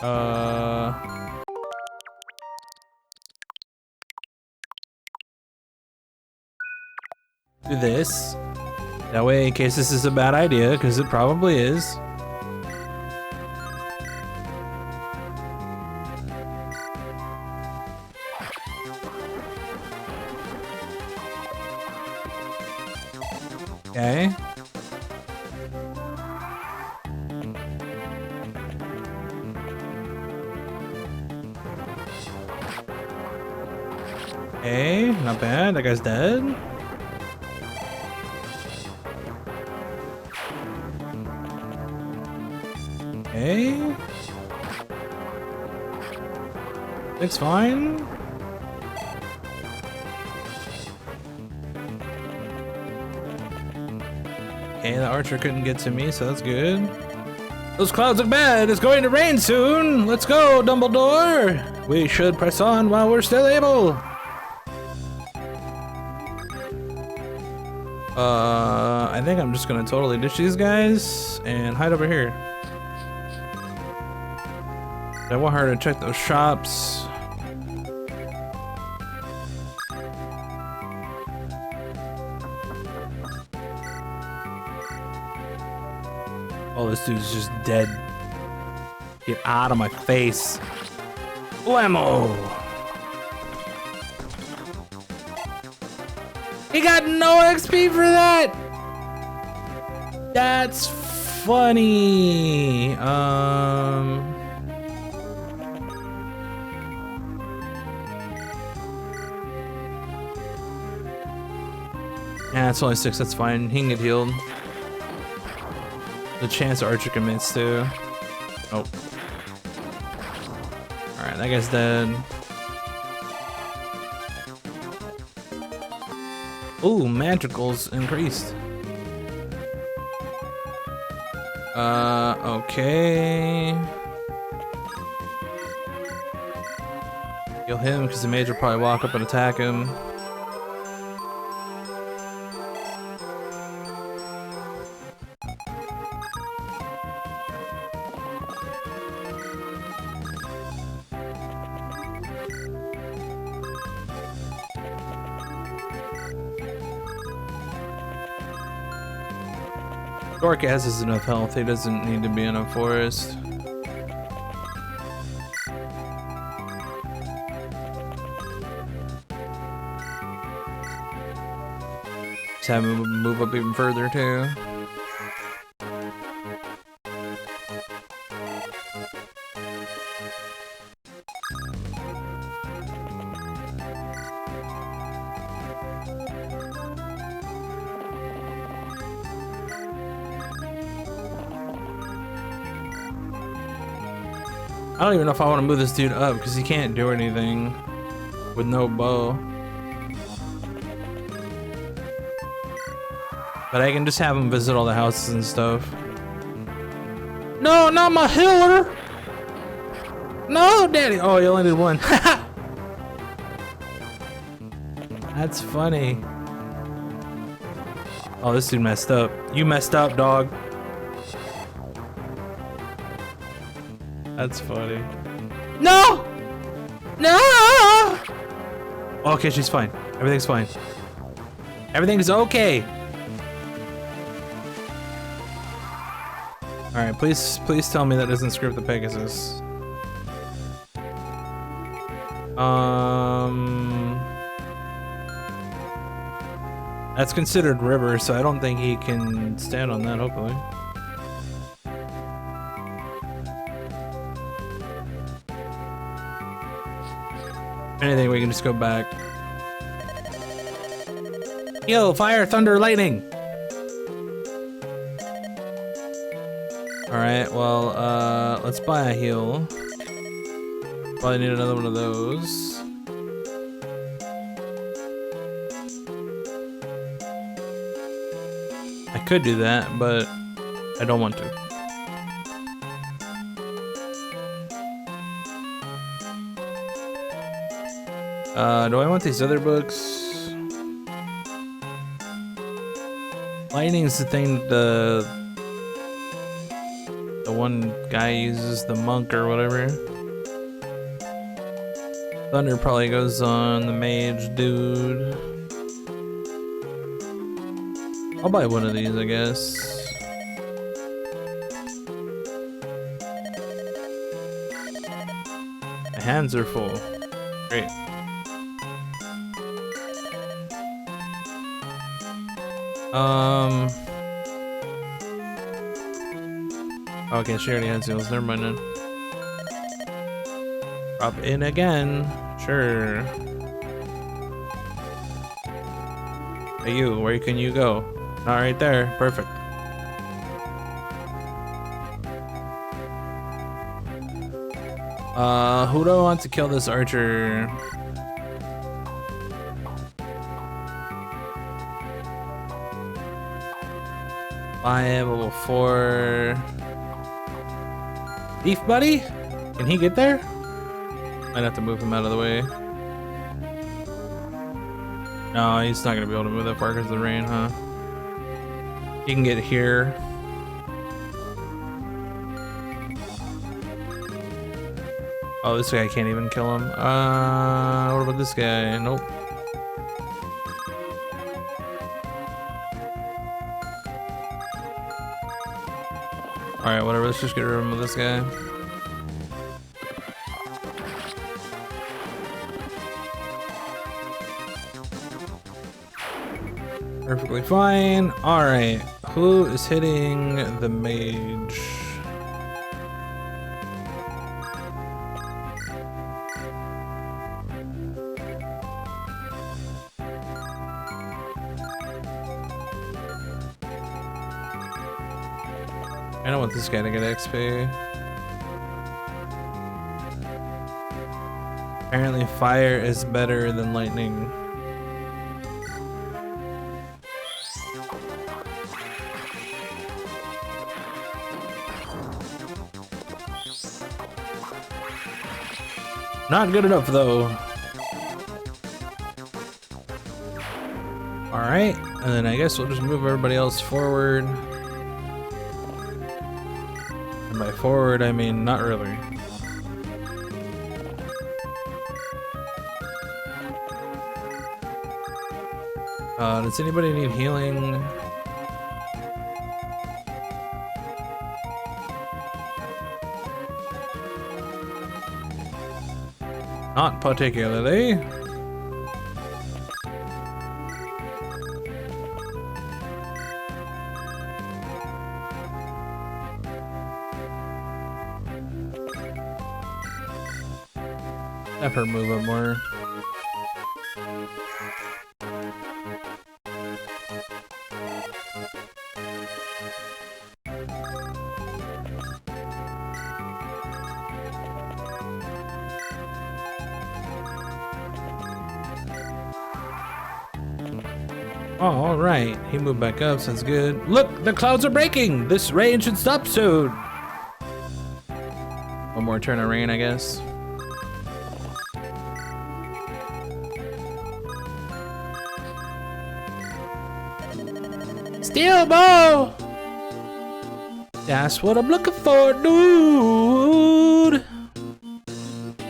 do this. That way, in case this is a bad idea, because it probably is. Okay. Okay, not bad. That guy's dead. Okay. It's fine. Okay, the archer couldn't get to me, so that's good. Those clouds look bad. It's going to rain soon. Let's go, Dumbledore. We should press on while we're still able. I think I'm just gonna totally ditch these guys and hide over here. I want her to check those shops. Oh, this dude's just dead. Get out of my face. Blammo! He got no XP for that! That's funny. Yeah, it's only 6, that's fine. He can get healed. The chance Archer commits too. Oh. Alright, that guy's dead. Ooh, magicals increased. Okay. Kill him because the mage will probably walk up and attack him. Dorcas has enough health, he doesn't need to be in a forest. Just have him move up even further too. I don't even know if I want to move this dude up because he can't do anything with no bow. But I can just have him visit all the houses and stuff. No, not my healer! No, daddy! Oh, he only did one. That's funny. Oh, this dude messed up. You messed up, dog. That's funny. No! No! Okay, she's fine. Everything's fine. Everything's okay. All right, please tell me that doesn't screw up the Pegasus. That's considered river, so I don't think he can stand on that, hopefully. If anything, we can just go back. Yo, fire, thunder, lightning! Alright, well, let's buy a heal. Probably need another one of those. I could do that, but I don't want to. Do I want these other books? Lightning's the thing the one guy uses, the monk or whatever. Thunder probably goes on the mage dude. I'll buy one of these, I guess. My hands are full. Great. Okay, she already has heals. Never mind then. Drop in again. Sure. Hey you, where can you go? Not right there. Perfect. Who do I want to kill this archer? Level 4. Thief buddy? Can he get there? Might have to move him out of the way. No, he's not gonna be able to move that far because of the rain, huh? He can get here. Oh, this guy can't even kill him. What about this guy? Nope. Alright, whatever, let's just get rid of this guy. Perfectly fine. Alright, who is hitting the mage? I don't want this guy to get XP. Apparently fire is better than lightning. Not good enough though. Alright, and then I guess we'll just move everybody else forward. And by forward, I mean not really. Does anybody need healing? Not particularly. Have her move up more. All right, he moved back up, so that's good. Look, the clouds are breaking. This rain should stop soon. One more turn of rain, I guess. Steel bow. That's what I'm looking for, dude.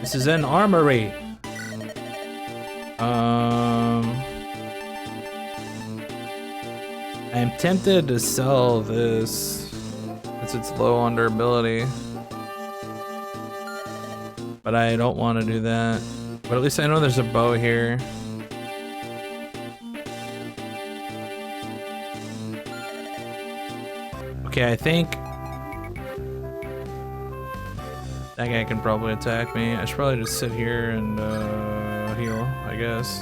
This is an armory. I'm tempted to sell this since it's low on durability, but I don't want to do that. But at least I know there's a bow here. Okay, I think that guy can probably attack me. I should probably just sit here and heal, I guess.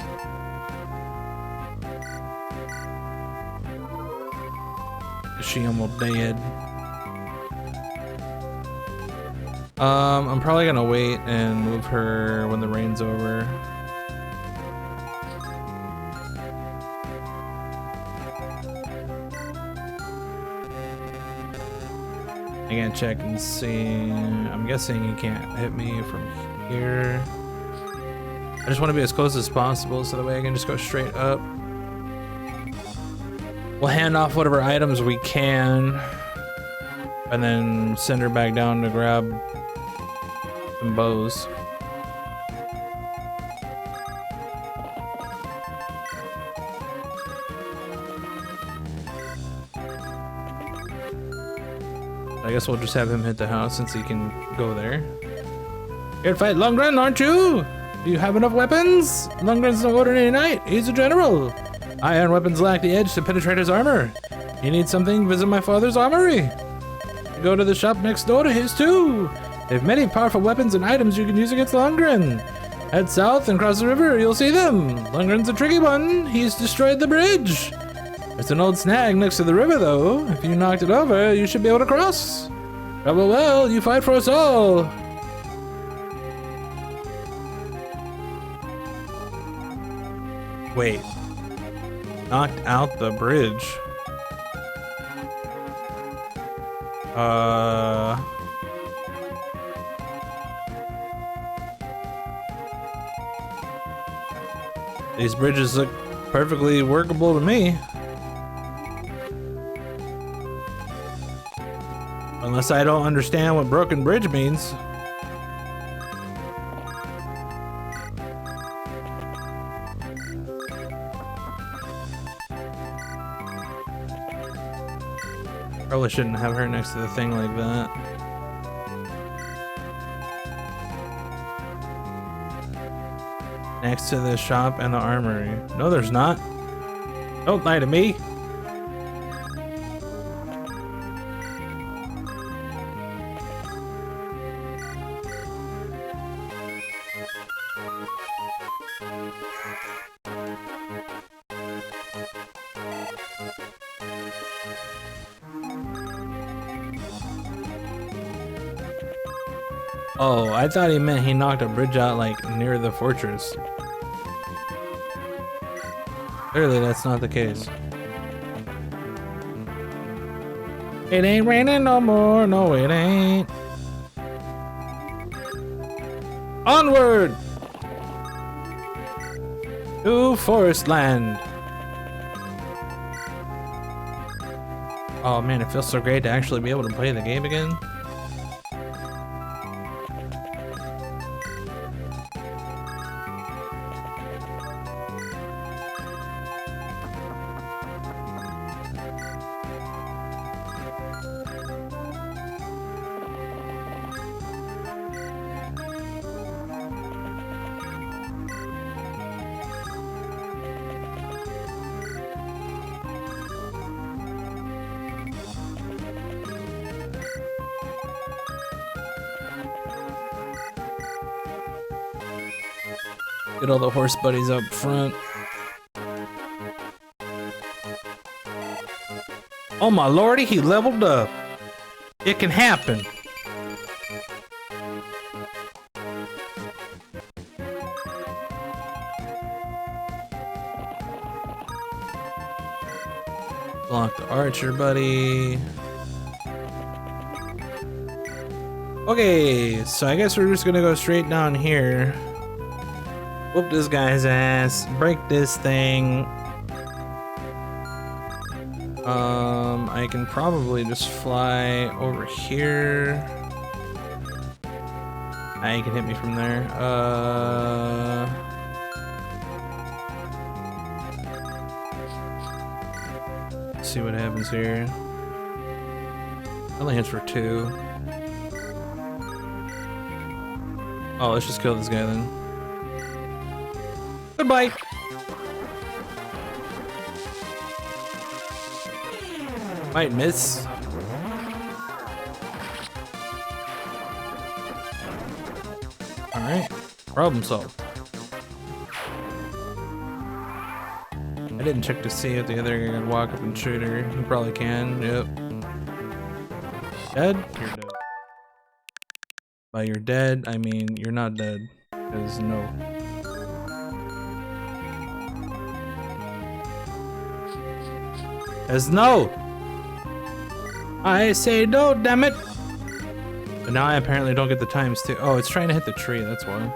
Is she almost dead? I'm probably gonna wait and move her when the rain's over. I gotta check and see. I'm guessing you can't hit me from here. I just want to be as close as possible so that way I can just go straight up. We'll hand off whatever items we can and then send her back down to grab some bows. I guess we'll just have him hit the house since he can go there. Here to fight Lundgren, aren't you? Do you have enough weapons? Lundgren's no ordinary knight. He's a general. Iron weapons lack the edge to penetrate his armor. You need something? Visit my father's armory. Go to the shop next door to his too. They have many powerful weapons and items you can use against Lundgren. Head south and cross the river. You'll see them. Lundgren's a tricky one. He's destroyed the bridge. There's an old snag next to the river, though. If you knocked it over, you should be able to cross. Trouble well, you fight for us all. Wait. Knocked out the bridge. These bridges look perfectly workable to me. Unless I don't understand what broken bridge means. Probably shouldn't have her next to the thing like that. Next to the shop and the armory. No, there's not. Don't lie to me. Oh, I thought he meant he knocked a bridge out like near the fortress. Clearly that's not the case. It ain't raining no more, no it ain't. Onward! To Forest Land. Oh man, it feels so great to actually be able to play the game again. Get all the horse buddies up front. Oh my lordy, he leveled up. It can happen. Archer buddy. Okay, so I guess we're just gonna go straight down here. Whoop this guy's ass. Break this thing. I can probably just fly over here. Ah, you can hit me from there. Let's see what happens here. Only hits for 2. Oh, let's just kill this guy then. Goodbye. Might miss. Alright, problem solved. I didn't check to see if the other guy can walk up and shoot her. He probably can, yep. Dead? You're dead. By you're dead, I mean you're not dead. Because no. As no! I say no, damn it! But now I apparently don't get the times too. Oh, it's trying to hit the tree, that's why.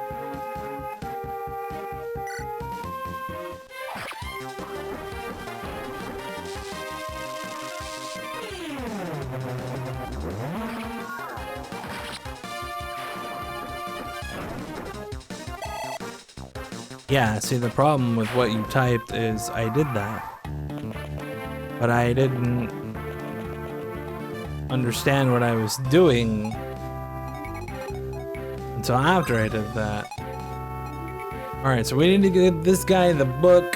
Yeah, see, the problem with what you typed is I did that. But I didn't understand what I was doing until after I did that. Alright, so we need to get this guy the book.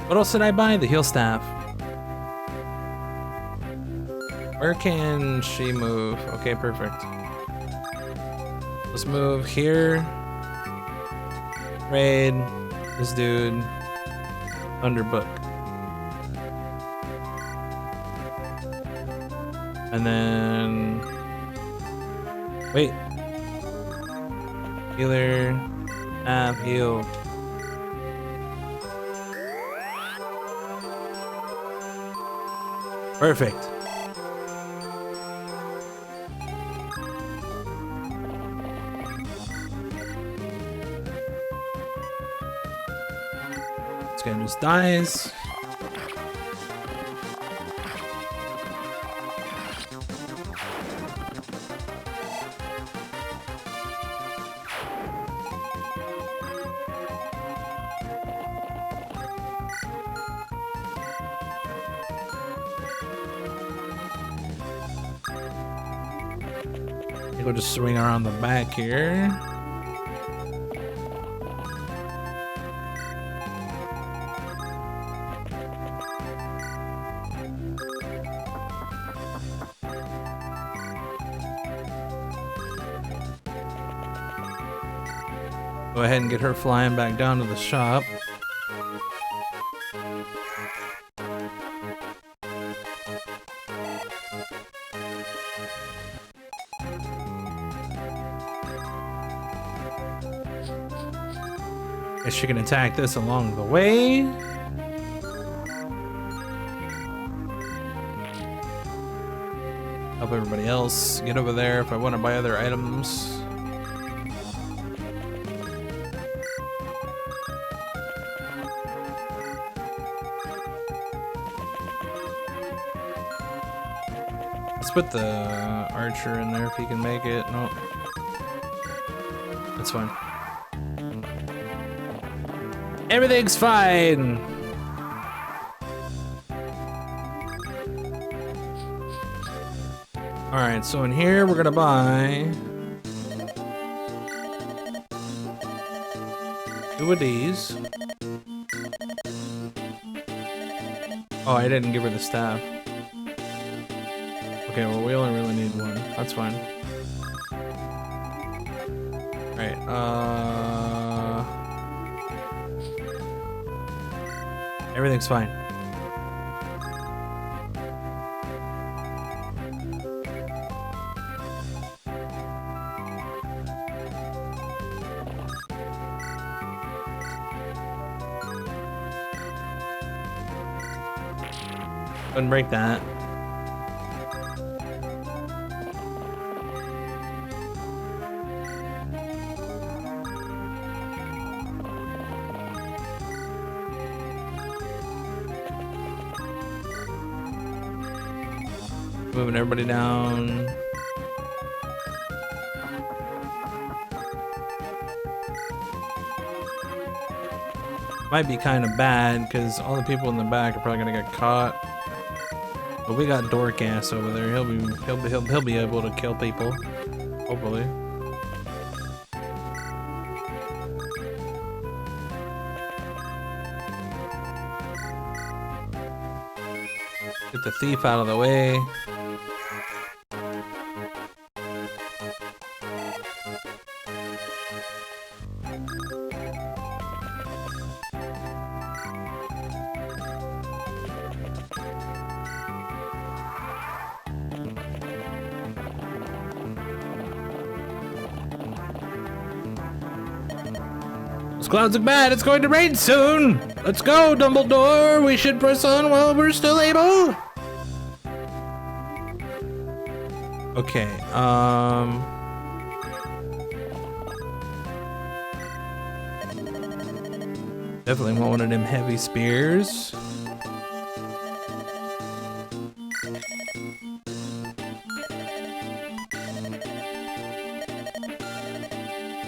What else did I buy? The heal staff. Where can she move? Okay, perfect. Let's move here. Raid. This dude. Under book. And then... Wait. Healer. Heal. Perfect. This guy just dies. We'll just swing around the back here. Go ahead and get her flying back down to the shop. Guess she can attack this along the way. Help everybody else get over there if I want to buy other items. Let's put the archer in there if he can make it. No. That's fine. Everything's fine. All right, so in here we're gonna buy 2 of these. Oh, I didn't give her the staff. Okay, well we only really need 1. That's fine. All right. Everything's fine. Couldn't break that. Moving everybody down. Might be kind of bad because all the people in the back are probably gonna get caught. But we got Dorcas over there. He'll be able to kill people. Hopefully. Get the thief out of the way. Those clouds look bad. It's going to rain soon. Let's go, Dumbledore. We should press on while we're still able. Okay, definitely want one of them heavy spears.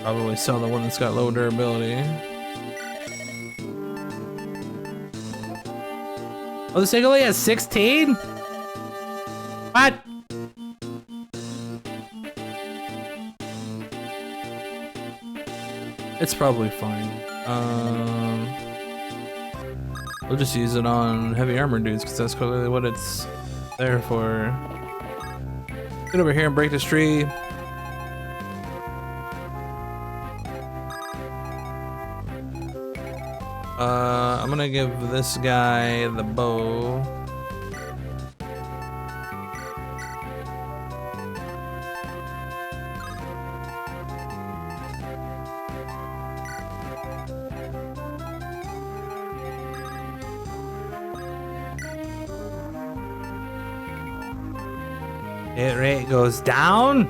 Probably sell the one that's got low durability. Oh, this thing only has 16? What? It's probably fine. We'll just use it on heavy armor dudes because that's clearly what it's there for. Get over here and break this tree. I'm gonna give this guy the bow. Hit rate goes down.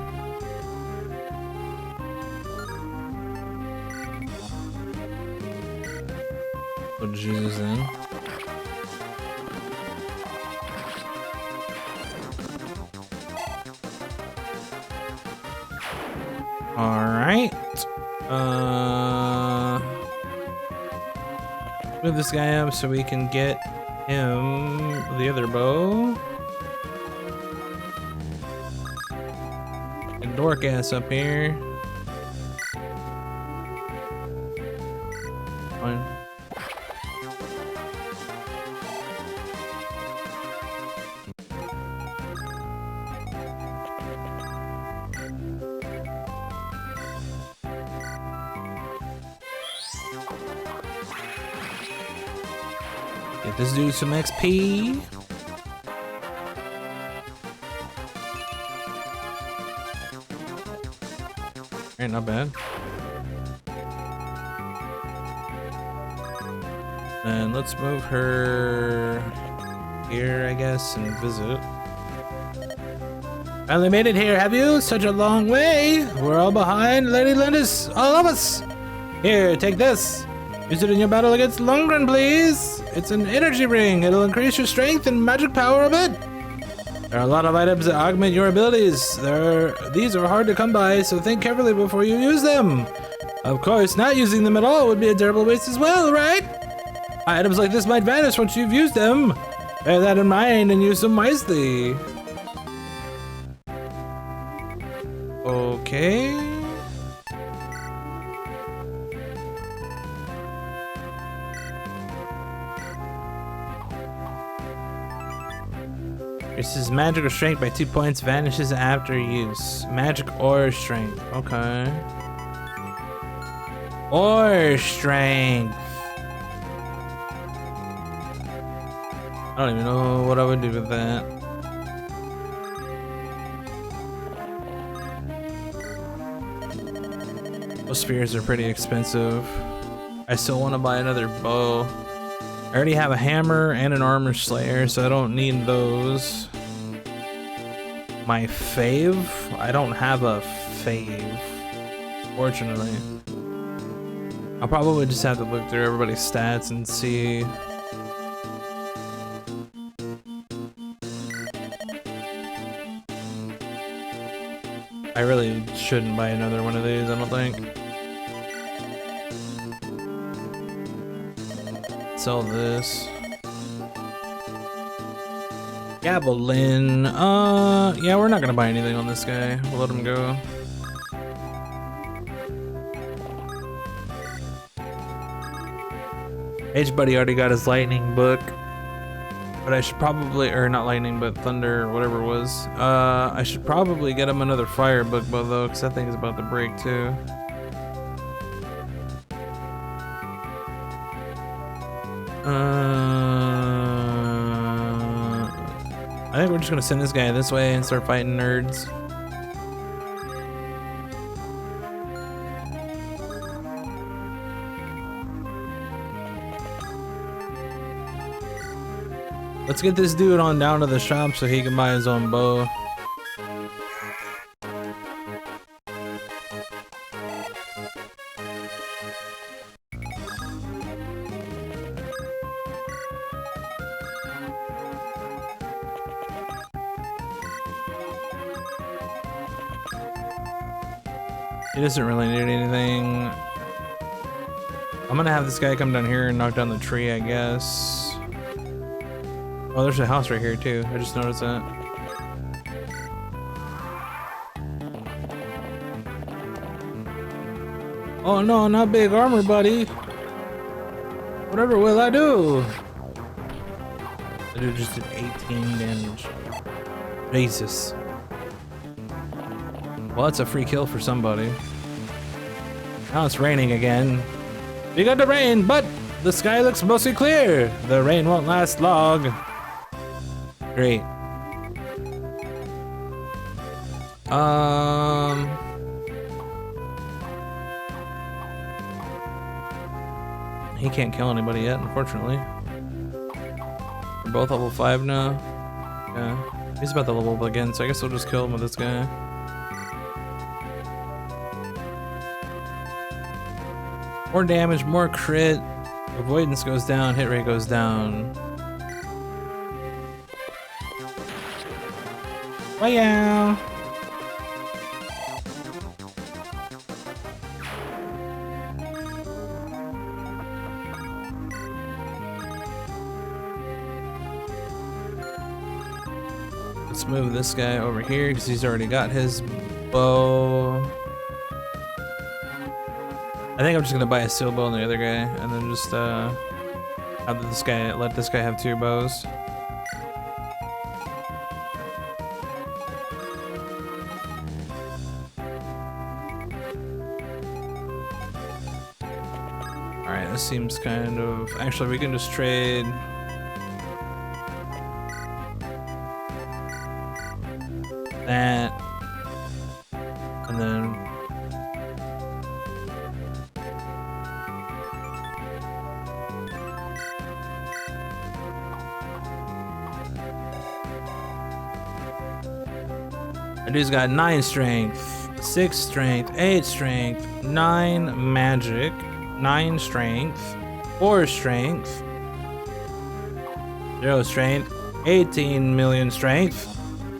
Put Jesus in. All right. Move this guy up so we can get him the other bow. And Dorcas up here. Fine. Get this dude some XP. Alright, not bad. And let's move her here, I guess, and visit. Finally made it here, have you? Such a long way. We're all behind. Lady Lindis, all of us. Here, take this. Use it in your battle against Lundgren, please. It's an energy ring. It'll increase your strength and magic power a bit. There are a lot of items that augment your abilities. These are hard to come by, so think carefully before you use them. Of course, not using them at all would be a terrible waste as well, right? Items like this might vanish once you've used them. Bear that in mind and use them wisely. Okay. Increases magic or strength by 2 points, vanishes after use. Magic or strength. Okay. Or strength. I don't even know what I would do with that. Those spears are pretty expensive. I still want to buy another bow. I already have a hammer and an armor slayer, so I don't need those. My fave? I don't have a fave, fortunately. I'll probably just have to look through everybody's stats and see. I really shouldn't buy another one of these, I don't think. Sell this. Gavelin. Yeah, we're not gonna buy anything on this guy. We'll let him go. H-Buddy already got his lightning book. But I should probably, or not lightning, but thunder, whatever it was. I should probably get him another fire book though, because that thing's about to break too. I think we're just gonna send this guy this way and start fighting nerds. Let's get this dude on down to the shop so he can buy his own bow. He doesn't really need anything. I'm gonna have this guy come down here and knock down the tree, I guess. Oh, there's a house right here too. I just noticed that. Oh no, not big armor, buddy. Whatever will I do? I do just did 18 damage. Jesus. Well, that's a free kill for somebody. Now it's raining again. We got the rain, but the sky looks mostly clear. The rain won't last long. Great. He can't kill anybody yet, unfortunately. We're both level 5 now. Yeah. He's about to level up again, so I guess we'll just kill him with this guy. More damage, more crit. Avoidance goes down, hit rate goes down. Wow. Let's move this guy over here because he's already got his bow. I think I'm just gonna buy a steel bow on the other guy and then just have this guy, let this guy have 2 bows. Alright, this seems kind of... Actually, we can just trade... that... and then... That dude's got 9 strength, 6 strength, 8 strength, 9 magic, 9 strength, 4 strength, 0 strength, 18 million strength,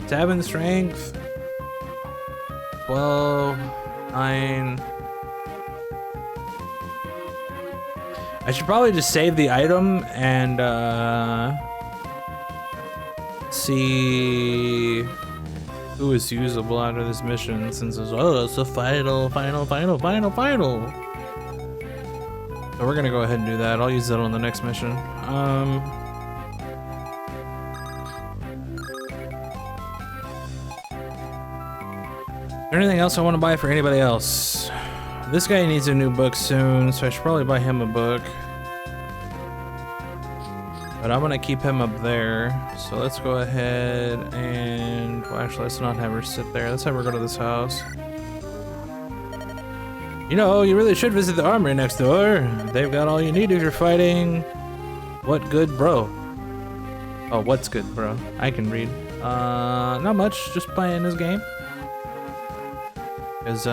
7 strength, 12, 9. I should probably just save the item and see who is usable out of this mission, since it's the final. So we're gonna go ahead and do that. I'll use that on the next mission. Is there anything else I want to buy for anybody else? This guy needs a new book soon, so I should probably buy him a book. But I'm gonna keep him up there. So let's go ahead and... Well, actually, let's not have her sit there. Let's have her go to this house. You know, you really should visit the armory next door. They've got all you need if you're fighting. What good, bro? Oh, what's good, bro? I can read. Not much. Just playing this game. Cause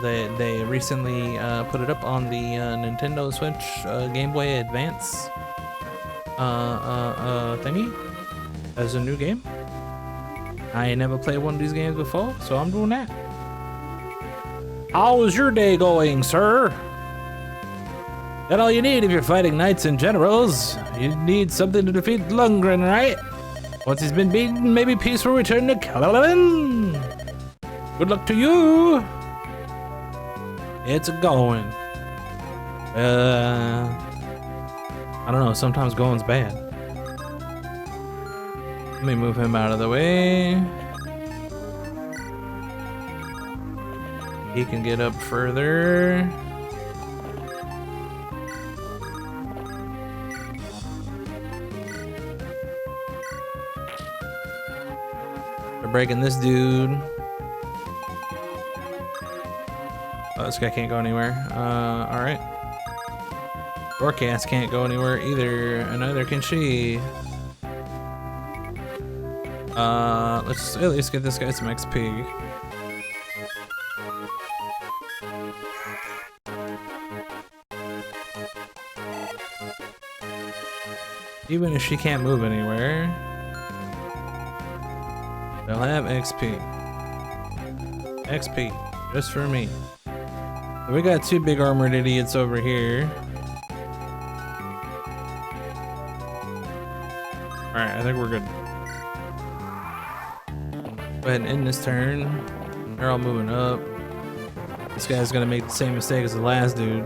they recently put it up on the Nintendo Switch Game Boy Advance thingy as a new game. I ain't never played one of these games before, so I'm doing that. How is your day going, sir? Got all you need if you're fighting knights and generals. You need something to defeat Lundgren, right? Once he's been beaten, maybe peace will return to Kalalan. Good luck to you. It's going. I don't know, sometimes going's bad. Let me move him out of the way. He can get up further. We're breaking this dude. Oh, this guy can't go anywhere. Alright. Forecast can't go anywhere either, and neither can she. Let's at least get this guy some XP. Even if she can't move anywhere, they'll have XP. XP, just for me. We got two big armored idiots over here. Alright, I think we're good. Go ahead and end this turn. They're all moving up. This guy's gonna make the same mistake as the last dude.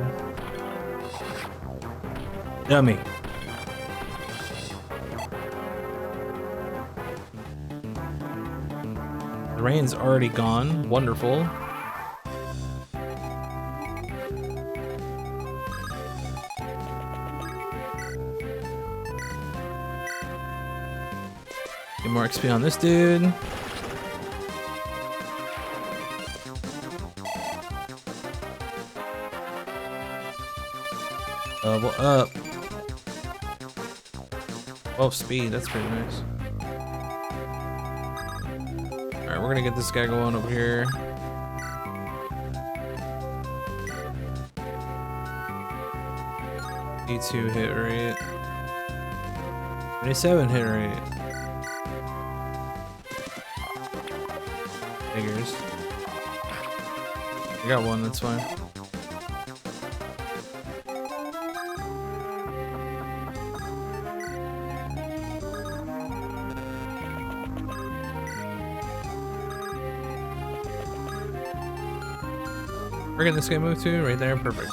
Dummy. The rain's already gone. Wonderful. Get more XP on this dude. Double up. 12 speed, that's pretty nice. Alright, we're gonna get this guy going over here. D2 hit rate. 27 hit rate. Figures. I got one, that's fine. Where can this guy move to? Right there, perfect.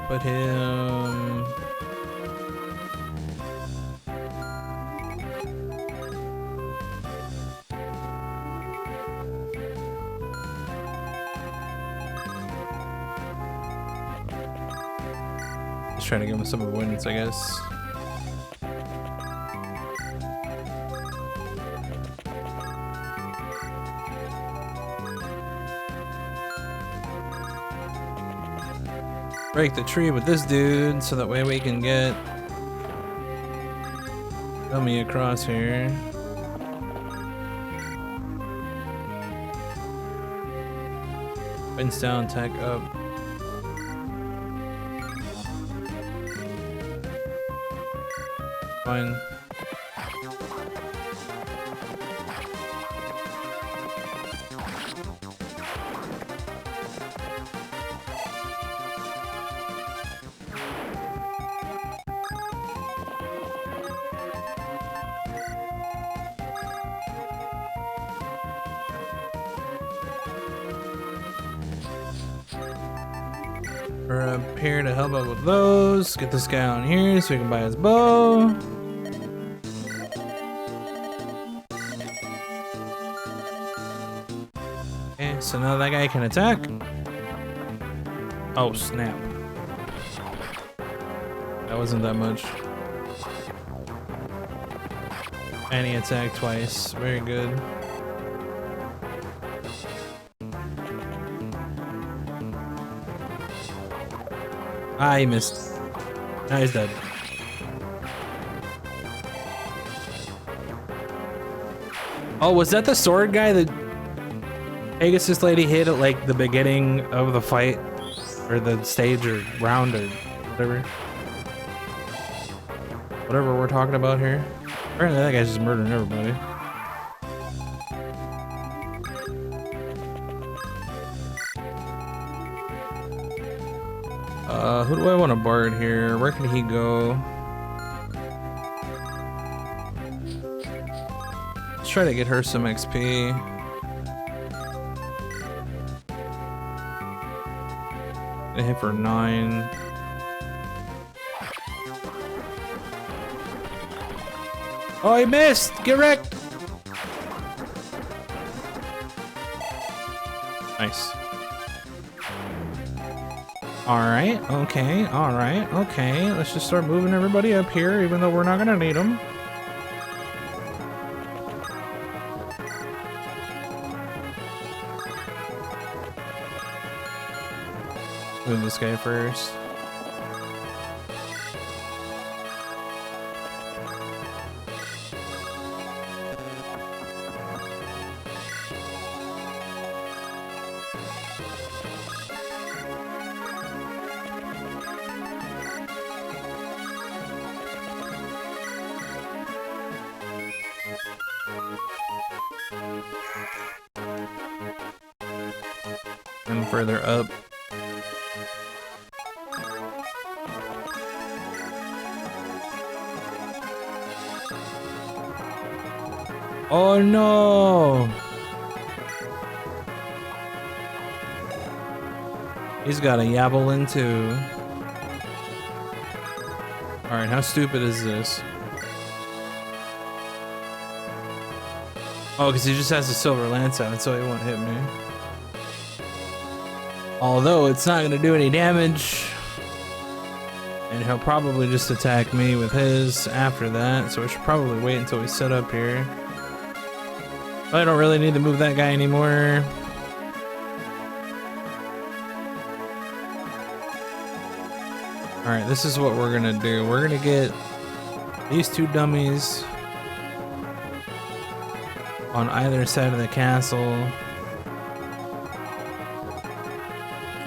Put him... Just trying to give him some avoidance, I guess. Break the tree with this dude so that way we can get dummy across here. Winds down, attack up. Fine. We're up here to help out with those. Get this guy on here so we can buy his bow. Okay, so now that guy can attack. Oh, snap. That wasn't that much. And he attacked twice. Very good. Ah, he missed. Now he's dead. Oh, was that the sword guy that Pegasus lady hit at like the beginning of the fight? Or the stage or round or whatever? Whatever we're talking about here. Apparently that guy's just murdering everybody. Who do I want to bard here? Where can he go? Let's try to get her some XP. I hit for 9. Oh, he missed! Get wrecked! Nice. Alright, okay, alright, okay. Let's just start moving everybody up here, even though we're not gonna need them. Move this guy first. And further up. Oh no! He's got a Yavelin too. Alright, how stupid is this? Oh, because he just has a silver lance out, so he won't hit me. Although it's not going to do any damage. And he'll probably just attack me with his after that, so I should probably wait until we set up here. But I don't really need to move that guy anymore. Alright, this is what we're gonna do. We're gonna get these two dummies on either side of the castle.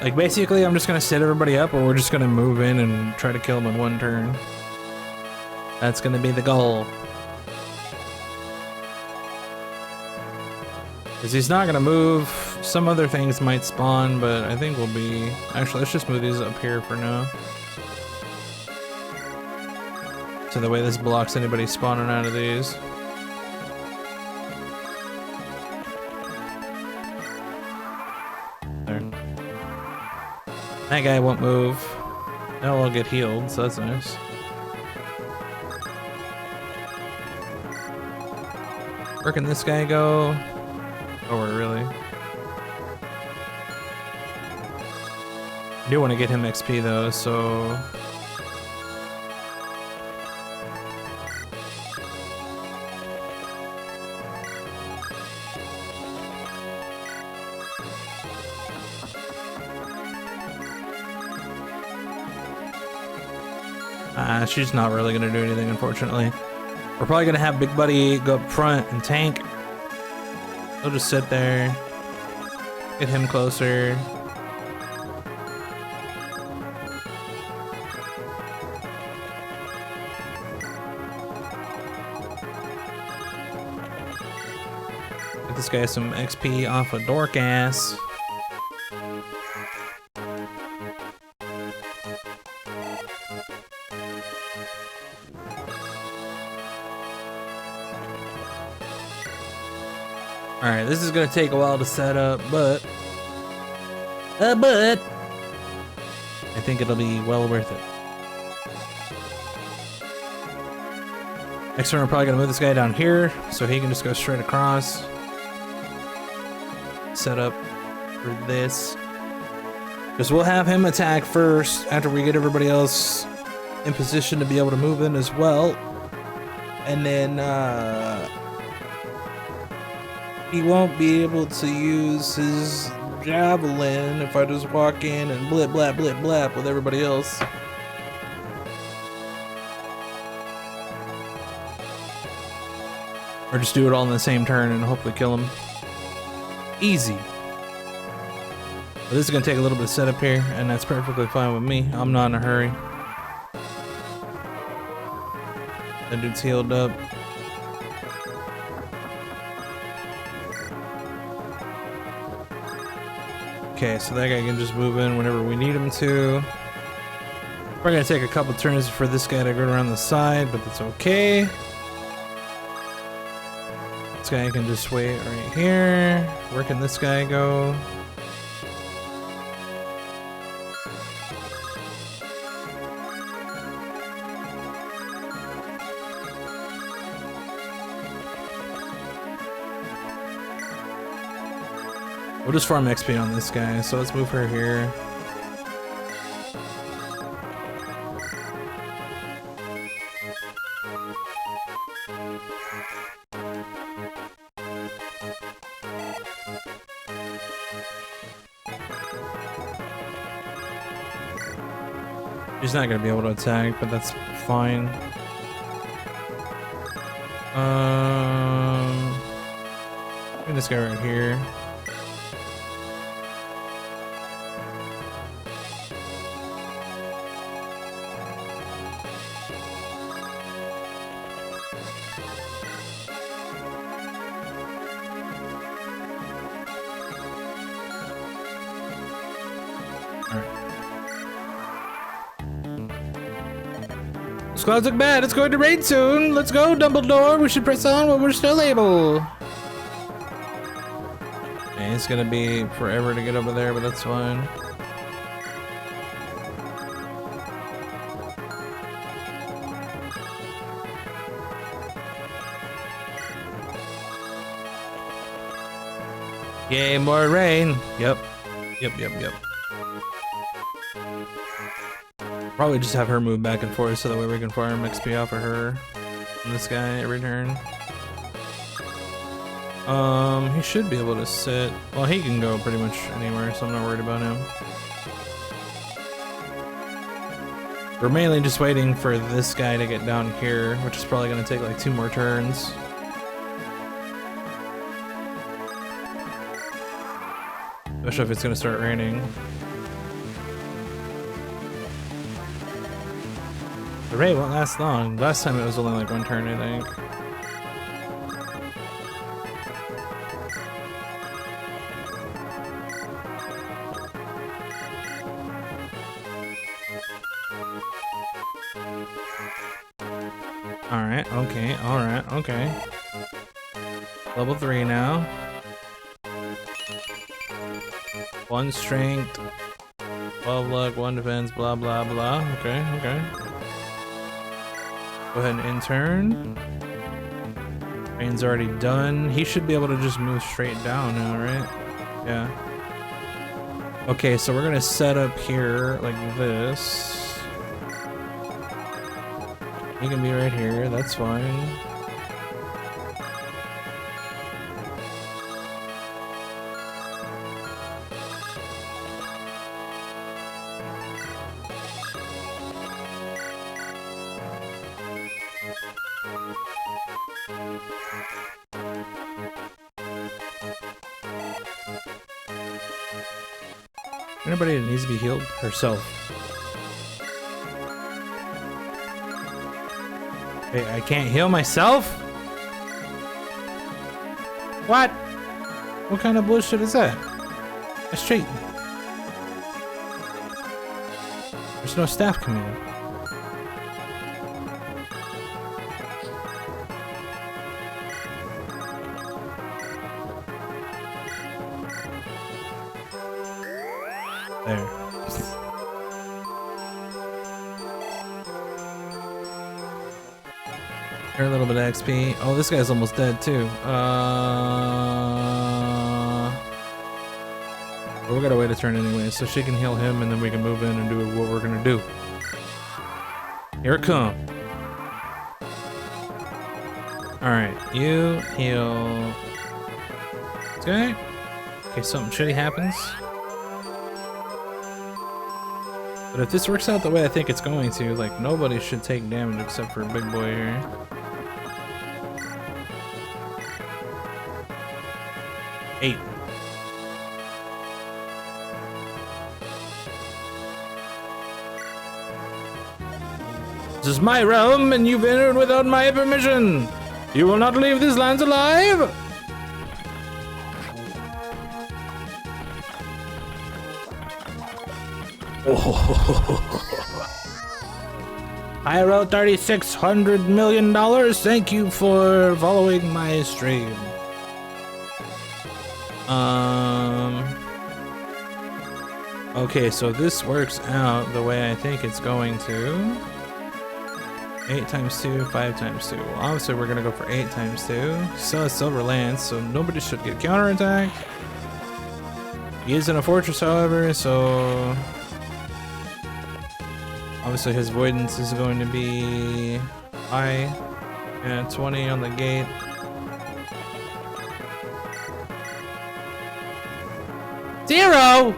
Like, basically, I'm just gonna set everybody up, or we're just gonna move in and try to kill them in one turn. That's gonna be the goal. Because he's not gonna move. Some other things might spawn, but I think we'll be... Actually, let's just move these up here for now. So the way this blocks anybody spawning out of these. There. That guy won't move. Now I'll get healed, so that's nice. Where can this guy go? Oh, really? I do want to get him XP though, so... she's not really gonna do anything, unfortunately. We're probably gonna have Big Buddy go up front and tank. He'll just sit there, get him closer. Get this guy some XP off of Dorcas. Alright, this is gonna take a while to set up, but I think it'll be well worth it. Next turn, we're probably gonna move this guy down here, so he can just go straight across. Set up for this. Because we'll have him attack first after we get everybody else in position to be able to move in as well. And then he won't be able to use his javelin if I just walk in and blip blap blip blap with everybody else. Or just do it all in the same turn and hopefully kill him. Easy. But this is gonna take a little bit of setup here, and that's perfectly fine with me. I'm not in a hurry. That dude's healed up. Okay, so that guy can just move in whenever we need him to. We're gonna take a couple turns for this guy to go around the side, but that's okay. This guy can just wait right here. Where can this guy go? We'll just farm XP on this guy, so let's move her here. She's not gonna be able to attack, but that's fine. This guy right here. Those clouds look bad. It's going to rain soon. Let's go, Dumbledore. We should press on while we're still able. Okay, it's gonna be forever to get over there, but that's fine. Yay, more rain. Yep. Yep. Probably just have her move back and forth so that way we can farm XP off of her and this guy every turn. He should be able to sit. Well, he can go pretty much anywhere, so I'm not worried about him. We're mainly just waiting for this guy to get down here, which is probably gonna take like 2 more turns. Especially if it's gonna start raining. The rain won't last long. Last time it was only like 1 turn, I think. Alright, okay. Level 3 now. 1 strength, 12 luck, 1 defense, blah blah blah. Okay. Go ahead and intern. Rain's already done. He should be able to just move straight down now, right? Yeah. Okay, so we're gonna set up here like this. He can be right here, that's fine. Anybody that needs to be healed? Herself. Hey, I can't heal myself? What? What kind of bullshit is that? That's cheating. There's no staff command. There. A little bit of XP. Oh, this guy's almost dead too. But we gotta wait a turn anyway, so she can heal him and then we can move in and do what we're gonna do. Here it come. Alright, you heal. Okay. Okay, something shitty happens. But if this works out the way I think it's going to, like, nobody should take damage except for a big boy here. Eight. This is my realm, and you've entered without my permission. You will not leave these lands alive. I wrote $3,600 million. Thank you for following my stream. Okay, so this works out the way I think it's going to. 8 times 2, 5 times 2. Well, obviously we're gonna go for 8 times 2. So it's Silver Lance, so nobody should get counterattacked. He is in a fortress, however, so obviously his avoidance is going to be high. And 20 on the gate. Zero!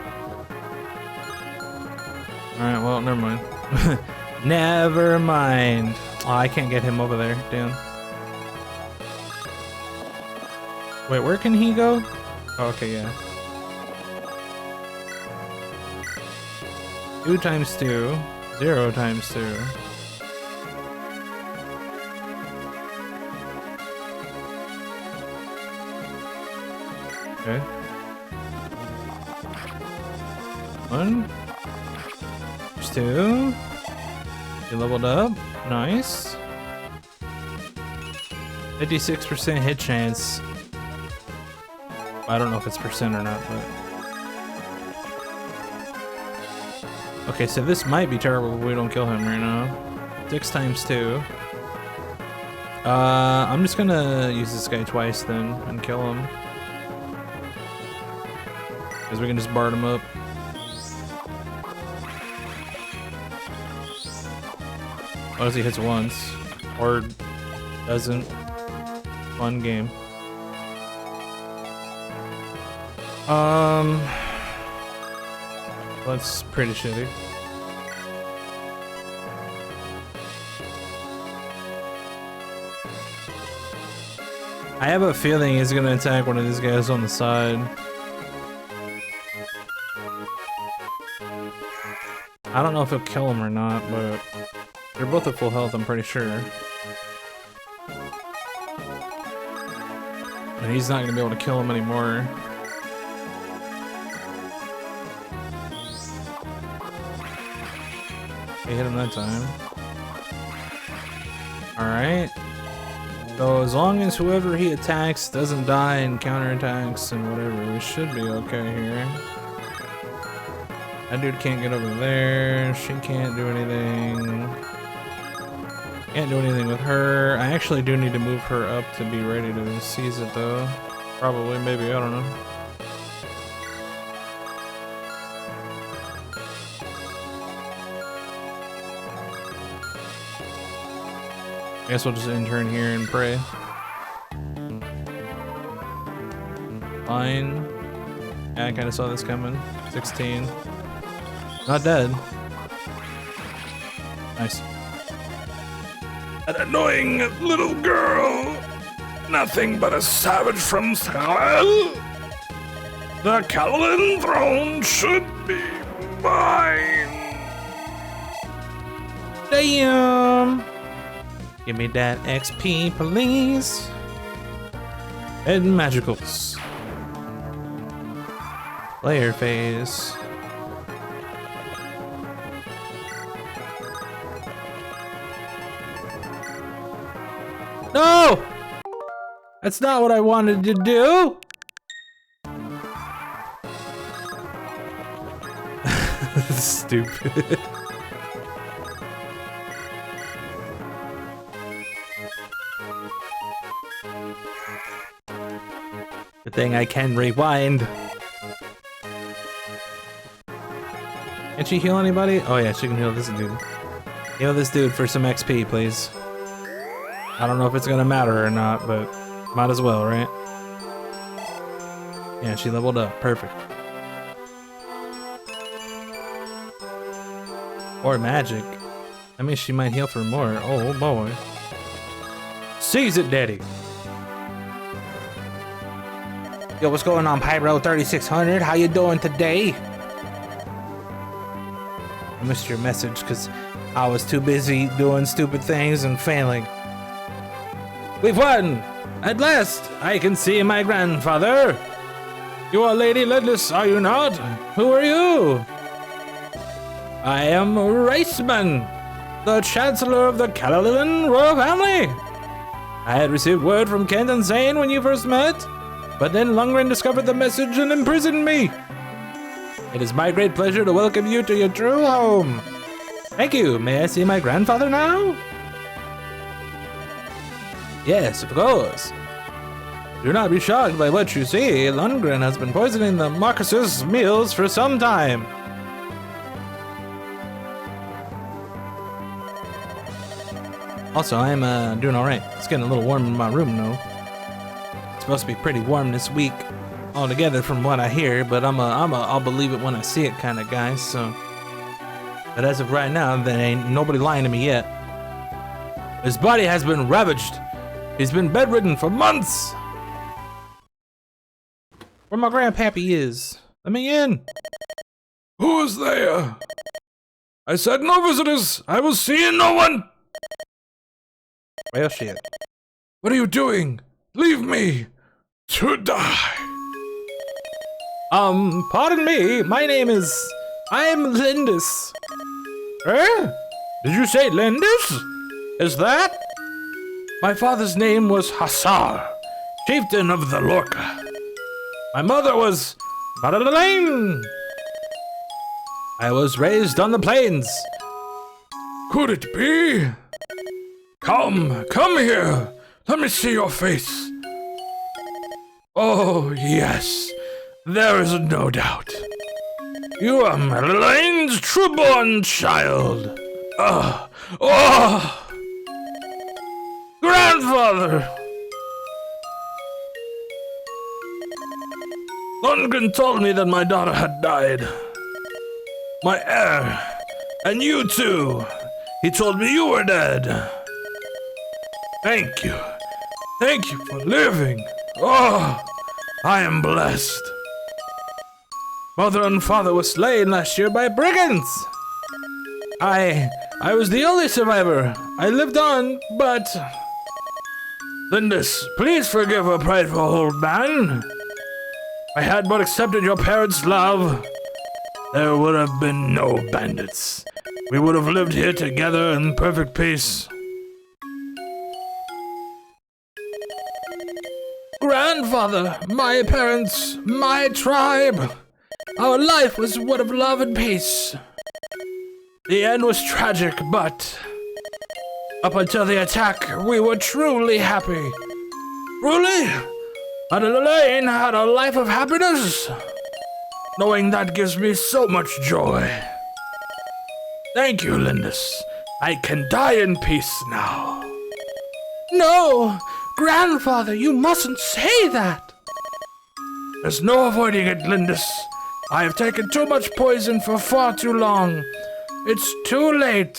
Alright, well, never mind. Never mind. Oh, I can't get him over there. Damn. Wait, where can he go? Oh, okay, yeah. 2 times 2. 0 times 2. Okay. 1. There's 2. You leveled up. Nice. 56% hit chance. I don't know if it's percent or not, but... Okay, so this might be terrible if we don't kill him right now. 6 times 2. I'm just gonna use this guy twice then and kill him. Because we can just bard him up. What if he hits once? Or doesn't? Fun game. That's pretty shitty. I have a feeling he's gonna attack one of these guys on the side. I don't know if he'll kill him or not, but they're both at full health, I'm pretty sure. And he's not gonna be able to kill him anymore. He hit him that time. Alright. So as long as whoever he attacks doesn't die and counterattacks and whatever, we should be okay here. That dude can't get over there. She can't do anything. Can't do anything with her. I actually do need to move her up to be ready to seize it though. Probably, maybe, I don't know. I guess we'll just intern here and pray. Fine. Yeah, I kinda saw this coming. 16. Not dead. Nice. An annoying little girl. Nothing but a savage from hell. The Kowlin throne should be mine. Damn! Give me that XP, please. And magicals. Player phase. No! That's not what I wanted to do! Stupid. Good thing I can rewind. Can she heal anybody? Oh yeah, she can heal this dude. Heal this dude for some XP, please. I don't know if it's gonna matter or not, but might as well, right? Yeah, she leveled up. Perfect. Or magic. That means she might heal for more. Oh boy. Seize it, daddy. Yo, what's going on, Pyro 3600? How you doing today? I missed your message because I was too busy doing stupid things and failing. We've won! At last! I can see my grandfather! You are Lady Leadless, are you not? Who are you? I am Raceman, the Chancellor of the Calalilin royal family. I had received word from Kent and Zane when you first met, but then Lundgren discovered the message and imprisoned me. It is my great pleasure to welcome you to your true home. Thank you. May I see my grandfather now? Yes, of course. Do not be shocked by what you see. Lundgren has been poisoning the Marcus's meals for some time. Also, I'm doing all right. It's getting a little warm in my room, though. It's supposed to be pretty warm this week, altogether, from what I hear. But I'll believe it when I see it, kind of guy. So, but as of right now, there ain't nobody lying to me yet. His body has been ravaged. He's been bedridden for months. Where my grandpappy is? Let me in. Who is there? I said no visitors. I will see no one. Well, shit. What are you doing? Leave me to die. Pardon me. My name is... I'm Lindis. Eh? Did you say Lindis? Is that? My father's name was Hassar, chieftain of the Lorca. My mother was Madeline. I was raised on the plains. Could it be? Come here. Let me see your face. Oh, yes. There is no doubt. You are Madeline's true-born child. Grandfather! Lundgren told me that my daughter had died. My heir. And you too. He told me you were dead. Thank you. Thank you for living. Oh, I am blessed. Mother and father were slain last year by brigands. I was the only survivor. I lived on, but... Lindis, please forgive a prideful old man. I had but accepted your parents' love. There would have been no bandits. We would have lived here together in perfect peace. Grandfather, my parents, my tribe. Our life was one of love and peace. The end was tragic, but up until the attack, we were truly happy. Truly? Madeline had a life of happiness. Knowing that gives me so much joy. Thank you, Lindis. I can die in peace now. No! Grandfather, you mustn't say that! There's no avoiding it, Lindis. I have taken too much poison for far too long. It's too late.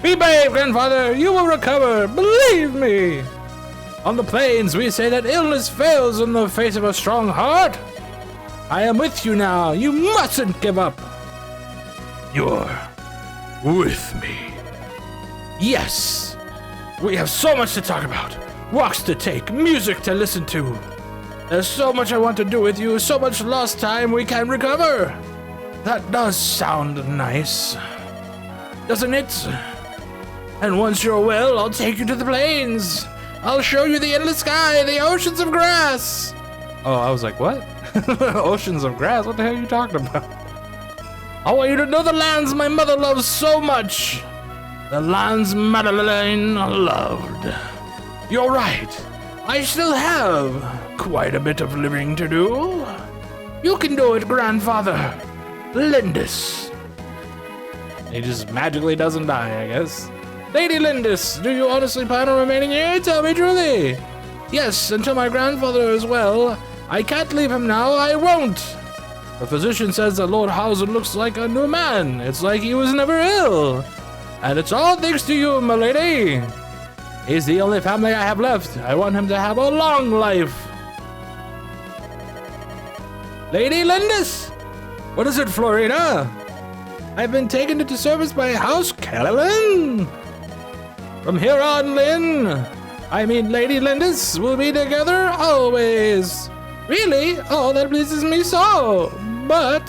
Be brave, Grandfather. You will recover. Believe me. On the plains, we say that illness fails in the face of a strong heart. I am with you now. You mustn't give up. You're with me. Yes. We have so much to talk about. Walks to take, music to listen to. There's so much I want to do with you, so much lost time we can recover. That does sound nice, doesn't it? And once you're well, I'll take you to the plains. I'll show you the endless sky, the oceans of grass. Oh, I was like, what? Oceans of grass? What the hell are you talking about? I want you to know the lands my mother loves so much. The lands Madeline loved. You're right. I still have quite a bit of living to do. You can do it, Grandfather. Lindis. He just magically doesn't die, I guess. Lady Lindis, do you honestly plan on remaining here? Tell me truly. Yes, until my grandfather is well. I can't leave him now, I won't. The physician says that Lord Hauser looks like a new man. It's like he was never ill. And it's all thanks to you, my lady. He's the only family I have left. I want him to have a long life. Lady Lindis! What is it, Florina? I've been taken into service by House Caroline. From here on, Lady Lindis, we'll be together always. Really? Oh, that pleases me so. But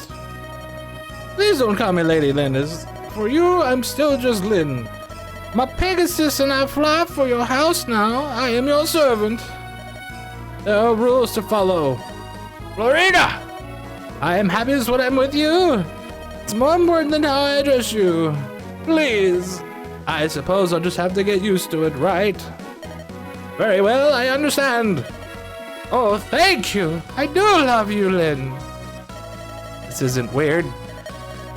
please don't call me Lady Lindis. For you, I'm still just Lynn. My Pegasus and I fly for your house now. I am your servant. There are rules to follow. Florina! I am happiest when I'm with you. It's more important than how I address you. Please. I suppose I'll just have to get used to it, right? Very well, I understand. Oh, thank you. I do love you, Lynn. This isn't weird.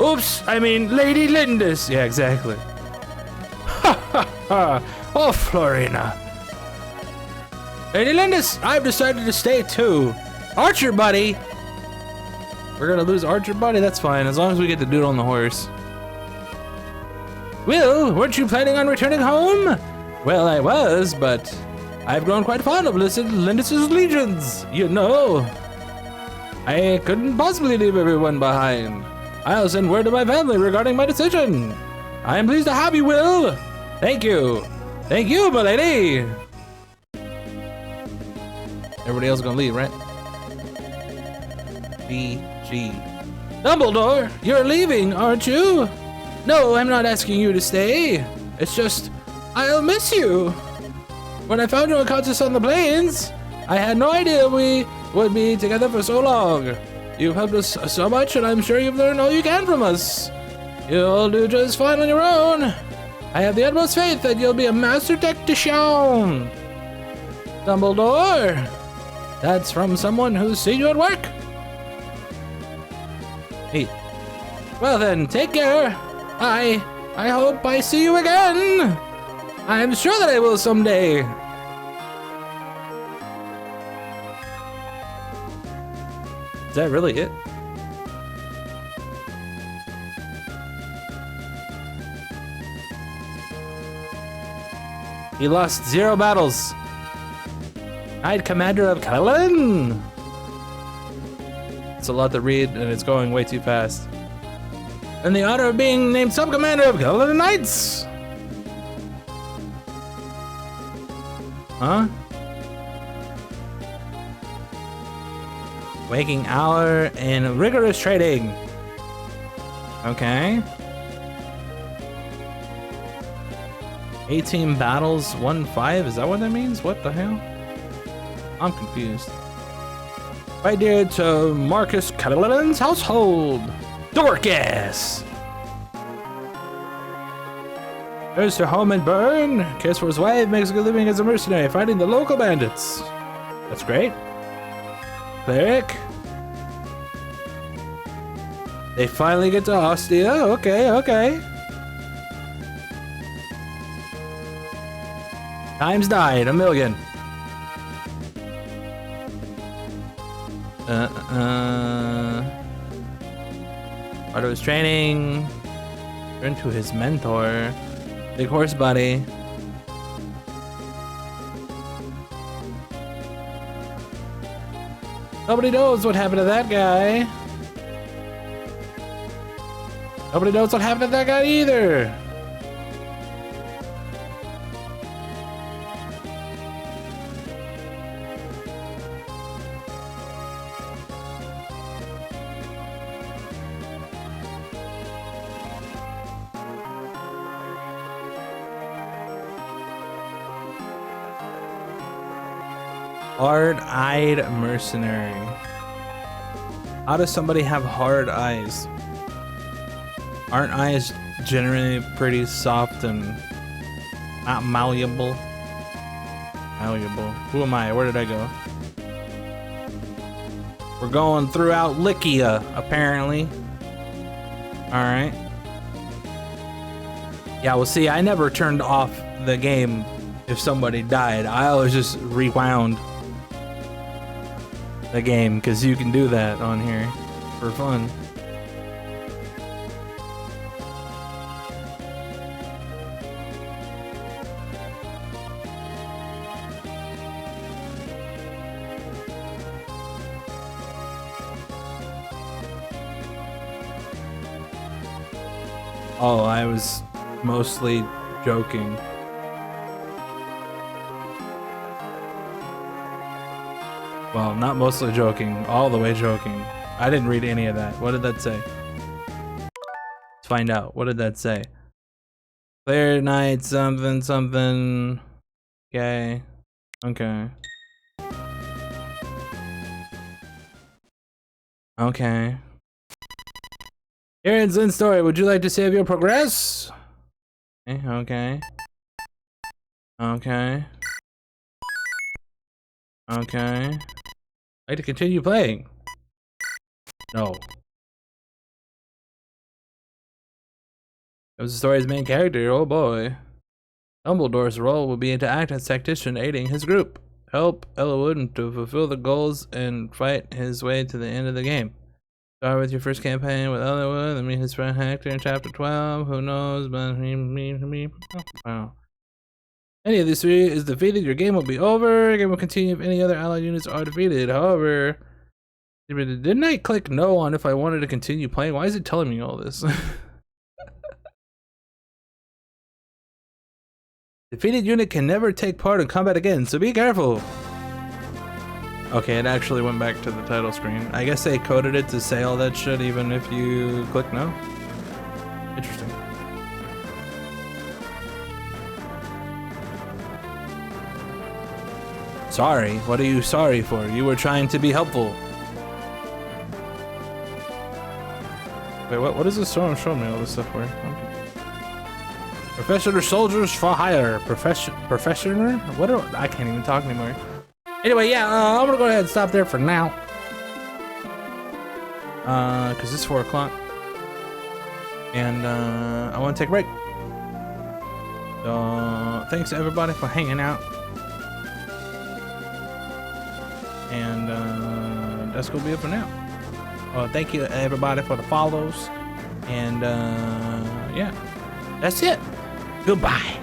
Oops, I mean Lady Lindis. Yeah, exactly. Ha ha ha. Oh, Florina. Lady Lindis, I've decided to stay too. Archer buddy. We're gonna lose Archer buddy, that's fine, as long as we get the dude on the horse. Will, weren't you planning on returning home? Well, I was, but I've grown quite fond of Lindis's legions, you know. I couldn't possibly leave everyone behind. I'll send word to my family regarding my decision. I am pleased to have you, Will. Thank you. Thank you, my lady. Everybody else is gonna leave, right? BG. Dumbledore, you're leaving, aren't you? No, I'm not asking you to stay. It's just, I'll miss you. When I found you unconscious on the plains, I had no idea we would be together for so long. You've helped us so much, and I'm sure you've learned all you can from us. You'll do just fine on your own. I have the utmost faith that you'll be a master tactician. Dumbledore, that's from someone who's seen you at work. Hey. Well then, take care. I hope I see you again. I'm sure that I will someday. Is that really it? He lost 0 battles. Knight Commander of Cullen. It's a lot to read, and it's going way too fast. And the honor of being named Sub-Commander of Cullen Knights. Huh? Waking hour and rigorous training. Okay. 18 battles, 1-5. Is that what that means? What the hell? I'm confused. Right there to Marcus Catalan's household. Dorcas! There's her home in Bern. Cares for his wife, makes a good living as a mercenary, fighting the local bandits. That's great. Cleric. They finally get to Ostia. Okay, okay. Times 9, 1 million. Part of his training. Turn to his mentor. Big horse buddy. Nobody knows what happened to that guy. Nobody knows what happened to that guy either. Hard-eyed mercenary. How does somebody have hard eyes? Aren't eyes generally pretty soft and not malleable? Malleable. Who am I? Where did I go? We're going throughout Lycia, apparently. Alright. Yeah, well, see, I never turned off the game if somebody died. I always just rewound the game, because you can do that on here for fun. Oh, I was mostly joking. Well, not mostly joking, all the way joking. I didn't read any of that. What did that say? Let's find out. What did that say? Clear night, something, something. Okay. Okay. Okay. Here ends Lynn's story. Would you like to save your progress? Okay. Okay. Okay. I'd like to continue playing. No. That was the story's main character. Oh boy. Dumbledore's role will be to act as tactician aiding his group. Help Elwood to fulfill the goals and fight his way to the end of the game. Start with your first campaign with Elwood and meet his friend Hector in chapter 12. Who knows, but wow. Any of these three is defeated, your game will be over. The game will continue if any other allied units are defeated. However, didn't I click no on if I wanted to continue playing? Why is it telling me all this? Defeated unit can never take part in combat again, so be careful. Okay, it actually went back to the title screen. I guess they coded it to say all that shit even if you click no. Interesting. Sorry? What are you sorry for? You were trying to be helpful. Wait, what is this showing me all this stuff for? Okay. Professional soldiers for hire. Professional? What are, I can't even talk anymore. Anyway, yeah, I'm gonna go ahead and stop there for now. Cause it's 4 o'clock. And I wanna take a break. So thanks to everybody for hanging out. And that's gonna be it for now. Thank you everybody for the follows. And yeah, that's it. Goodbye.